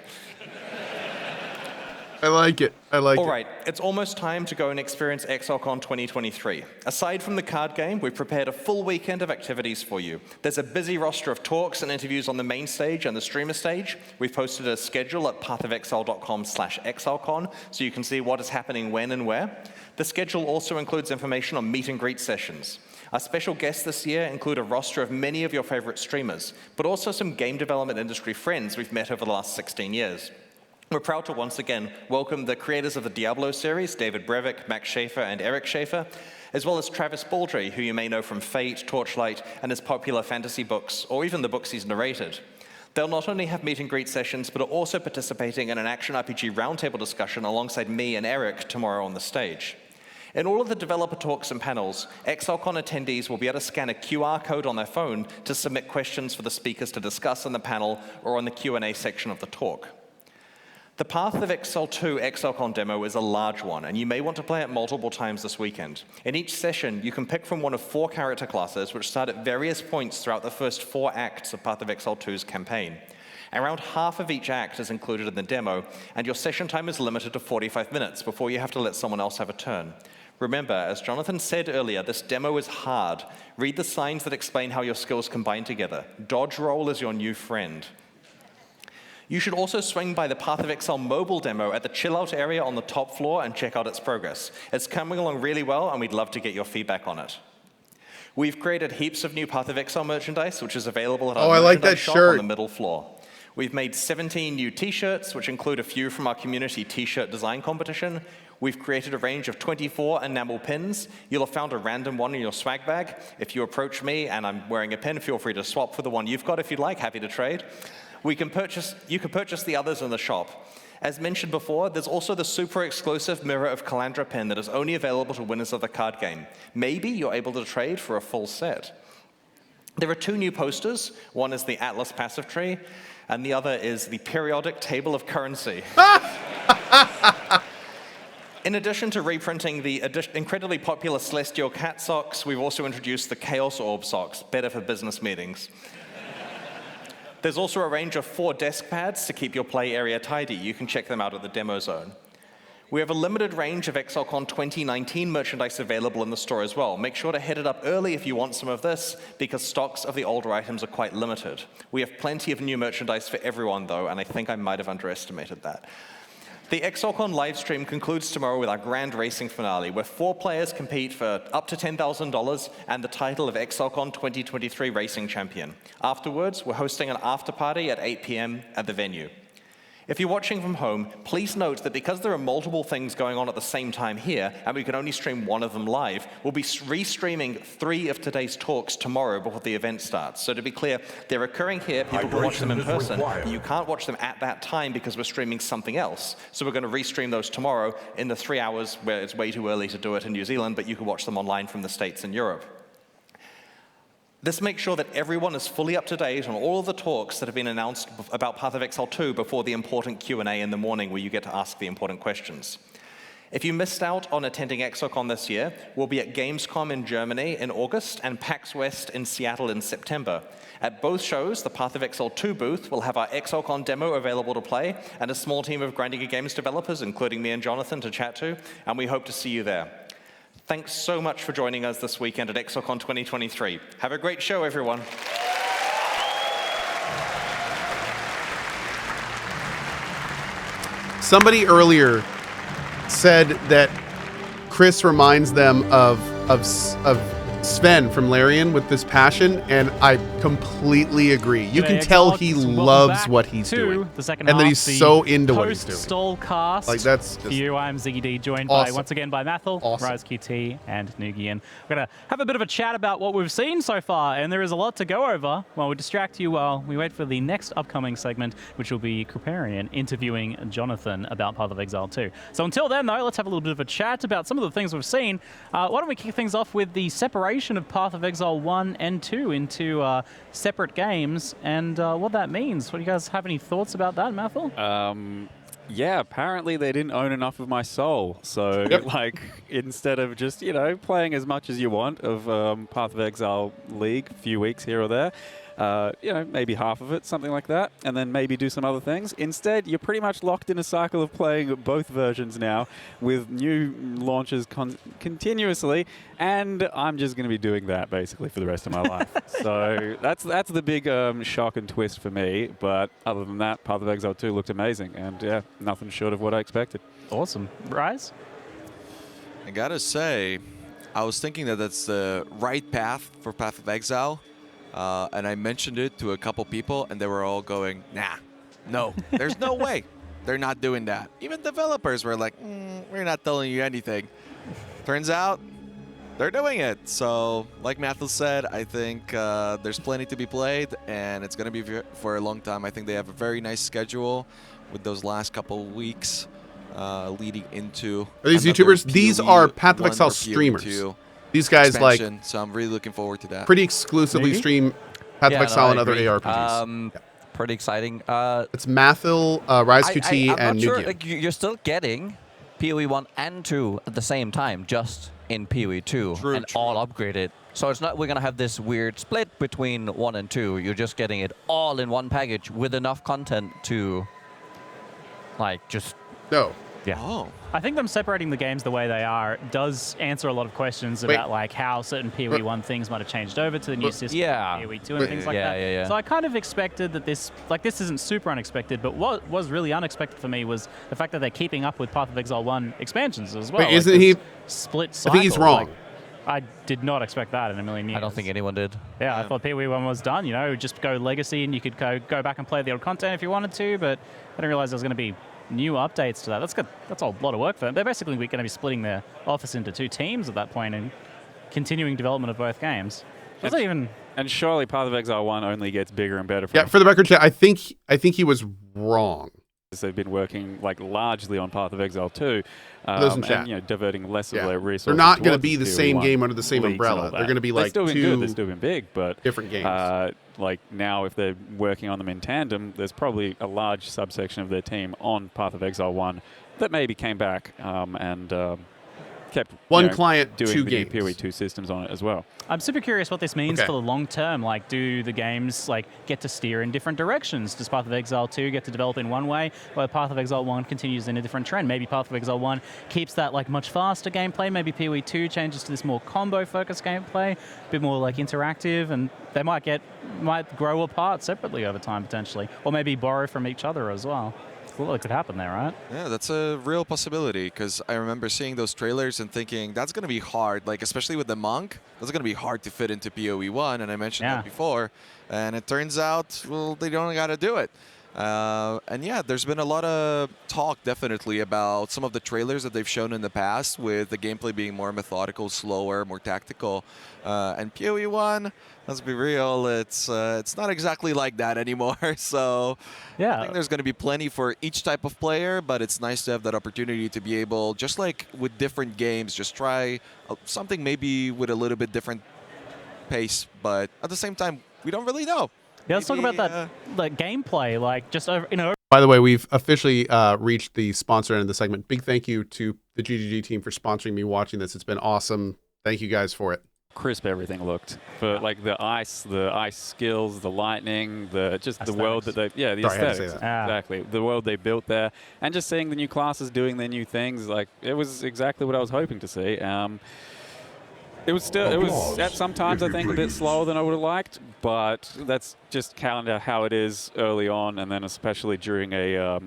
I like it. I like it. All right, it's almost time to go and experience ExileCon 2023. Aside from the card game, we've prepared a full weekend of activities for you. There's a busy roster of talks and interviews on the main stage and the streamer stage. We've posted a schedule at pathofexile.com/ExileCon, so you can see what is happening when and where. The schedule also includes information on meet and greet sessions. Our special guests this year include a roster of many of your favorite streamers, but also some game development industry friends we've met over the last 16 years. We're proud to once again welcome the creators of the Diablo series, David Brevik, Max Schaefer, and Eric Schaefer, as well as Travis Baldry, who you may know from Fate, Torchlight, and his popular fantasy books, or even the books he's narrated. They'll not only have meet and greet sessions, but are also participating in an action RPG roundtable discussion alongside me and Eric tomorrow on the stage. In all of the developer talks and panels, ExileCon attendees will be able to scan a QR code on their phone to submit questions for the speakers to discuss in the panel or on the Q&A section of the talk. The Path of Exile 2 ExileCon demo is a large one, and you may want to play it multiple times this weekend. In each session, you can pick from one of 4 character classes, which start at various points throughout the first 4 acts of Path of Exile 2's campaign. Around half of each act is included in the demo, and your session time is limited to 45 minutes before you have to let someone else have a turn. Remember, as Jonathan said earlier, this demo is hard. Read the signs that explain how your skills combine together. Dodge roll is your new friend. You should also swing by the Path of Exile mobile demo at the chill out area on the top floor and check out its progress. It's coming along really well, and we'd love to get your feedback on it. We've created heaps of new Path of Exile merchandise, which is available at our merchandise shop on the middle floor. We've made 17 new t-shirts, which include a few from our community t-shirt design competition. We've created a range of 24 enamel pins. You'll have found a random one in your swag bag. If you approach me and I'm wearing a pin, feel free to swap for the one you've got if you'd like. Happy to trade. You can purchase the others in the shop. As mentioned before, there's also the super exclusive Mirror of Calandra pin that is only available to winners of the card game. Maybe you're able to trade for a full set. There are 2 new posters. One is the Atlas Passive Tree, and the other is the Periodic Table of Currency. In addition to reprinting the incredibly popular Celestial Cat socks, we've also introduced the Chaos Orb socks, better for business meetings. There's also a range of 4 desk pads to keep your play area tidy. You can check them out at the demo zone. We have a limited range of ExileCon 2019 merchandise available in the store as well. Make sure to hit it up early if you want some of this, because stocks of the older items are quite limited. We have plenty of new merchandise for everyone, though, and I think I might have underestimated that. The ExileCon livestream concludes tomorrow with our grand racing finale, where 4 players compete for up to $10,000 and the title of ExileCon 2023 Racing Champion. Afterwards, we're hosting an after-party at 8 p.m. at the venue. If you're watching from home, please note that because there are multiple things going on at the same time here, and we can only stream one of them live, we'll be re-streaming 3 of today's talks tomorrow before the event starts. So to be clear, they're occurring here, people can watch them in person, but you can't watch them at that time because we're streaming something else. So we're going to re-stream those tomorrow in the 3 hours where it's way too early to do it in New Zealand, but you can watch them online from the States and Europe. This makes sure that everyone is fully up to date on all of the talks that have been announced about Path of Exile 2 before the important Q&A in the morning where you get to ask the important questions. If you missed out on attending ExileCon this year, we'll be at Gamescom in Germany in August and PAX West in Seattle in September. At both shows, the Path of Exile 2 booth will have our ExileCon demo available to play and a small team of Grinding Games developers, including me and Jonathan, to chat to, and we hope to see you there. Thanks so much for joining us this weekend at ExileCon 2023. Have a great show, everyone. Somebody earlier said that Chris reminds them of Sven from Larian with this passion, and I completely agree. You can tell he loves what he's doing, the second and that half, he's so into what he's doing. Post-stall cast. Like that's for you. I'm Ziggy D, joined once again by Mathel, Rise QT, and Nugian. We're gonna have a bit of a chat about what we've seen so far, and there is a lot to go over. While we distract you while we wait for the next upcoming segment, which will be Kriparian interviewing Jonathan about Path of Exile 2. So until then, though, let's have a little bit of a chat about some of the things we've seen. Why don't we kick things off with the separation of Path of Exile 1 and 2 into separate games, and what that means. What do you guys have any thoughts about that, Mathel? Yeah, apparently they didn't own enough of my soul. So, like, instead of just, you know, playing as much as you want of Path of Exile League, a few weeks here or there, you know, maybe half of it, something like that, and then maybe do some other things. Instead, you're pretty much locked in a cycle of playing both versions now with new launches continuously, and I'm just going to be doing that basically for the rest of my life. So that's the big shock and twist for me, but other than that, Path of Exile 2 looked amazing, and yeah, nothing short of what I expected. Awesome. Rise? I gotta say, I was thinking that that's the right path for Path of Exile. And I mentioned it to a couple people, and they were all going, nah, no, there's no way. They're not doing that. Even developers were like, we're not telling you anything. Turns out, they're doing it. So, like Mathel said, I think there's plenty to be played, and it's going to be for a long time. I think they have a very nice schedule with those last couple weeks leading into... Are these YouTubers? These are Path of Exile streamers. These guys so I'm really looking forward to that. Pretty exclusively stream Path of Exile and other ARPGs. Pretty exciting. It's Mathel, Rise QT, and Nugian. Sure, like, you're still getting PoE 1 and 2 at the same time, just in PoE 2 and all upgraded. So it's not we're going to have this weird split between 1 and 2. You're just getting it all in one package with enough content to, like, just... No. Yeah. Oh. I think them separating the games the way they are does answer a lot of questions about like how certain PoE 1 things might have changed over to the new system, PoE 2 and things like that. So I kind of expected that this isn't super unexpected, but what was really unexpected for me was the fact that they're keeping up with Path of Exile 1 expansions as well. Wait, isn't he split cycle? I think he's wrong. I did not expect that in a million years. I don't think anyone did. Yeah, I thought PoE 1 was done. You know, just go legacy and you could go back and play the old content if you wanted to, but I didn't realize there was going to be new updates to that. That's good. That's a lot of work for them. They're basically going to be splitting their office into 2 teams at that point and continuing development of both games. And surely Path of Exile 1 only gets bigger and better. For the record, chat, I think he was wrong. They've been working like largely on Path of Exile 2, and you know, diverting less of their resources. They're not going to be the same game under the same umbrella. They're going to be like still been good. They've still been big, but different games. Like now, if they're working on them in tandem, there's probably a large subsection of their team on Path of Exile 1 that maybe came back and kept one client, doing 2 the games. new PoE 2 systems on it as well. I'm super curious what this means for the long term. Like, do the games get to steer in different directions? Does Path of Exile 2 get to develop in one way, while Path of Exile 1 continues in a different trend? Maybe Path of Exile 1 keeps that much faster gameplay. Maybe PoE 2 changes to this more combo-focused gameplay, a bit more interactive, and they might grow apart separately over time potentially, or maybe borrow from each other as well. Well, it could happen there, right? Yeah, that's a real possibility, because I remember seeing those trailers and thinking, that's going to be hard, especially with the Monk, that's going to be hard to fit into PoE 1, and I mentioned that before, and it turns out, well, they don't got to do it. And yeah, there's been a lot of talk, definitely, about some of the trailers that they've shown in the past, with the gameplay being more methodical, slower, more tactical. And PoE 1, let's be real, it's not exactly like that anymore. So I think there's going to be plenty for each type of player, but it's nice to have that opportunity to be able, just like with different games, just try something maybe with a little bit different pace. But at the same time, we don't really know. Yeah, let's talk about that gameplay, just over, By the way, we've officially reached the sponsor end of the segment. Big thank you to the GGG team for sponsoring me watching this. It's been awesome. Thank you guys for it. Crisp everything looked. For like the ice skills, the lightning, the aesthetics. The world that they the aesthetics. Exactly. The world they built there. And just seeing the new classes doing their new things, like it was exactly what I was hoping to see. It was at some times I think a bit slower than I would have liked, but that's just calendar how it is early on, and then especially during a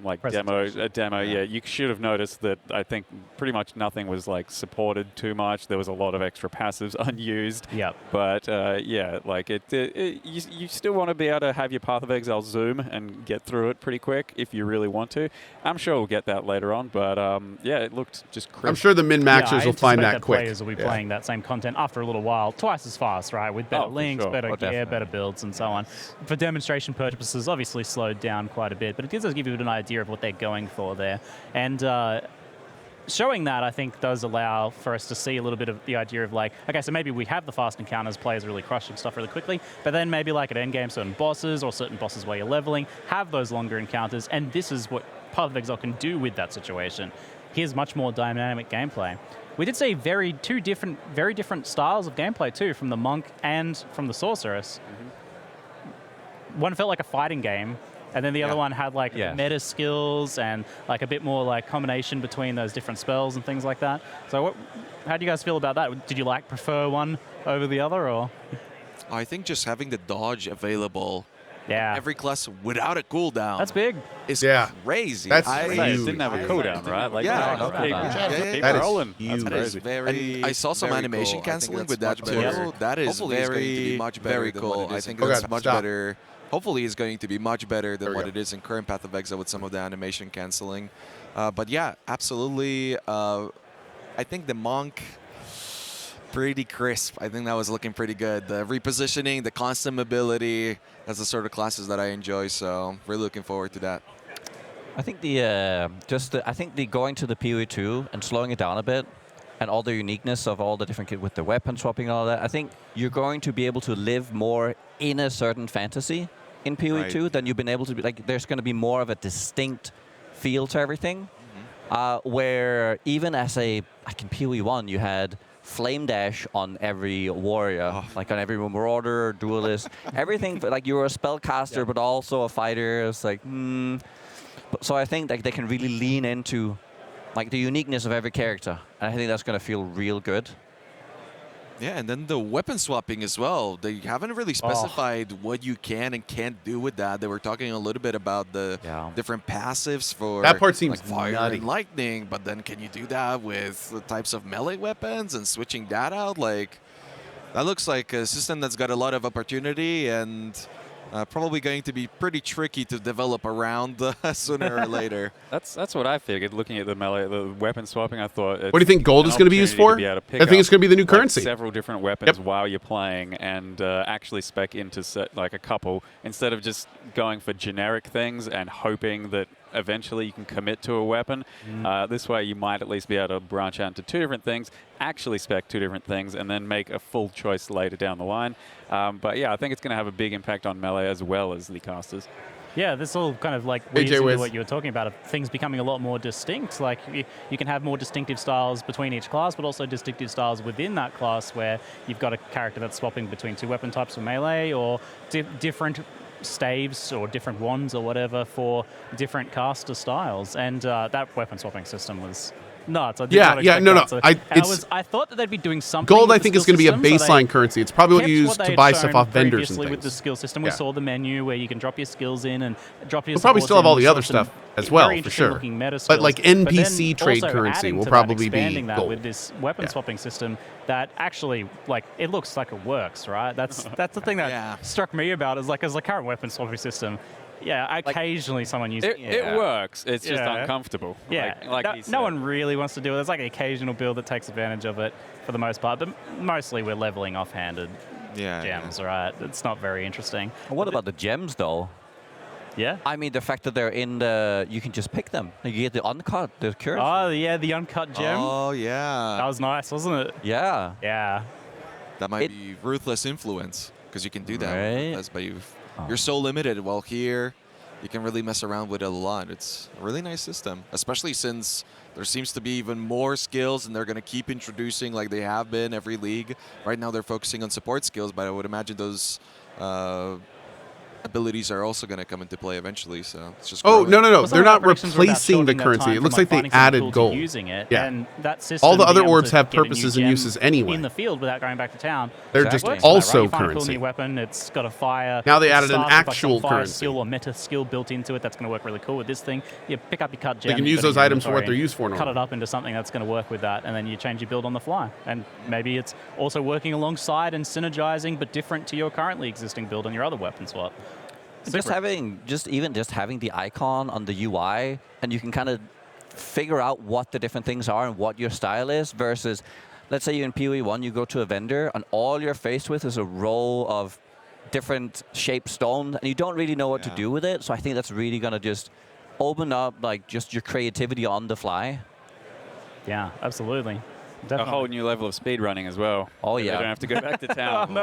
demo. Yeah, you should have noticed that I think pretty much nothing was like supported too much. There was a lot of extra passives unused. Yep. But yeah, like you still want to be able to have your Path of Exile zoom and get through it pretty quick if you really want to. I'm sure we'll get that later on, but yeah, it looked just crisp. I'm sure the min-maxers will find that quick. Players will be playing that same content after a little while, twice as fast, right? With better links, better gear, better builds, and so on. For demonstration purposes, obviously slowed down quite a bit, but it does give you an idea of what they're going for there. And showing that, I think, does allow for us to see a little bit of the idea of like, okay, so maybe we have the fast encounters, players really crushing stuff really quickly, but then maybe like at endgame, certain bosses or certain bosses where you're leveling, have those longer encounters, and this is what Path of Exile can do with that situation. Here's much more dynamic gameplay. We did see very different styles of gameplay too, from the Monk and from the Sorceress. One felt like a fighting game, and then the other one had like meta skills and like a bit more like combination between those different spells and things like that. So how do you guys feel about that? Did you prefer one over the other, or? I think just having the dodge available. Yeah. Every class without a cooldown. That's big. It's crazy. That's huge. Didn't have a cooldown, right? Like, that is huge. That is very. I saw some animation canceling with that too. That is very, very cool. I think that's much better. Hopefully, it's going to be much better than what it is in current Path of Exile with some of the animation canceling. But yeah, absolutely. I think the Monk. Pretty crisp. I think that was looking pretty good. The repositioning, the constant mobility, that's the sort of classes that I enjoy. So really looking forward to that. I think the going to the PoE 2 and slowing it down a bit, and all the uniqueness of all the different with the weapon swapping and all that. I think you're going to be able to live more in a certain fantasy in PoE 2 than you've been able to be. Like, there's going to be more of a distinct feel to everything. Where even as in PoE 1, you had flame dash on every warrior, like on every marauder, duelist, everything. Like, you were a spellcaster, but also a fighter. It's like, So I think like they can really lean into like the uniqueness of every character, and I think that's going to feel real good. Yeah, and then the weapon swapping as well. They haven't really specified what you can and can't do with that. They were talking a little bit about the different passives for that part seems like fire nutty. and lightning, but then can you do that with the types of melee weapons and switching that out? Like, that looks like a system that's got a lot of opportunity and probably going to be pretty tricky to develop around sooner or later. That's what I figured. Looking at the melee, the weapon swapping, I thought. What do you think gold is going to be used for? I think it's going to be the new currency. Several different weapons while you're playing, and actually spec into like a couple instead of just going for generic things and hoping that eventually you can commit to a weapon. This way you might at least be able to branch out into two different things, actually spec two different things, and then make a full choice later down the line. But yeah, I think it's going to have a big impact on melee as well as the casters. Yeah, this all kind of like weaves into what you were talking about, of things becoming a lot more distinct. Like, you can have more distinctive styles between each class, but also distinctive styles within that class where you've got a character that's swapping between two weapon types for melee, or different staves or different wands or whatever for different caster styles. And that weapon swapping system was nuts. I thought that they'd be doing something. Gold, I think, is going to be a baseline currency. It's probably what you use to buy stuff off vendors and things. With the skill system, we saw the menu where you can drop your skills in and drop your. We'll probably still have all the other stuff as well, for sure. But like NPC trade currency will probably be gold. With this weapon swapping system that actually, like, it looks like it works, right? That's the thing that struck me about as a current weapon swapping system. Yeah, occasionally someone uses it. It works. It's just uncomfortable. Yeah, no one really wants to do it. There's like an occasional build that takes advantage of it for the most part, but mostly we're leveling off-handed gems, right? It's not very interesting. What about the gems, though? Yeah? I mean, the fact that they're in the... You can just pick them. You get the uncut, the currency. Oh, yeah, the uncut gem. Oh, yeah. That was nice, wasn't it? Yeah. Yeah. That might be Ruthless Influence, because you can do that. But you're so limited. While here, you can really mess around with it a lot. It's a really nice system, especially since there seems to be even more skills, and they're going to keep introducing like they have been every league. Right now they're focusing on support skills, but I would imagine those abilities are also going to come into play eventually. So it's just no, Well, they're not replacing the currency. It looks like they added gold. Using it, yeah. And that system all the other being able orbs to have get a new purposes and gem uses anyway. in the field without going back to town. They're So just that works for that, also right? You find a cool currency. new weapon. It's got a fire. Now they it added an starts with, like, actual some fire currency. skill or meta skill built into it. That's going to work really cool with this thing. You pick up your cut gem. They can use those items for what they're used for. Cut it up into something that's going to work with that, and then you change your build on the fly. And maybe it's also working alongside and synergizing, but different to your currently existing build on your other weapon swap. Just having the icon on the UI, and you can kind of figure out what the different things are and what your style is, versus, let's say you're in PoE 1, you go to a vendor, and all you're faced with is a row of different shaped stone, and you don't really know what to do with it. So I think that's really going to just open up like just your creativity on the fly. Yeah, absolutely. Definitely. A whole new level of speed running as well. Oh, yeah. They don't have to go back to town.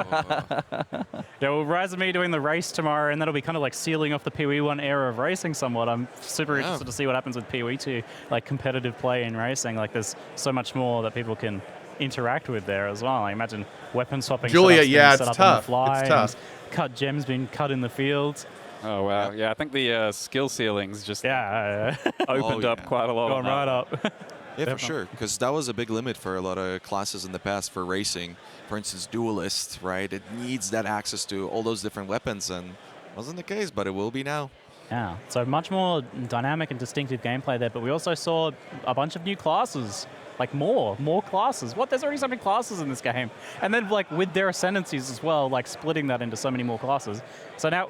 Yeah, well, Rise of Me doing the race tomorrow, and that'll be kind of like sealing off the PoE 1 era of racing somewhat. I'm super interested to see what happens with PoE 2, like competitive play in racing. Like, there's so much more that people can interact with there as well. I imagine weapon swapping. Julia, yeah, it's tough. On the fly, it's tough. Cut gems being cut in the field. Oh, wow. Yeah, I think the skill ceilings just opened up quite a lot. Going right up. Yeah, for sure, because that was a big limit for a lot of classes in the past for racing. For instance, Duelist, right? It needs that access to all those different weapons, and wasn't the case, but it will be now. Yeah, so much more dynamic and distinctive gameplay there, but we also saw a bunch of new classes, like more classes. What? There's already so many classes in this game. And then like with their ascendancies as well, like splitting that into so many more classes. So now,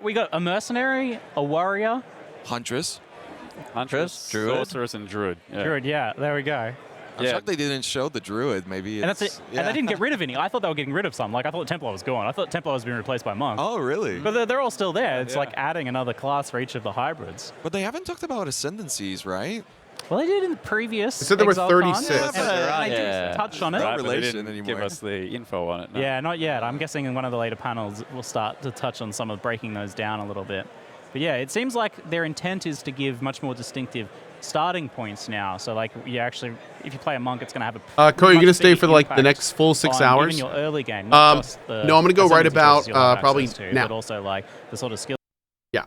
we got a mercenary, a warrior, Huntress, Druid, Sorceress, and Druid. Yeah. Druid, yeah, there we go. I'm shocked they didn't show the Druid. Maybe and that's it. Yeah. And they didn't get rid of any. I thought they were getting rid of some. Like, I thought Templar was gone. I thought Templar was being replaced by Monk. Oh, really? But they're all still there. It's like adding another class for each of the hybrids. But they haven't talked about ascendancies, right? Well, they did in the previous. They said there were ExileCon. 36. I did touch on it. No Right, relation they didn't anymore. give us the info on it. No. Yeah, not yet. I'm guessing in one of the later panels we'll start to touch on some of breaking those down a little bit. But yeah, it seems like their intent is to give much more distinctive starting points now. So like, you actually, if you play a monk, it's going to have a Cohh, you're going to stay for like the next full 6 hours? Even your early game. Not just the no, I'm going to go right about you'll have probably access to, now. But also like the sort of skill. Yeah.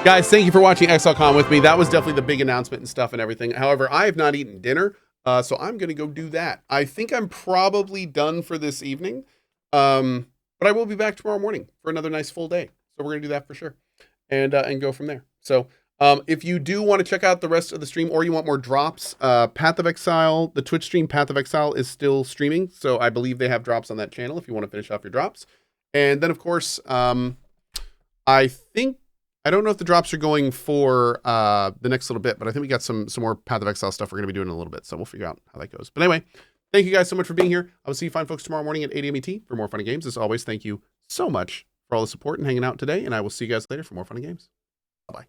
Guys, thank you for watching ExileCon with me. That was definitely the big announcement and stuff and everything. However, I have not eaten dinner, so I'm going to go do that. I think I'm probably done for this evening, but I will be back tomorrow morning for another nice full day. So we're going to do that for sure and go from there. So if you do want to check out the rest of the stream or you want more drops, Path of Exile, the Twitch stream Path of Exile is still streaming. So I believe they have drops on that channel if you want to finish off your drops. And then, of course, I don't know if the drops are going for the next little bit, but I think we got some more Path of Exile stuff we're going to be doing in a little bit. So we'll figure out how that goes. But anyway, thank you guys so much for being here. I will see you fine folks tomorrow morning at 8 a.m. ET for more fun and games. As always, thank you so much for all the support and hanging out today. And I will see you guys later for more fun and games. Bye-bye.